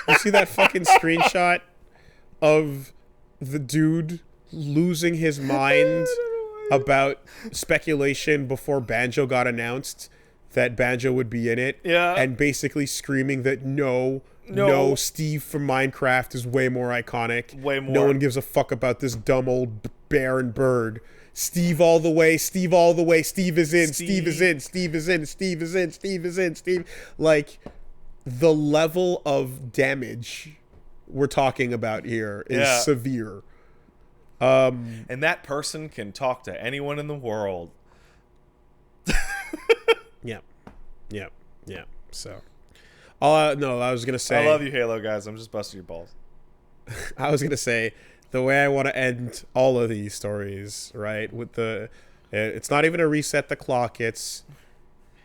You see that fucking screenshot of the dude losing his mind about speculation before Banjo got announced that Banjo would be in it, and basically screaming that no, Steve from Minecraft is way more iconic.
Way more.
No one gives a fuck about this dumb old bear and bird. Steve all the way, Steve all the way, Steve is in, Steve is in, Steve is in, Steve is in, Steve is in, Steve. Like, the level of damage we're talking about here is severe.
And that person can talk to anyone in the world.
Yeah. So, no, I was gonna say,
I love you, Halo guys. I'm just busting your balls.
I was gonna say, the way I want to end all of these stories, right? With it's not even a reset the clock. It's,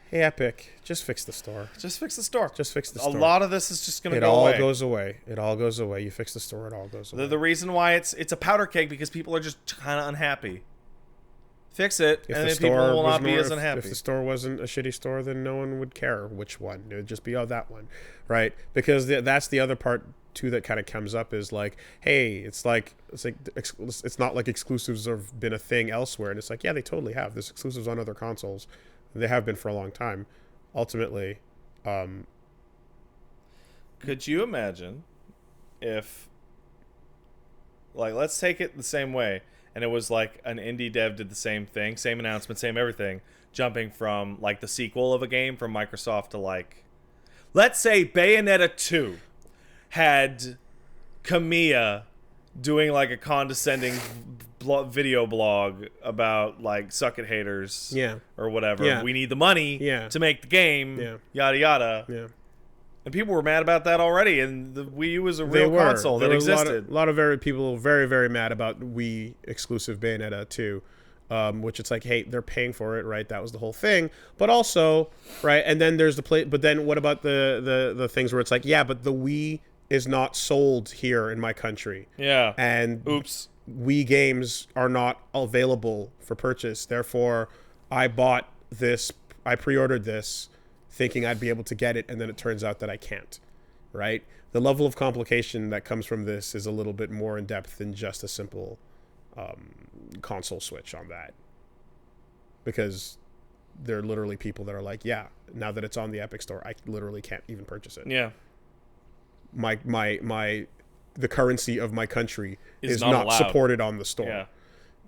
hey, Epic, just fix the store.
Just fix the store.
Just fix the store.
A lot of this is just gonna
go away. It all goes away. It all goes away. You fix the store, it all goes away.
The reason why it's a powder keg because people are just kind of unhappy. Fix it, and then people will not be as unhappy.
If the store wasn't a shitty store, then no one would care which one. It would just be, that one, right? Because that's the other part too that kind of comes up is like, hey, it's not like exclusives have been a thing elsewhere, and it's like, yeah, they totally have. There's exclusives on other consoles. They have been for a long time. Ultimately,
could you imagine if, like, let's take it the same way. And it was like an indie dev did the same thing, same announcement, same everything, jumping from like the sequel of a game from Microsoft to like, let's say Bayonetta 2 had Kamiya doing like a condescending video blog about like suck it haters or whatever.
Yeah.
We need the money to make the game, yada yada.
Yeah.
And people were mad about that already, and the Wii U was a real console that existed.
A lot of people very, very mad about Wii exclusive Bayonetta 2, which it's like, hey, they're paying for it, right? That was the whole thing. But also, right, and then there's but then what about the things where it's like, yeah, but the Wii is not sold here in my country.
Yeah.
And
oops.
Wii games are not available for purchase. Therefore, I pre-ordered this thinking I'd be able to get it, and then it turns out that I can't, right? The level of complication that comes from this is a little bit more in depth than just a simple console switch on that. Because there are literally people that are like, yeah, now that it's on the Epic Store, I literally can't even purchase it.
Yeah.
The currency of my country is
not allowed.
Supported on the store.
Yeah.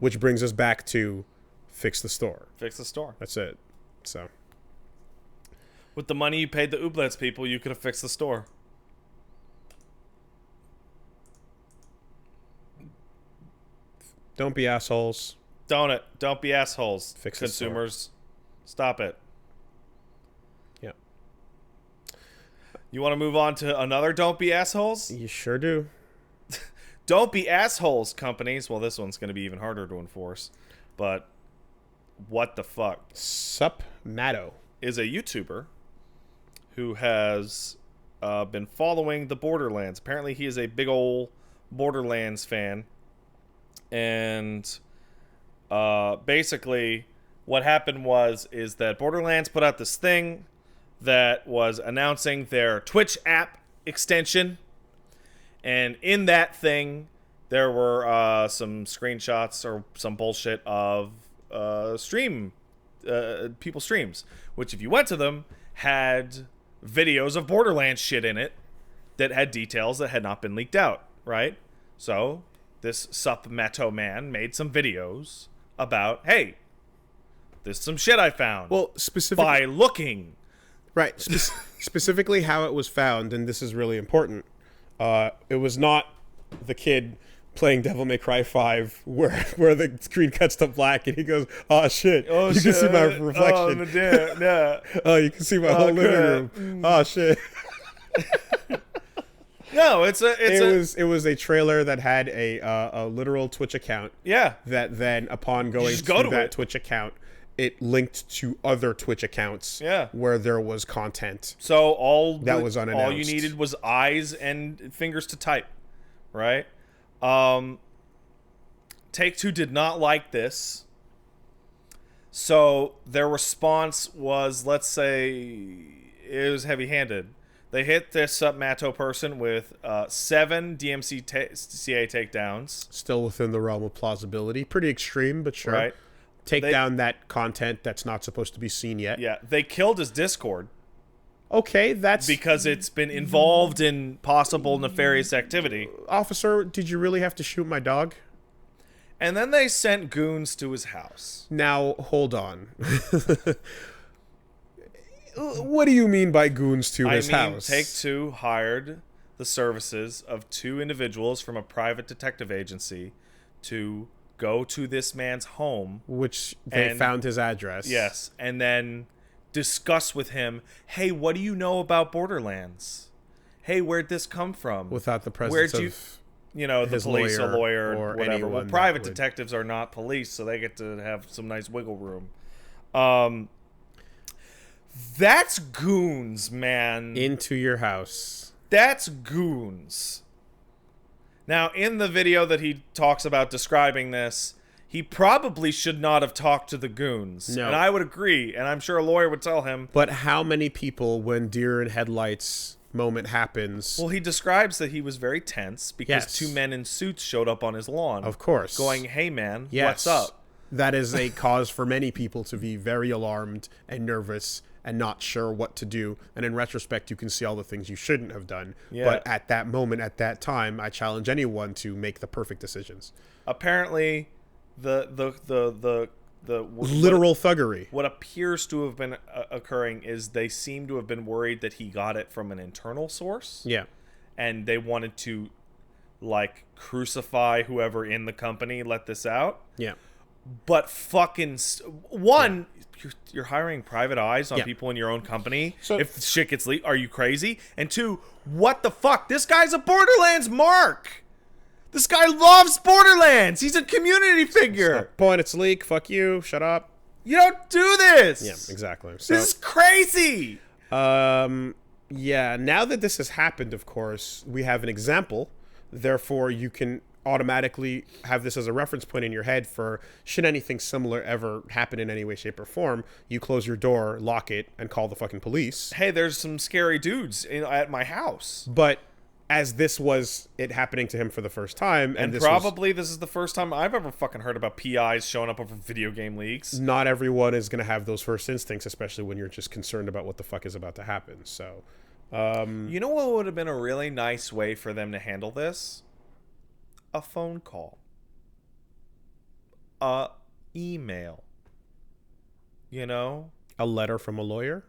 Which brings us back to fix the store.
Fix the store.
That's it. So,
with the money you paid the Ooblets people, you could have fixed the store.
Don't be assholes.
Don't be assholes.
Fix the store.
consumers. Stop it.
Yeah.
You want to move on to another don't be assholes?
You sure do.
Don't be assholes, companies. Well, this one's going to be even harder to enforce. But what the fuck?
Sup Matto
Is a YouTuber who has been following the Borderlands. Apparently, he is a big ol' Borderlands fan. And basically, what happened is that Borderlands put out this thing that was announcing their Twitch app extension. And in that thing, there were some screenshots or some bullshit of people's streams, which if you went to them, had videos of Borderlands shit in it that had details that had not been leaked out, right? So this Sup Matto man made some videos about, hey, this is some shit I found.
Well, specifically
by looking.
Right. Specifically how it was found, and this is really important. It was not the kid playing Devil May Cry 5 where the screen cuts to black and he goes, "Oh shit.
Oh,
you
shit.
can see my reflection.
Oh, yeah.
Oh, you can see my whole living room. Oh shit."
No, it
was a trailer that had a literal Twitch account.
Yeah.
That then upon going to that Twitch account, it linked to other Twitch accounts.
Yeah.
Where there was content.
So
was unannounced.
All you needed was eyes and fingers to type, right? Take-Two did not like this. So their response was, let's say, it was heavy-handed. They hit this Sup Matto person with 7 DMCA takedowns.
Still within the realm of plausibility. Pretty extreme, but sure.
Right.
Take down that content that's not supposed to be seen yet.
Yeah, they killed his Discord.
Okay, that's...
Because it's been involved in possible nefarious activity.
Officer, did you really have to shoot my dog?
And then they sent goons to his house.
Now, hold on. What do you mean by goons to his house?
Take-Two hired the services of 2 individuals from a private detective agency to go to this man's home.
Which they found his address.
Yes, and then discuss with him, hey, what do you know about Borderlands? Hey, where'd this come from?
Without the presence of
the police, a lawyer, or whatever. Well, private detectives are not police, so they get to have some nice wiggle room. That's goons, man.
Into your house.
That's goons. Now, in the video that he talks about describing this, he probably should not have talked to the goons.
No.
And I would agree, and I'm sure a lawyer would tell him.
But how many people, when deer in headlights moment happens...
Well, he describes that he was very tense because 2 men in suits showed up on his lawn.
Of course.
Going, hey, man,
yes.
what's up?
That is a cause for many people to be very alarmed and nervous and not sure what to do. And in retrospect, you can see all the things you shouldn't have done. Yeah. But at that moment, at that time, I challenge anyone to make the perfect decisions.
Apparently, the
literal thuggery.
What appears to have been occurring is they seem to have been worried that he got it from an internal source.
Yeah. And
they wanted to, crucify whoever in the company let this out.
Yeah.
But fucking... You're hiring private eyes on people in your own company. So, if shit gets leaked, are you crazy? And 2, what the fuck? This guy's a Borderlands mark. This guy loves Borderlands. He's a community figure.
Point, it's leak. Fuck you. Shut up.
You don't do this.
Yeah, exactly. So,
this is crazy.
Yeah, now that this has happened, of course, we have an example. Therefore, you can automatically have this as a reference point in your head for should anything similar ever happen in any way, shape, or form, you close your door, lock it, and call the fucking police.
Hey, there's some scary dudes at my house.
But as this was it happening to him for the first time, and
this is the first time I've ever fucking heard about PIs showing up over video game leaks.
Not everyone is going to have those first instincts, especially when you're just concerned about what the fuck is about to happen. So,
you know what would have been a really nice way for them to handle this? A phone call. Email. You know?
A letter from a lawyer?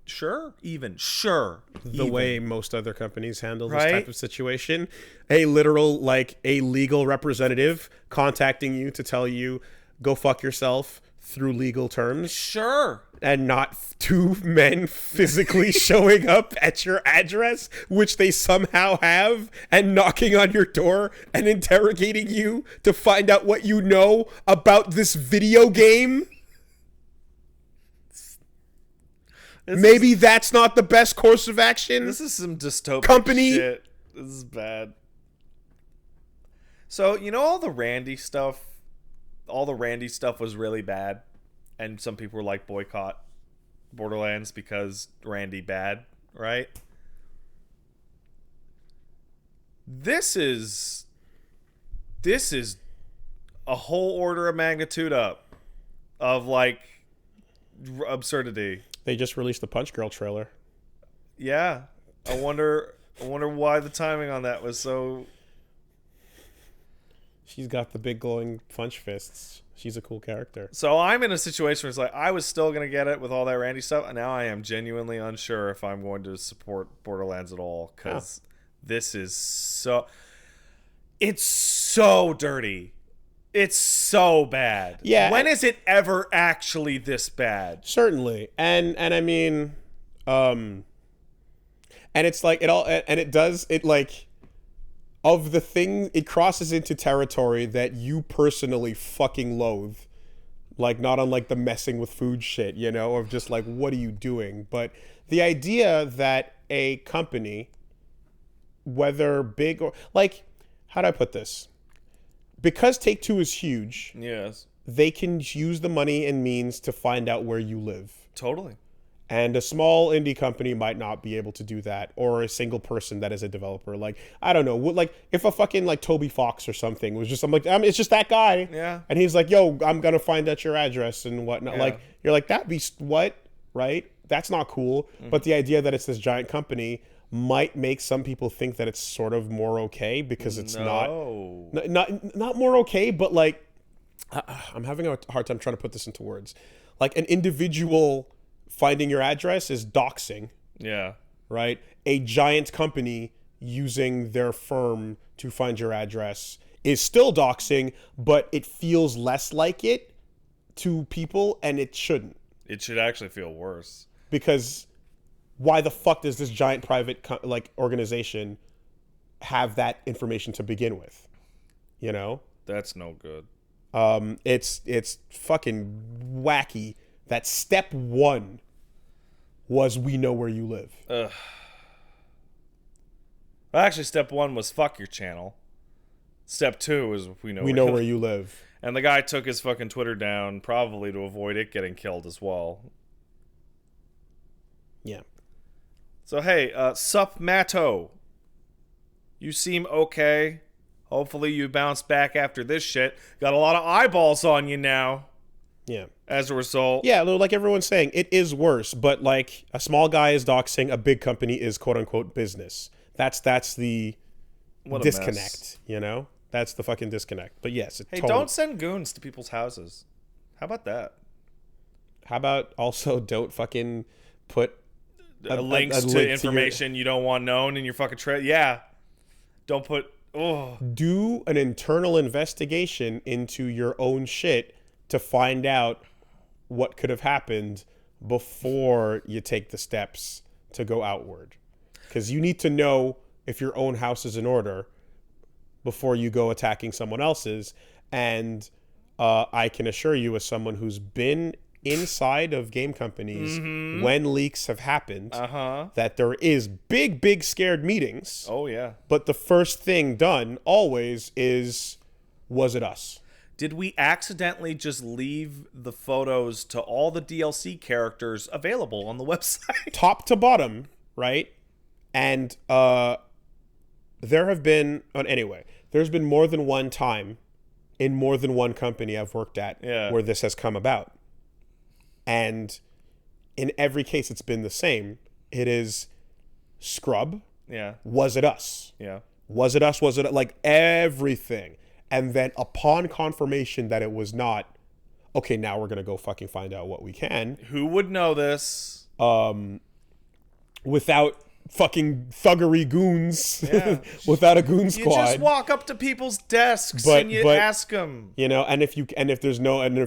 Sure, even sure.
The way most other companies handle this
Right?
type of situation. A literal, like, a legal representative contacting you to tell you, go fuck yourself through legal terms.
Sure.
And not two men physically showing up at your address, which they somehow have, and knocking on your door and interrogating you to find out what you know about this video game. Maybe that's not the best course of action.
This is some dystopic
Company.
shit. This is bad. So, you know, all the Randy stuff was really bad. And some people were like, boycott Borderlands because Randy bad, right? This is a whole order of magnitude up of, like, absurdity.
They just released the Punch Girl trailer.
Yeah. I wonder why the timing on that was so...
She's got the big glowing punch fists. She's a cool character.
So I'm in a situation where it's like, I was still going to get it with all that Randy stuff, and now I am genuinely unsure if I'm going to support Borderlands at all, because this is so... It's so dirty. It's so bad.
Yeah.
When is it ever actually this bad?
Certainly. And I mean, and it's like, it all, and it does, it like, of the thing, it crosses into territory that you personally fucking loathe. Like, not unlike the messing with food shit, you know, of just like, what are you doing? But the idea that a company, whether big or, like, how do I put this? Because Take-Two is huge,
Yes.
they can use the money and means to find out where you live.
Totally.
And a small indie company might not be able to do that, or a single person that is a developer. Like, I don't know, like if a fucking like Toby Fox or something was just, I'm like, it's just that guy.
Yeah.
And he's like, yo, I'm gonna find out your address and whatnot.
Yeah.
Like, you're like, that'd be what, right? That's not cool. But the idea that it's this giant company might make some people think that it's sort of more okay, because it's not more okay, but like, I'm having a hard time trying to put this into words. Like, an individual finding your address is doxing.
Yeah.
Right? A giant company using their firm to find your address is still doxing, but it feels less like it to people, and it shouldn't.
It should actually feel worse.
Because why the fuck does this giant private like organization have that information to begin with? You know?
That's no good.
It's fucking wacky that step one was, we know where you live.
Well, actually, step one was fuck your channel. Step two is we know
where you live.
And the guy took his fucking Twitter down, probably to avoid it getting killed as well.
Yeah.
So, hey, sup, Matto. You seem okay. Hopefully you bounce back after this shit. Got a lot of eyeballs on you now.
Yeah.
As a result.
Yeah, like everyone's saying, it is worse. But like, a small guy is doxing, a big company is quote unquote business. That's the disconnect,
mess.
You know? That's the fucking disconnect. But yes,
hey, don't send goons to people's houses. How about that?
How about also don't fucking put
links
a
to
link
information you don't want known in your fucking Yeah. Don't put... Oh.
Do an internal investigation into your own shit to find out what could have happened before you take the steps to go outward. Because you need to know if your own house is in order before you go attacking someone else's. And I can assure you, as someone who's been inside of game companies when leaks have happened, that there is big scared meetings.
Oh, yeah.
But the first thing done always is, was it us?
Did we accidentally just leave the photos to all the DLC characters available on the website?
Top to bottom, right? And there have been, anyway, there's been more than one time in more than one company I've worked at where this has come about. And in every case, it's been the same. It is scrub.
Yeah.
Was it us?
Yeah.
Was it us? Was it like everything? And then upon confirmation that it was not, okay, now we're going to go fucking find out what we can.
Who would know this?
without fucking thuggery goons,
Yeah.
without a goon squad.
You just walk up to people's desks and you ask them.
You know, and if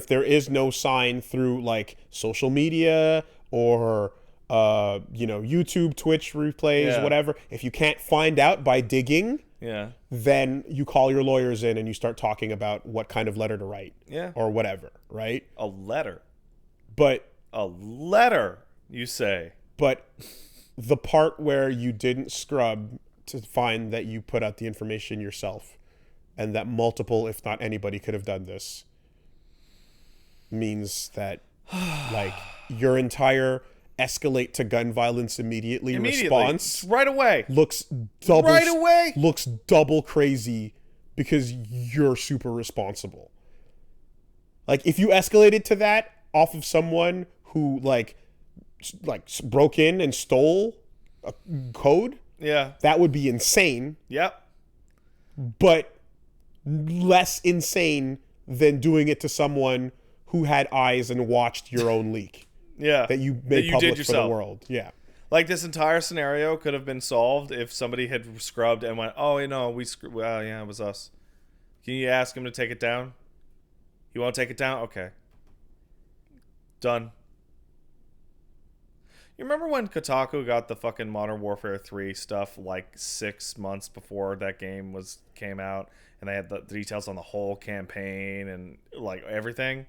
there is no sign through like social media or YouTube, Twitch replays, whatever, if you can't find out by digging, then you call your lawyers in and you start talking about what kind of letter to write, or whatever, right?
A letter, you say.
But the part where you didn't scrub to find that you put out the information yourself, and that multiple, if not anybody, could have done this, means that like your entire escalate to gun violence immediately response
right away
looks double crazy because you're super responsible. Like if you escalated to that off of someone who like broke in and stole a code, that would be insane.
Yep.
But less insane than doing it to someone who had eyes and watched your own leak. That you made public for the world. Yeah.
Like this entire scenario could have been solved if somebody had scrubbed and went, "Oh, well, yeah, it was us. Can you ask him to take it down? You won't take it down? Okay. Done." You remember when Kotaku got the fucking Modern Warfare 3 stuff like 6 months before that game came out, and they had the details on the whole campaign and like everything?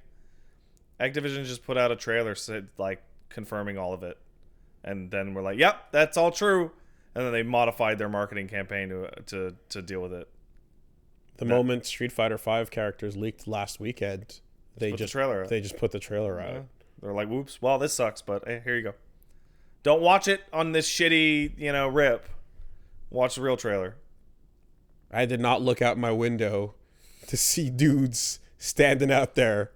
Activision just put out a trailer like confirming all of it, and then we're like, "Yep, that's all true," and then they modified their marketing campaign to deal with it.
The moment Street Fighter V characters leaked last weekend, they just put the trailer out.
They're like, "Whoops! Well, this sucks, but hey, here you go. Don't watch it on this shitty, rip. Watch the real trailer."
I did not look out my window to see dudes standing out there.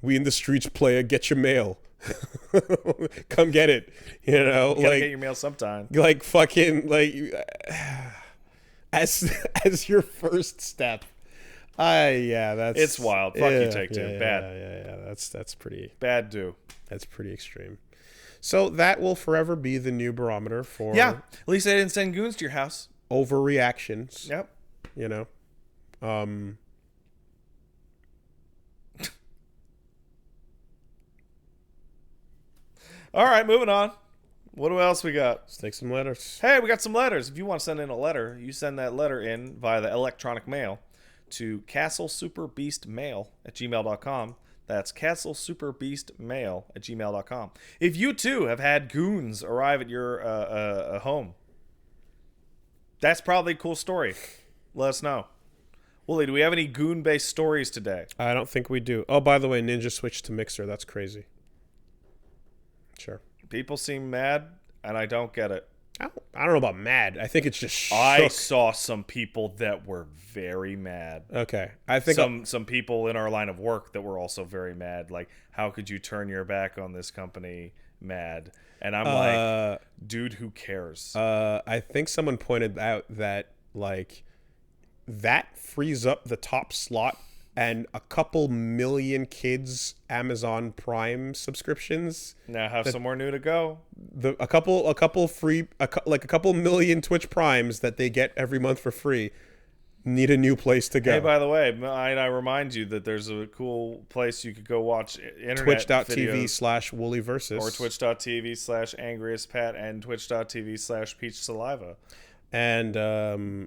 "We in the streets, player, get your mail." Come get it.
You gotta get your mail sometime.
Like fucking as your first step.
It's wild. Fuck you, Take-Two. Bad.
Yeah. That's pretty
bad.
That's pretty extreme. So that will forever be the new barometer for
at least they didn't send goons to your house.
Overreactions.
Yep. All right, moving on. What else we got?
Let's take some letters.
Hey, we got some letters. If you want to send in a letter, you send that letter in via the electronic mail to castlesuperbeastmail@gmail.com. That's castlesuperbeastmail@gmail.com. If you too have had goons arrive at your home, that's probably a cool story. Let us know. Wooly, do we have any goon-based stories today?
I don't think we do. Oh, by the way, Ninja switched to Mixer. That's crazy. Sure.
People seem mad, and I don't get it.
I don't know about mad. I think it's just shook.
I saw some people that were very mad.
Okay. I think
some people in our line of work that were also very mad. Like, how could you turn your back on this company? Mad. And I'm like, dude, who cares?
I think someone pointed out that, like, that frees up the top slot and a couple million kids Amazon Prime subscriptions.
Now have some more new to go.
A couple million Twitch Primes that they get every month for free need a new place to go.
Hey, by the way, I remind you that there's a cool place you could go watch internet
Twitch.tv/woollyversus
or Twitch.tv/angriestpat and Twitch.tv/peachsaliva.
And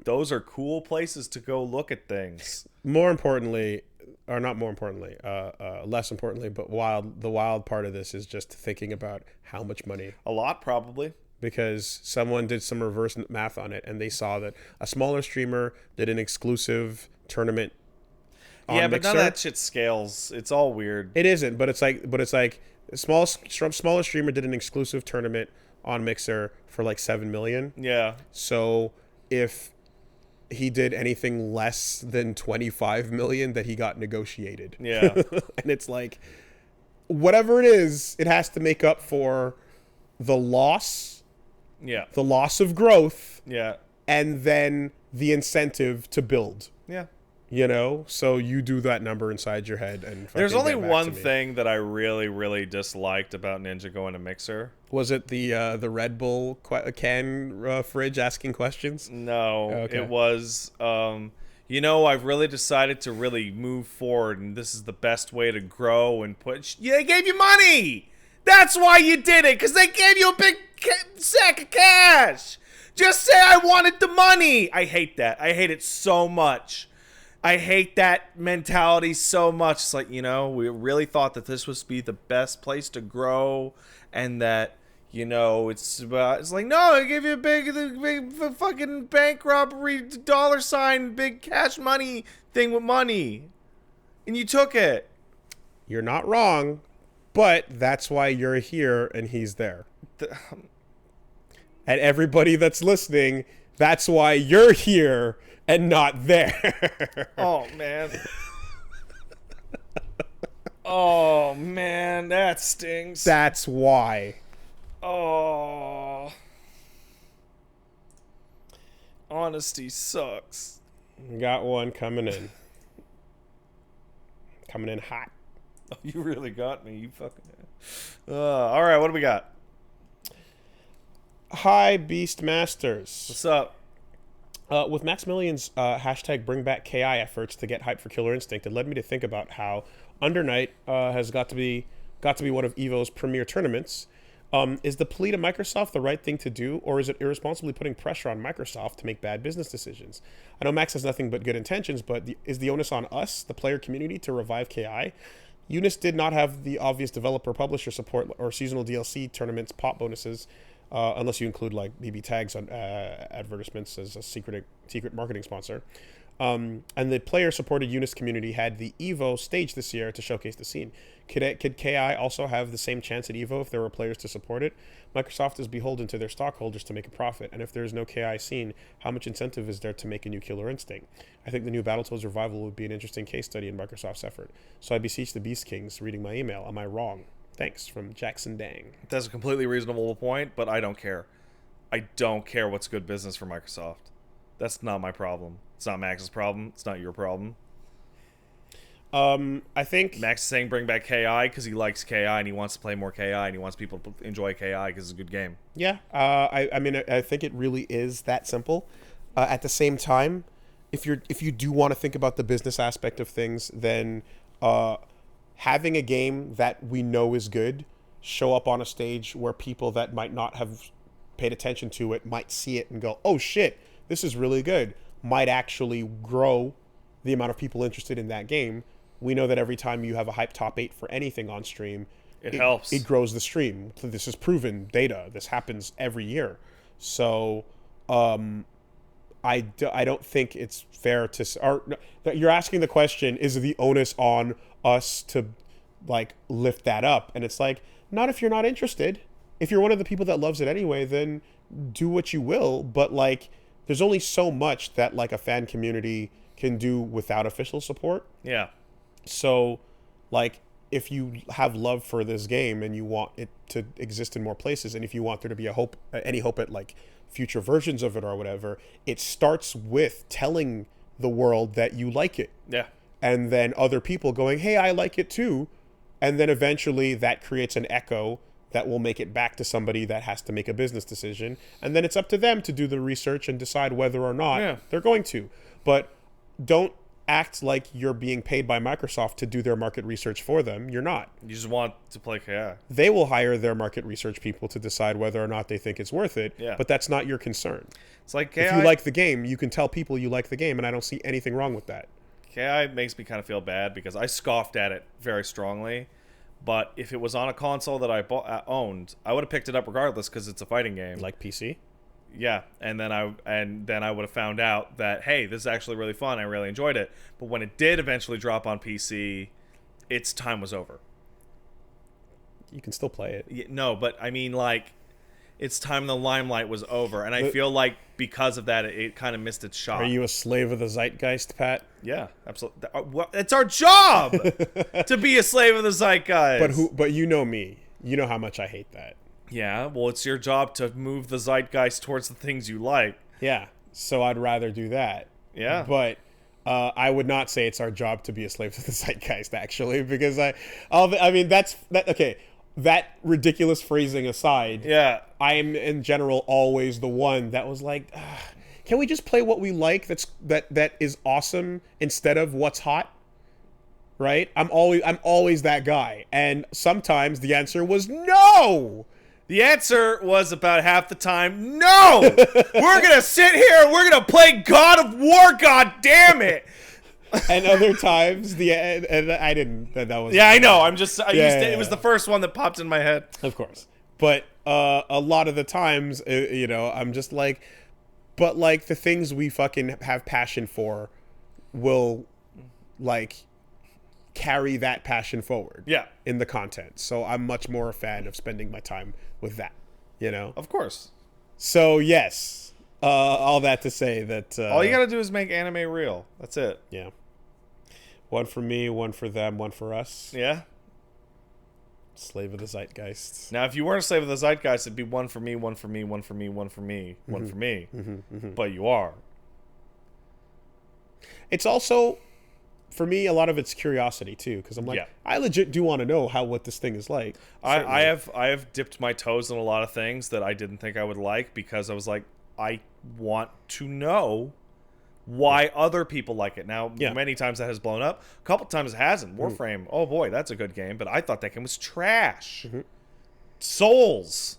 those are cool places to go look at things.
Less importantly, but the wild part of this is just thinking about how much money.
A lot, probably.
Because someone did some reverse math on it, and they saw that a smaller streamer did an exclusive tournament on
but
Mixer.
none of that shit scales. It's all weird.
It isn't, but it's like a smaller streamer did an exclusive tournament on Mixer for like 7 million.
Yeah.
So if he did anything less than 25 million, that he got negotiated.
Yeah.
And it's like, whatever it is, it has to make up for the loss.
Yeah.
The loss of growth.
Yeah.
And then the incentive to build.
Yeah.
You know, so you do that number inside your head and
There's
fucking
only
get back
one
to me.
thing that I really, really disliked about Ninja going to Mixer.
Was it the Red Bull can fridge asking questions?
No,
Okay.
it was, I've really decided to really move forward, and this is the best way to grow and put. Yeah, they gave you money. That's why you did it, because they gave you a big sack of cash. Just say I wanted the money. I hate that. I hate it so much. I hate that mentality so much. It's like, we really thought that this would be the best place to grow, and that, it's like, no, I gave you a big fucking bank robbery dollar sign, big cash money thing with money, and you took it.
You're not wrong, but that's why you're here and he's there. And everybody that's listening, that's why you're here and not there.
Oh, man. Oh, man, that stings.
That's why.
Oh. Honesty sucks.
Got one coming in. Coming in hot.
Oh, you really got me. You fucking. All right, what do we got?
Hi, Beastmasters.
What's up?
With Maximilian's hashtag bring back KI efforts to get hype for Killer Instinct, it led me to think about how Undernight has got to be one of EVO's premier tournaments. Is the plea to Microsoft the right thing to do, or is it irresponsibly putting pressure on Microsoft to make bad business decisions? I know Max has nothing but good intentions, but is the onus on us, the player community, to revive KI? Unis did not have the obvious developer-publisher support or seasonal DLC tournaments pop bonuses, unless you include like BB tags on advertisements as a secret marketing sponsor. And the player-supported Unis community had the EVO stage this year to showcase the scene. Could KI also have the same chance at EVO if there were players to support it? Microsoft is beholden to their stockholders to make a profit, and if there is no KI scene, how much incentive is there to make a new Killer Instinct? I think the new Battletoads revival would be an interesting case study in Microsoft's effort. So I beseech the Beast Kings reading my email. Am I wrong? Thanks, from Jackson Dang.
That's a completely reasonable point, but I don't care. I don't care what's good business for Microsoft. That's not my problem. It's not Max's problem. It's not your problem.
I think
Max is saying bring back KI because he likes KI and he wants to play more KI and he wants people to enjoy KI because it's a good game.
Yeah, I mean, I think it really is that simple. At the same time, if you do want to think about the business aspect of things, then having a game that we know is good show up on a stage where people that might not have paid attention to it might see it and go, oh shit, this is really good, might actually grow the amount of people interested in that game. We know that every time you have a hype top 8 for anything on stream,
it helps.
It grows the stream. This is proven data. This happens every year. So I don't think it's fair to... Or, you're asking the question, is the onus on us to like lift that up? And it's like, not if you're not interested. If you're one of the people that loves it anyway, then do what you will. But like, there's only so much that like a fan community can do without official support.
Yeah.
So, like, if you have love for this game and you want it to exist in more places, and if you want there to be any hope at like future versions of it or whatever, it starts with telling the world that you like it.
Yeah.
And then other people going, hey, I like it too. And then eventually that creates an echo that will make it back to somebody that has to make a business decision. And then it's up to them to do the research and decide whether or not they're going to. But don't act like you're being paid by Microsoft to do their market research for them. You're not.
You just want to play KI.
They will hire their market research people to decide whether or not they think it's worth it.
Yeah.
But that's not your concern.
It's like KI,
if you like the game, you can tell people you like the game, and I don't see anything wrong with that.
KI makes me kind of feel bad because I scoffed at it very strongly. But if it was on a console that I owned, I would have picked it up regardless because it's a fighting game.
Like PC?
Yeah, and then I would have found out that, hey, this is actually really fun. I really enjoyed it. But when it did eventually drop on PC, its time was over.
You can still play it.
Yeah, no, but I mean, like, its time in the limelight was over. And I feel like because of that, it kind of missed its shot.
Are you a slave of the zeitgeist, Pat?
Yeah, absolutely. Well, it's our job to be a slave of the zeitgeist.
But you know me. You know how much I hate that.
Yeah, well, it's your job to move the zeitgeist towards the things you like.
Yeah, so I'd rather do that.
Yeah.
But I would not say it's our job to be a slave to the zeitgeist, actually, because I mean, that. Okay, that ridiculous phrasing aside,
Yeah.
I'm in general always the one that was like, can we just play what we like? That is awesome instead of what's hot, right? I'm always that guy, and sometimes the answer was no.
The answer was about half the time, no! We're gonna sit here and we're gonna play God of War, god damn it!
And other times, and I didn't, that was...
Yeah, I know, I'm just, it was
yeah.
the first one that popped in my head.
Of course. But a lot of the times, you know, I'm just like, but like the things we fucking have passion for will, like, carry that passion forward.
Yeah.
In the content. So I'm much more a fan of spending my time with that, you know?
Of course.
So yes, all that to say that...
all you gotta do is make anime real. That's it.
Yeah. One for me, one for them, one for us.
Yeah?
Slave of the zeitgeist.
Now, if you weren't a slave of the zeitgeist, it'd be one for me, one for me, one for me, one for me, one for me. But you are.
It's also... For me, a lot of it's curiosity too, because I'm like,
Yeah.
I legit do want to know what this thing is like.
I have dipped my toes in a lot of things that I didn't think I would like because I was like, I want to know why other people like it. Now, many times that has blown up. A couple times it hasn't. Warframe, oh boy, that's a good game, but I thought that game was trash. Souls.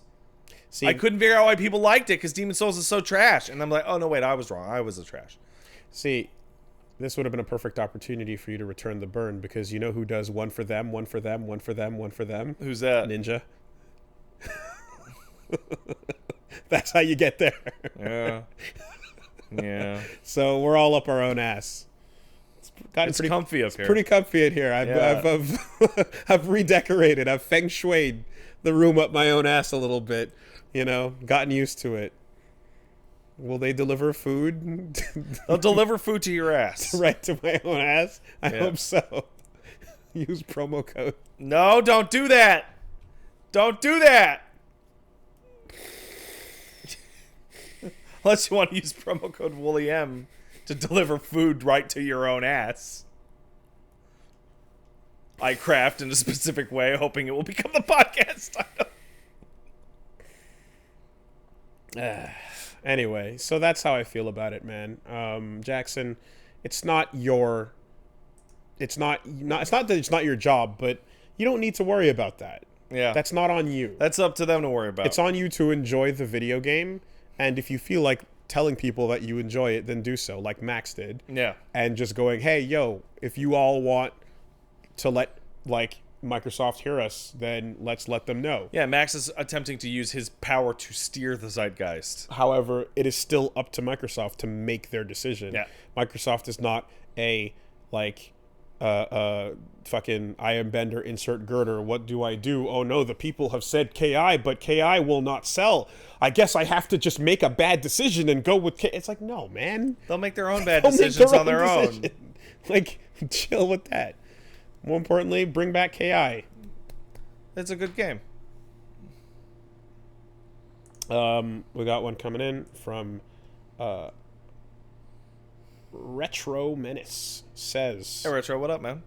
See,
I couldn't figure out why people liked it because Demon Souls is so trash. And I'm like, oh no, wait, I was wrong. I was a trash.
See, this would have been a perfect opportunity for you to return the burn, because you know who does one for them, one for them, one for them, one for them?
Who's that?
Ninja. That's how you get there.
Yeah. Yeah.
So we're all up our own ass.
It's pretty comfy up here.
Pretty comfy in here. I've redecorated. I've feng shuied the room up my own ass a little bit. You know, gotten used to it. Will they deliver food?
They'll deliver food to your ass.
Right to my own ass? I hope so. Use promo code.
No, don't do that. Don't do that. Unless you want to use promo code WoolyM to deliver food right to your own ass. I craft in a specific way, hoping it will become the podcast title.
Anyway, so that's how I feel about it, man. Jackson, it's not that it's not your job, but you don't need to worry about that.
Yeah.
That's not on you.
That's up to them to worry about.
It's on you to enjoy the video game, and if you feel like telling people that you enjoy it, then do so, like Max did.
Yeah.
And just going, hey, yo, if you all want to let, like, Microsoft hear us, then let's let them know.
Yeah, Max is attempting to use his power to steer the zeitgeist.
However, it is still up to Microsoft to make their decision.
Yeah.
Microsoft is not a, like, fucking I am Bender, insert girder. What do I do? Oh no, the people have said KI, but KI will not sell. I guess I have to just make a bad decision and go with KI. It's like, no, man.
They'll make their own bad decisions on their own.
Like, chill with that. More importantly, bring back KI.
It's a good game.
We got one coming in from Retro Menace. Says,
Hey Retro, what up, man?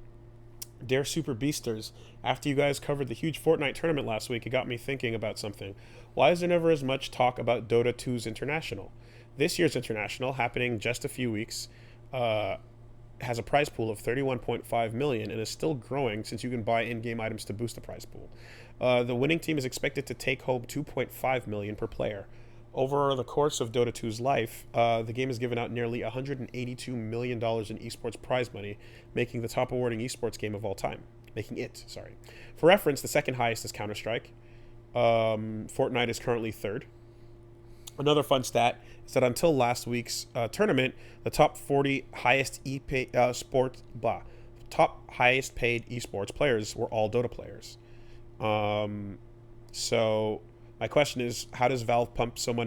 Dear Super Beasters, after you guys covered the huge Fortnite tournament last week, it got me thinking about something. Why is there never as much talk about Dota 2's International? This year's International, happening just a few weeks, has a prize pool of 31.5 million and is still growing since you can buy in-game items to boost the prize pool. The winning team is expected to take home 2.5 million per player. Over the course of Dota 2's life, the game has given out nearly $182 million in esports prize money, making the top awarding esports game of all time. For reference, the second highest is Counter-Strike. Fortnite is currently third. Another fun stat is that until last week's tournament, the top 40 highest top highest paid esports players were all Dota players. So my question is, how does Valve pump so much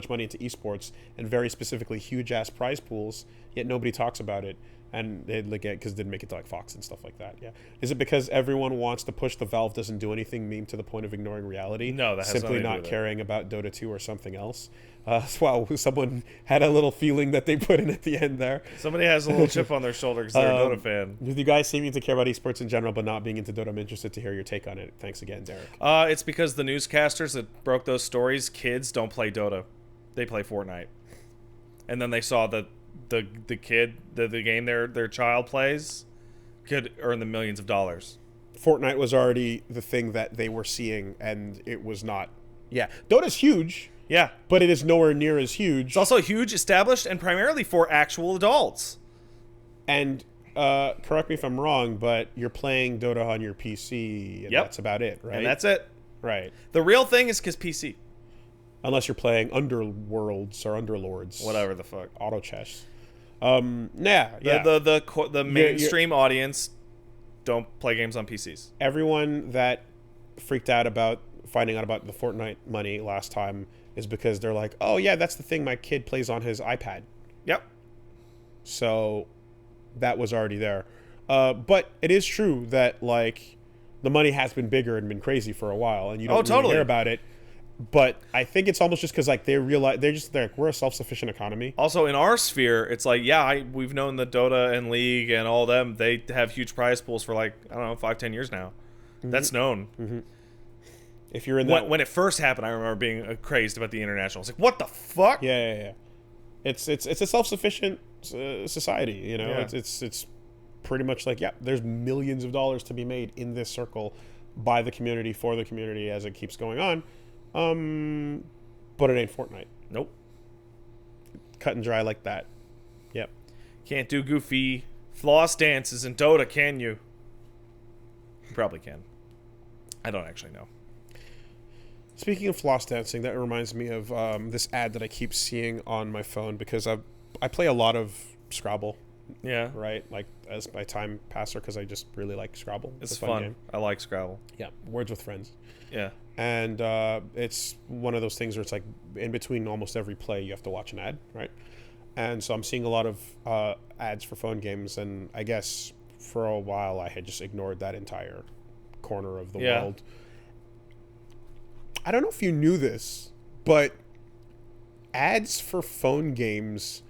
money into esports, and very specifically huge ass prize pools, yet nobody talks about it? And they because it didn't make it to like Fox and stuff like that. Yeah. Is it because everyone wants to push the Valve doesn't do anything meme to the point of ignoring reality?
No, that has
simply
nothing to do
not
with it.
caring about Dota 2 or something else. Wow, someone had a little feeling that they put in at the end there.
Somebody has a little chip on their shoulder because they're a Dota fan.
With you guys seeming to care about esports in general, but not being into Dota, I'm interested to hear your take on it. Thanks again, Derek.
It's because the newscasters that broke those stories, kids don't play Dota. They play Fortnite. And then they saw that the game their child plays could earn them millions of dollars.
Fortnite was already the thing that they were seeing, and it was not. Yeah, Dota's huge.
Yeah.
But it is nowhere near as huge.
It's also huge, established, and primarily for actual adults.
And correct me if I'm wrong, but you're playing Dota on your PC, and that's about it, right?
And that's it.
Right.
The real thing is because PC.
Unless you're playing Underworlds or Underlords.
Whatever the fuck.
Auto chess. Yeah.
The mainstream audience don't play games on PCs.
Everyone that freaked out about finding out about the Fortnite money last time is because they're like, oh yeah, that's the thing my kid plays on his iPad.
Yep.
So that was already there. But it is true that like the money has been bigger and been crazy for a while, and you don't really hear about it. But I think it's almost just because like they realize they're like, we're a self-sufficient economy.
Also in our sphere, it's like, we've known the Dota and League and all them. They have huge prize pools for like, I don't know, 5-10 years now. Mm-hmm. That's known.
Mm-hmm. If you're in that,
when it first happened, I remember being crazed about the international. It's like, what the fuck?
Yeah. It's a self-sufficient society. You know, it's pretty much like, there's millions of dollars to be made in this circle by the community for the community as it keeps going on. But it ain't Fortnite.
Nope.
Cut and dry like that. Yep.
Can't do goofy floss dances in Dota, can you? You probably can. I don't actually know.
Speaking of floss dancing, that reminds me of this ad that I keep seeing on my phone because I play a lot of Scrabble.
Yeah.
Right? Like as my time passer because I just really like Scrabble.
It's a fun game. I like Scrabble.
Yeah. Words with friends.
Yeah.
And it's one of those things where it's like in between almost every play you have to watch an ad, right? And so I'm seeing a lot of ads for phone games, and I guess for a while I had just ignored that entire corner of the world. I don't know if you knew this, but ads for phone games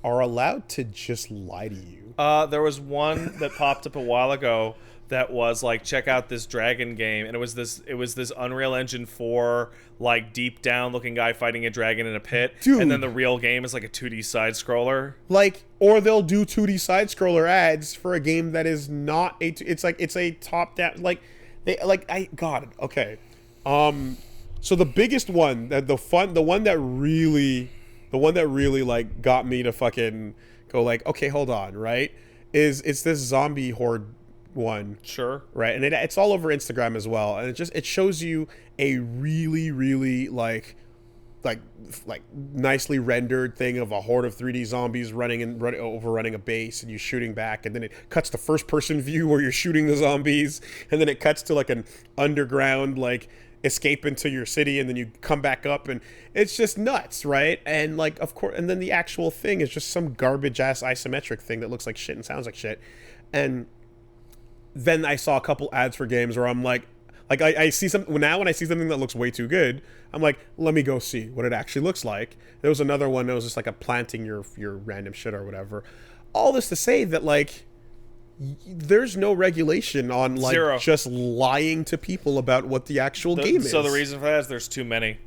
are allowed to just lie to you.
There was one that popped up a while ago that was like, check out this dragon game, and it was this Unreal Engine 4 like deep down looking guy fighting a dragon in a pit.
Dude.
And then the real game is like a 2D side scroller.
Like, or they'll do 2D side scroller ads for a game that is not it's a top down, like they like okay. So the biggest one, the one that really like got me to fucking go like, okay, hold on, right? It's this zombie horde one.
Sure.
Right. And it's all over Instagram as well. And it shows you a really, really like nicely rendered thing of a horde of 3D zombies overrunning a base, and you shooting back, and then it cuts to first person view where you're shooting the zombies, and then it cuts to like an underground like escape into your city, and then you come back up, and it's just nuts, right? And like, of course, and then the actual thing is just some garbage ass isometric thing that looks like shit and sounds like shit. And then I saw a couple ads for games where I'm like I see some now when I see something that looks way too good, I'm like, let me go see what it actually looks like. There was another one that was just like a planting your random shit or whatever. All this to say that like there's no regulation on like
Zero.
Just lying to people about what the actual game is.
So the reason for that is there's too many,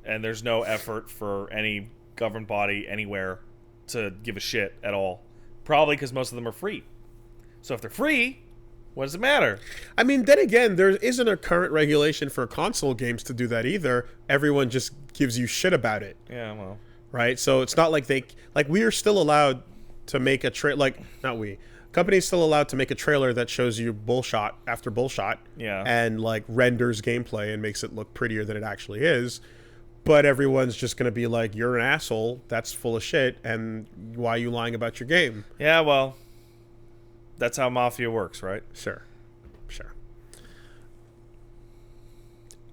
and there's no effort for any government body anywhere to give a shit at all. Probably because most of them are free. So if they're free, what does it matter?
I mean, then again, there isn't a current regulation for console games to do that either. Everyone just gives you shit about it.
Yeah, well.
Right? So it's not like we are still allowed to make a company's still allowed to make a trailer that shows you bullshot after bullshot.
Yeah.
And like renders gameplay and makes it look prettier than it actually is. But everyone's just going to be like, you're an asshole, that's full of shit, and why are you lying about your game?
Yeah, well, that's how Mafia works, right?
Sure.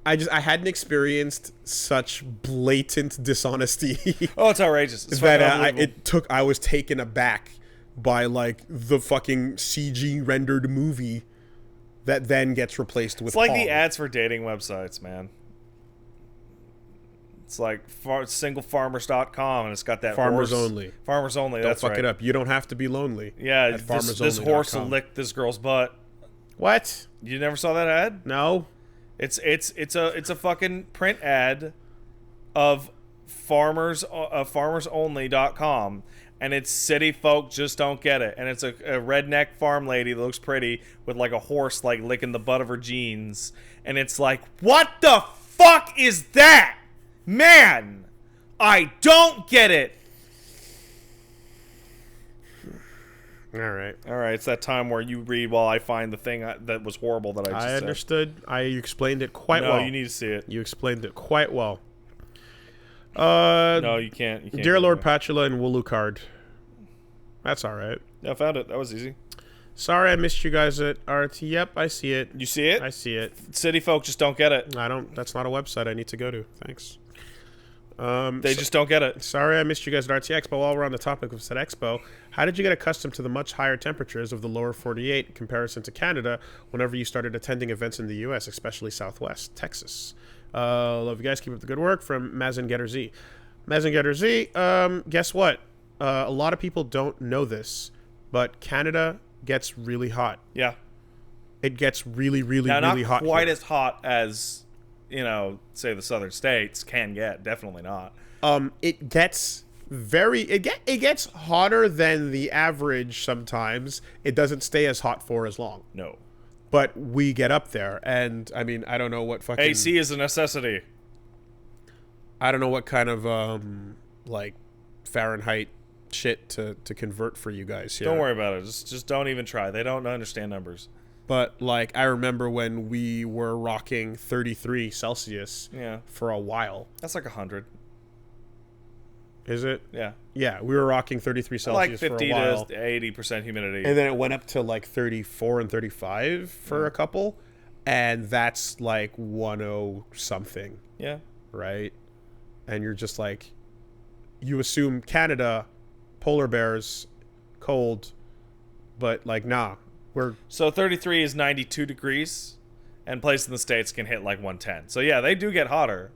I hadn't experienced such blatant dishonesty.
Oh, it's outrageous. It's
that I was taken aback by like the fucking CG rendered movie that then gets replaced with
It's like
Pong.
the ads for dating websites, man. It's like singlefarmers.com, and it's got that
Farmers
horse.
only.
Farmers only.
Don't
that's
fuck
right.
it up. You don't have to be lonely.
Yeah,
at
this horse will
farmersonly.com.
lick this girl's butt.
What?
You never saw that ad?
No.
It's a fucking print ad of farmersonly.com, and it's city folk just don't get it, and it's a redneck farm lady that looks pretty with like a horse like licking the butt of her jeans, and it's like, what the fuck is that, man? I don't get it.
All right.
It's that time where you read while I find the thing that was horrible that I just
I
said.
understood. You explained it quite
No,
well.
you need to see it.
You explained it quite well.
No, you can't.
Dear Lord Patula and Wooloo. That's all right.
Yeah, I found it. That was easy.
Sorry I missed you guys at RT. Yep, I see it.
You see it?
I see it.
City folk just don't get it.
I don't. That's not a website I need to go to. Thanks.
They just don't get it.
Sorry I missed you guys at RT Expo. While we're on the topic of said expo, how did you get accustomed to the much higher temperatures of the lower 48 in comparison to Canada whenever you started attending events in the U.S., especially Southwest Texas? Love you guys. Keep up the good work. From Mazen Getter Z. Mazen Getter Z, guess what? A lot of people don't know this, but Canada gets really hot.
Yeah.
It gets really, really,
Now,
really
not
hot.
quite
here.
as hot as, say the southern states can get. Definitely not.
It gets it gets hotter than the average sometimes. It doesn't stay as hot for as long.
No.
But we get up there, and I mean, I don't know what fucking
AC is a necessity.
I don't know what kind of like Fahrenheit shit to convert for you guys here.
Don't worry about it. Just don't even try. They don't understand numbers.
But like I remember when we were rocking 33 Celsius for a while.
That's like 100.
Is it?
Yeah.
Yeah, we were rocking 33 Celsius
Like 50
for a while.
to 80% humidity.
And then it went up to like 34 and 35 for a couple. And that's like 10 something,
Yeah.
right? And you're just like, you assume Canada, polar bears, cold, but like, nah,
So 33 is 92 degrees, and places in the States can hit like 110. So yeah, they do get hotter.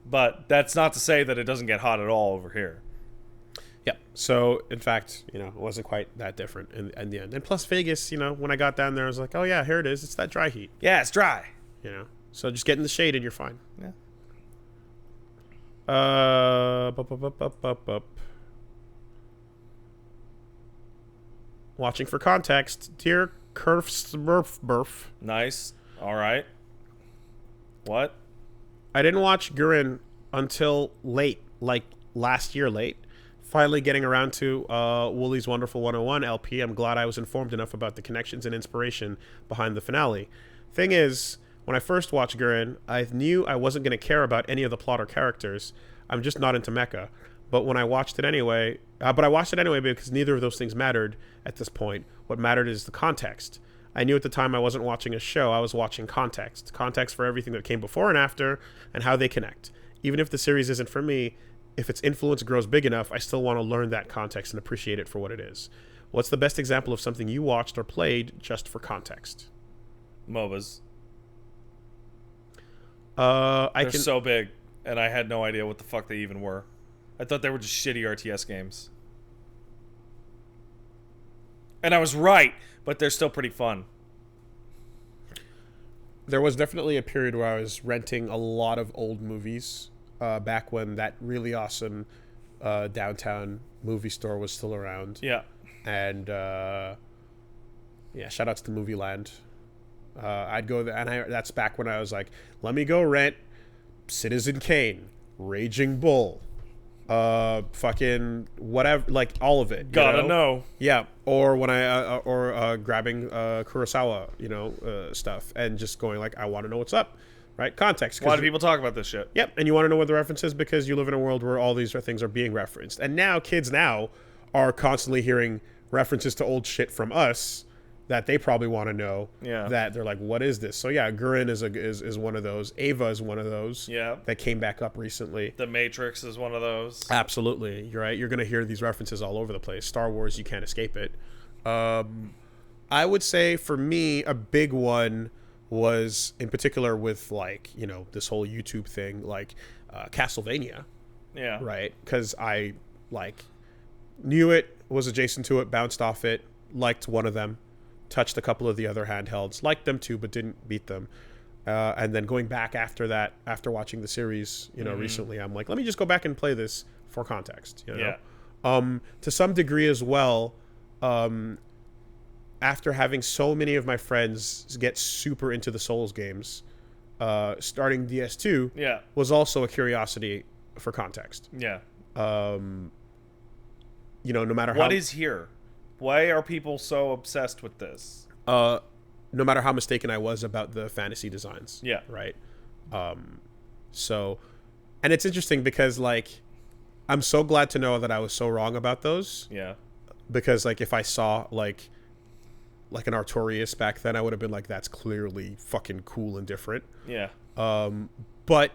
But that's not to say that it doesn't get hot at all over here.
yeah. So in fact, it wasn't quite that different in the end. And plus Vegas, when I got down there, I was like, oh yeah, here it is. It's that dry heat,
Yeah, it's dry.
So just get in the shade and you're fine.
Yeah.
Watching for context, dear Kerfsmurf.
Nice. All right. What?
I didn't watch Gurren until late, like last year late. Finally getting around to Woolie's Wonderful 101 LP. I'm glad I was informed enough about the connections and inspiration behind the finale. Thing is, when I first watched Gurren, I knew I wasn't going to care about any of the plot or characters. I'm just not into mecha. But when I watched it anyway, because neither of those things mattered at this point. What mattered is the context. I knew at the time I wasn't watching a show, I was watching context. Context for everything that came before and after, and how they connect. Even if the series isn't for me, if its influence grows big enough, I still want to learn that context and appreciate it for what it is. What's the best example of something you watched or played just for context?
MOBAs.
They're
So big, and I had no idea what the fuck they even were. I thought they were just shitty RTS games. And I was right, but they're still pretty fun.
There was definitely a period where I was renting a lot of old movies back when that really awesome downtown movie store was still around.
Yeah.
And shout outs to Movie Land. I'd go there, and that's back when I was like, let me go rent Citizen Kane, Raging Bull, fucking whatever, like all of it.
Gotta know.
Yeah, or when grabbing Kurosawa, stuff, and just going like, I want to know what's up, right? Context.
A lot of people talk about this shit.
Yep, and you want to know what the reference is because you live in a world where all these things are being referenced, and now kids are constantly hearing references to old shit from us, that they probably want to know.
Yeah.
That they're like, what is this? So yeah, Gurren is one of those. Ava is one of those.
Yeah.
That came back up recently.
The Matrix is one of those.
Absolutely, you're right. You're gonna hear these references all over the place. Star Wars, you can't escape it. I would say for me, a big one was in particular with like, you know, this whole YouTube thing, like Castlevania.
Yeah.
Right, because I like knew it, was adjacent to it, bounced off it, liked one of them, touched a couple of the other handhelds, liked them too, but didn't beat them. And then going back after that, after watching the series, you know, recently, I'm like, let me just go back and play this for context. You know?
Yeah.
To some degree as well, after having so many of my friends get super into the Souls games, starting DS2
Yeah.
was also a curiosity for context.
Yeah.
You know, no matter
What is here? Why are people so obsessed with this?
no matter how mistaken I was about the fantasy designs.
Yeah.
Right. So, and it's interesting because like, I'm so glad to know that I was so wrong about those.
Yeah.
Because like, if I saw like an Artorias back then, I would have been like, that's clearly fucking cool and different.
Yeah.
But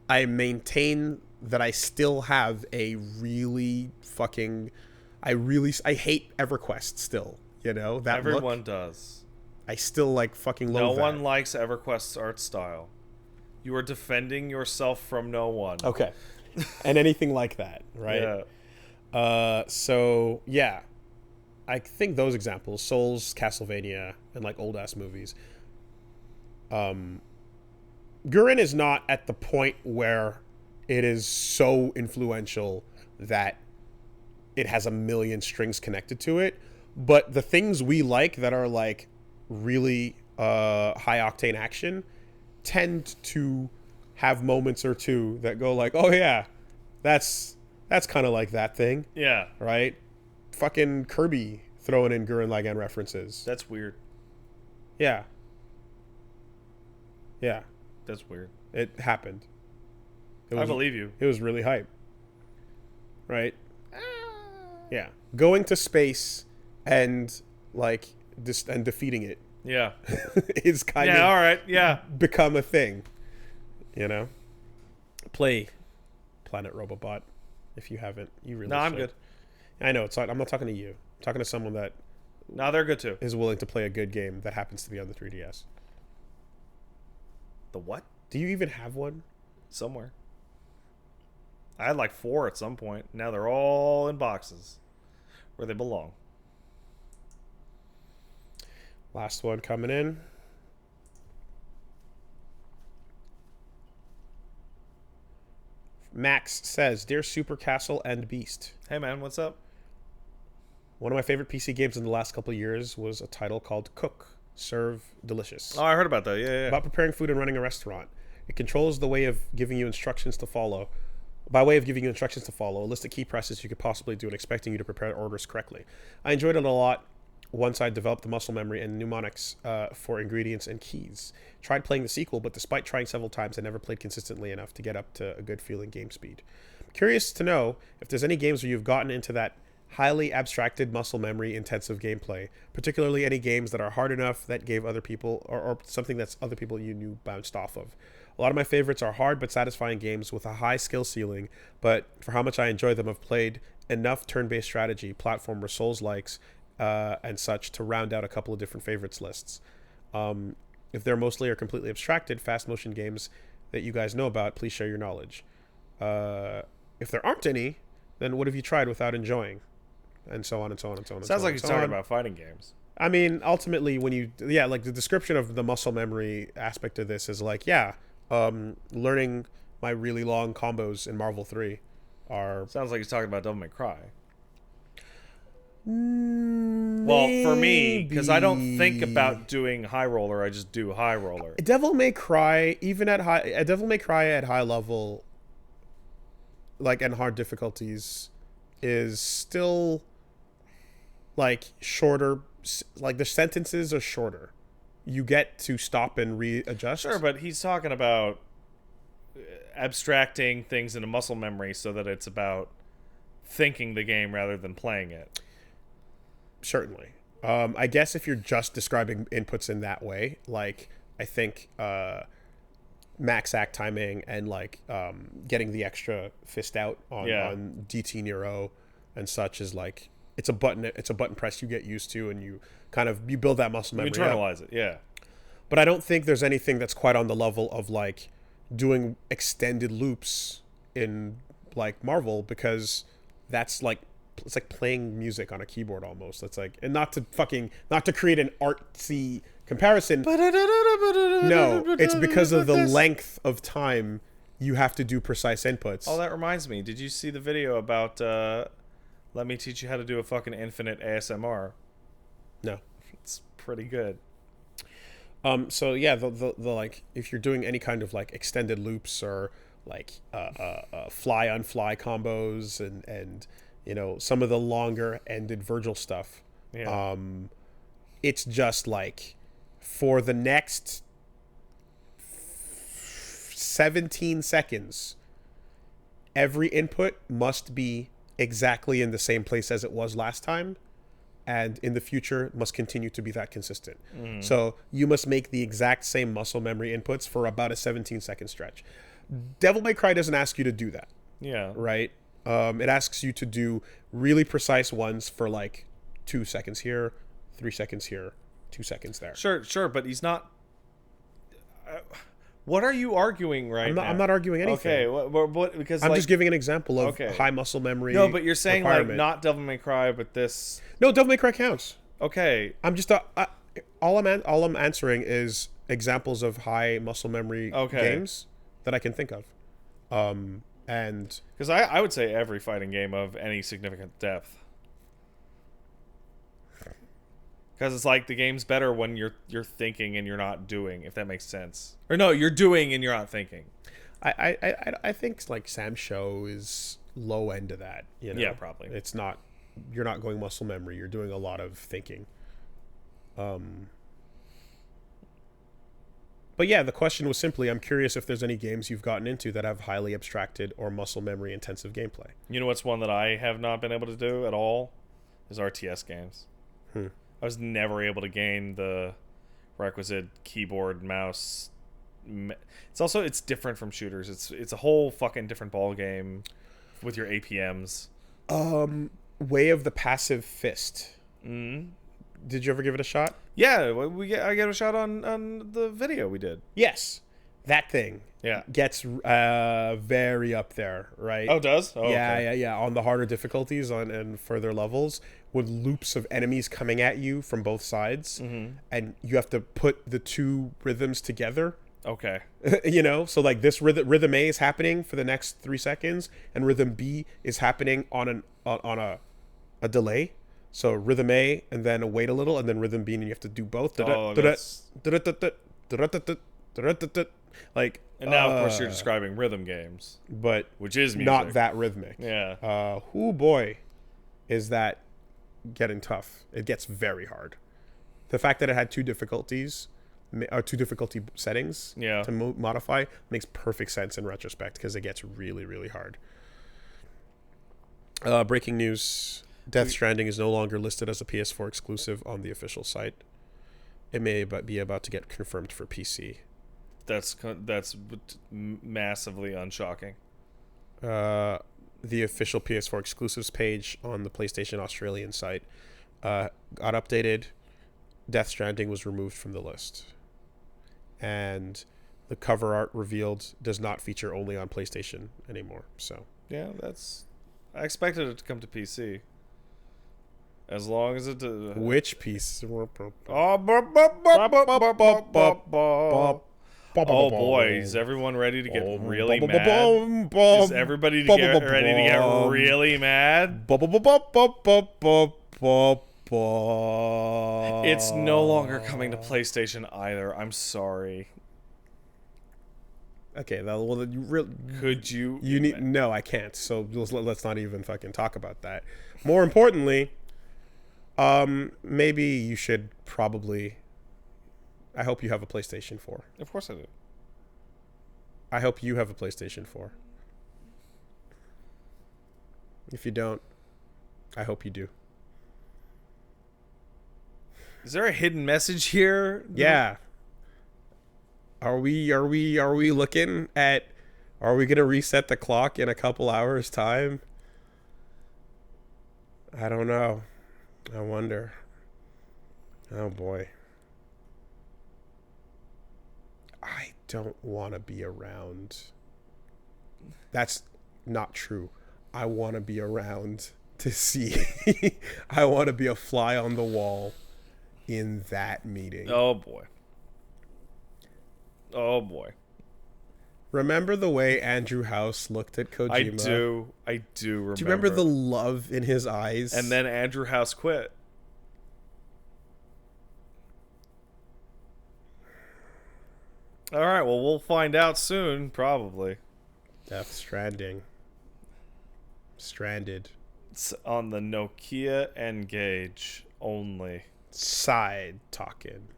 I maintain that I still have a really fucking, I hate EverQuest still, you know, that
Everyone
look,
does.
I still like fucking
No
loathe
one
that.
likes EverQuest's art style. You are defending yourself from no one.
Okay. And anything like that, right?
Yeah.
So yeah, I think those examples, Souls, Castlevania, and like old ass movies. Gurren is not at the point where it is so influential that it has a million strings connected to it, but the things we like that are like really high octane action tend to have moments or two that go like, oh yeah, that's kind of like that thing,
Yeah.
right? Fucking Kirby throwing in Gurren Lagann references.
That's weird.
Yeah,
That's weird.
it happened.
I believe you.
It was really hype, right? Yeah, going to space and like and defeating it
Yeah.
is kind
Yeah,
of
all right. Yeah.
become a thing, you know. Play Planet Robobot if you haven't. You really
No, I'm
should.
good.
I know it's not, I'm not talking to you. I'm talking to someone that
No, they're good too.
is willing to play a good game that happens to be on the 3DS.
The what?
Do you even have one?
Somewhere. I had like 4 at some point. Now they're all in boxes where they belong.
Last one coming in. Max says, "Dear Super Castle and Beast,
Hey man, what's up?
one of my favorite PC games in the last couple of years was a title called Cook, Serve, Delicious.
Oh, I heard about that. Yeah.
About preparing food and running a restaurant. It controls the way of giving you instructions to follow. By way of giving you instructions to follow, a list of key presses you could possibly do and expecting you to prepare orders correctly. I enjoyed it a lot once I developed the muscle memory and mnemonics for ingredients and keys. Tried playing the sequel, but despite trying several times, I never played consistently enough to get up to a good feeling game speed. Curious to know if there's any games where you've gotten into that highly abstracted muscle memory intensive gameplay, particularly any games that are hard enough that gave other people or something that's other people you knew bounced off of. A lot of my favorites are hard but satisfying games with a high skill ceiling, but for how much I enjoy them, I've played enough turn-based strategy, platformer, Souls-likes, and such to round out a couple of different favorites lists. If they're mostly or completely abstracted, fast motion games that you guys know about, please share your knowledge. If there aren't any, then what have you tried without enjoying? And so on and so on and so on.
Sounds like
and
you're
so
talking
on.
about fighting games.
I mean, ultimately, when you, like the description of the muscle memory aspect of this is like, learning my really long combos in Marvel 3 are.
Sounds like he's talking about Devil May Cry.
Maybe.
Well, for me, because I don't think about doing high roller, I just do high roller.
Devil May Cry, even at Devil May Cry at high level, like, and hard difficulties, is still like shorter. Like the sentences are shorter. You get to stop and readjust.
Sure, but he's talking about abstracting things into muscle memory so that it's about thinking the game rather than playing it.
Certainly. I guess if you're just describing inputs in that way, like I think max act timing and like getting the extra fist out on DT Nero and such is like it's a button press you get used to, and you build that muscle memory.
You internalize it, yeah.
But I don't think there's anything that's quite on the level of like doing extended loops in like Marvel, because that's like it's like playing music on a keyboard almost. That's like, and not to create an artsy comparison. No, it's because of the length of time you have to do precise inputs.
Oh, that reminds me. Did you see the video about let me teach you how to do a fucking infinite ASMR?
No.
It's pretty good.
So yeah, the like if you're doing any kind of like extended loops or like fly on fly combos and you know, some of the longer ended Virgil stuff.
Yeah.
It's just like for the next 17 seconds, every input must be exactly in the same place as it was last time, and in the future must continue to be that consistent. So you must make the exact same muscle memory inputs for about a 17-second stretch. Devil May Cry doesn't ask you to do that.
Yeah.
Right? It asks you to do really precise ones for like 2 seconds here, 3 seconds here, 2 seconds there.
Sure, but he's not. What are you arguing now?
I'm not arguing anything.
Okay, what because
I'm
like,
just giving an example of high muscle memory.
No, but you're saying like
requirement.
not Devil May Cry, but this.
No, Devil May Cry counts.
Okay.
I'm just all I'm answering is examples of high muscle memory games that I can think of. And
because I would say every fighting game of any significant depth, because it's like the game's better when you're thinking and you're not doing, if that makes sense. Or no, you're doing and you're not thinking.
I think like Sam's Show is low end of that. You know?
Yeah, probably.
It's not. You're not going muscle memory. You're doing a lot of thinking. But yeah, the question was simply, I'm curious if there's any games you've gotten into that have highly abstracted or muscle memory intensive gameplay.
You know what's one that I have not been able to do at all? Is RTS games. I was never able to gain the requisite keyboard, mouse. It's different from shooters. It's a whole fucking different ball game with your APMs.
Way of the Passive Fist. Did you ever give it a shot?
Yeah, I got a shot on the video we did.
Yes, that thing.
Yeah,
gets very up there, right?
Oh, it does? Oh,
yeah,
okay.
yeah. On the harder difficulties and further levels, with loops of enemies coming at you from both sides, and you have to put the two rhythms together.
Okay.
You know, so like this rhythm A is happening for the next 3 seconds, and rhythm B is happening on a delay. So rhythm A, and then wait a little, and then rhythm B, and you have to do both. Like,
and now of course you're describing rhythm games,
but
which is music.
Not that rhythmic.
Yeah.
Oh boy, is that getting tough? It gets very hard. The fact that it had two difficulty settings to modify makes perfect sense in retrospect, because it gets really, really hard. Breaking news. Death Stranding is no longer listed as a PS4 exclusive on the official site. It may be about to get confirmed for PC.
That's massively unshocking.
The official PS4 exclusives page on the PlayStation Australian site got updated. Death Stranding was removed from the list. And the cover art revealed does not feature only on PlayStation anymore. So
yeah, I expected it to come to PC. As long as it...
Which piece?
Oh boy, is everyone ready to get really mad? Is everybody ready to get really mad? It's no longer coming to PlayStation either. I'm sorry.
Okay, well, you
could you?
You need no, I can't. So let's not even fucking talk about that. More importantly, maybe you should probably. I hope you have a PlayStation 4.
Of course I do.
I hope you have a PlayStation 4. If you don't, I hope you do.
Is there a hidden message here?
Yeah. Are we looking at? Are we gonna reset the clock in a couple hours time? I don't know. I wonder. Oh boy. I don't want to be around. That's not true. I want to be around to see. I want to be a fly on the wall in that meeting.
Oh boy. Oh boy.
Remember the way Andrew House looked at Kojima?
I do remember.
Do you remember the love in his eyes?
And then Andrew House quit. All right, well, we'll find out soon, probably.
Death Stranding. Stranded.
It's on the Nokia N-Gage only.
Side talking.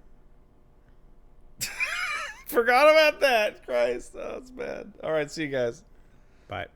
Forgot about that. Christ, oh, that's bad. All right, see you guys.
Bye.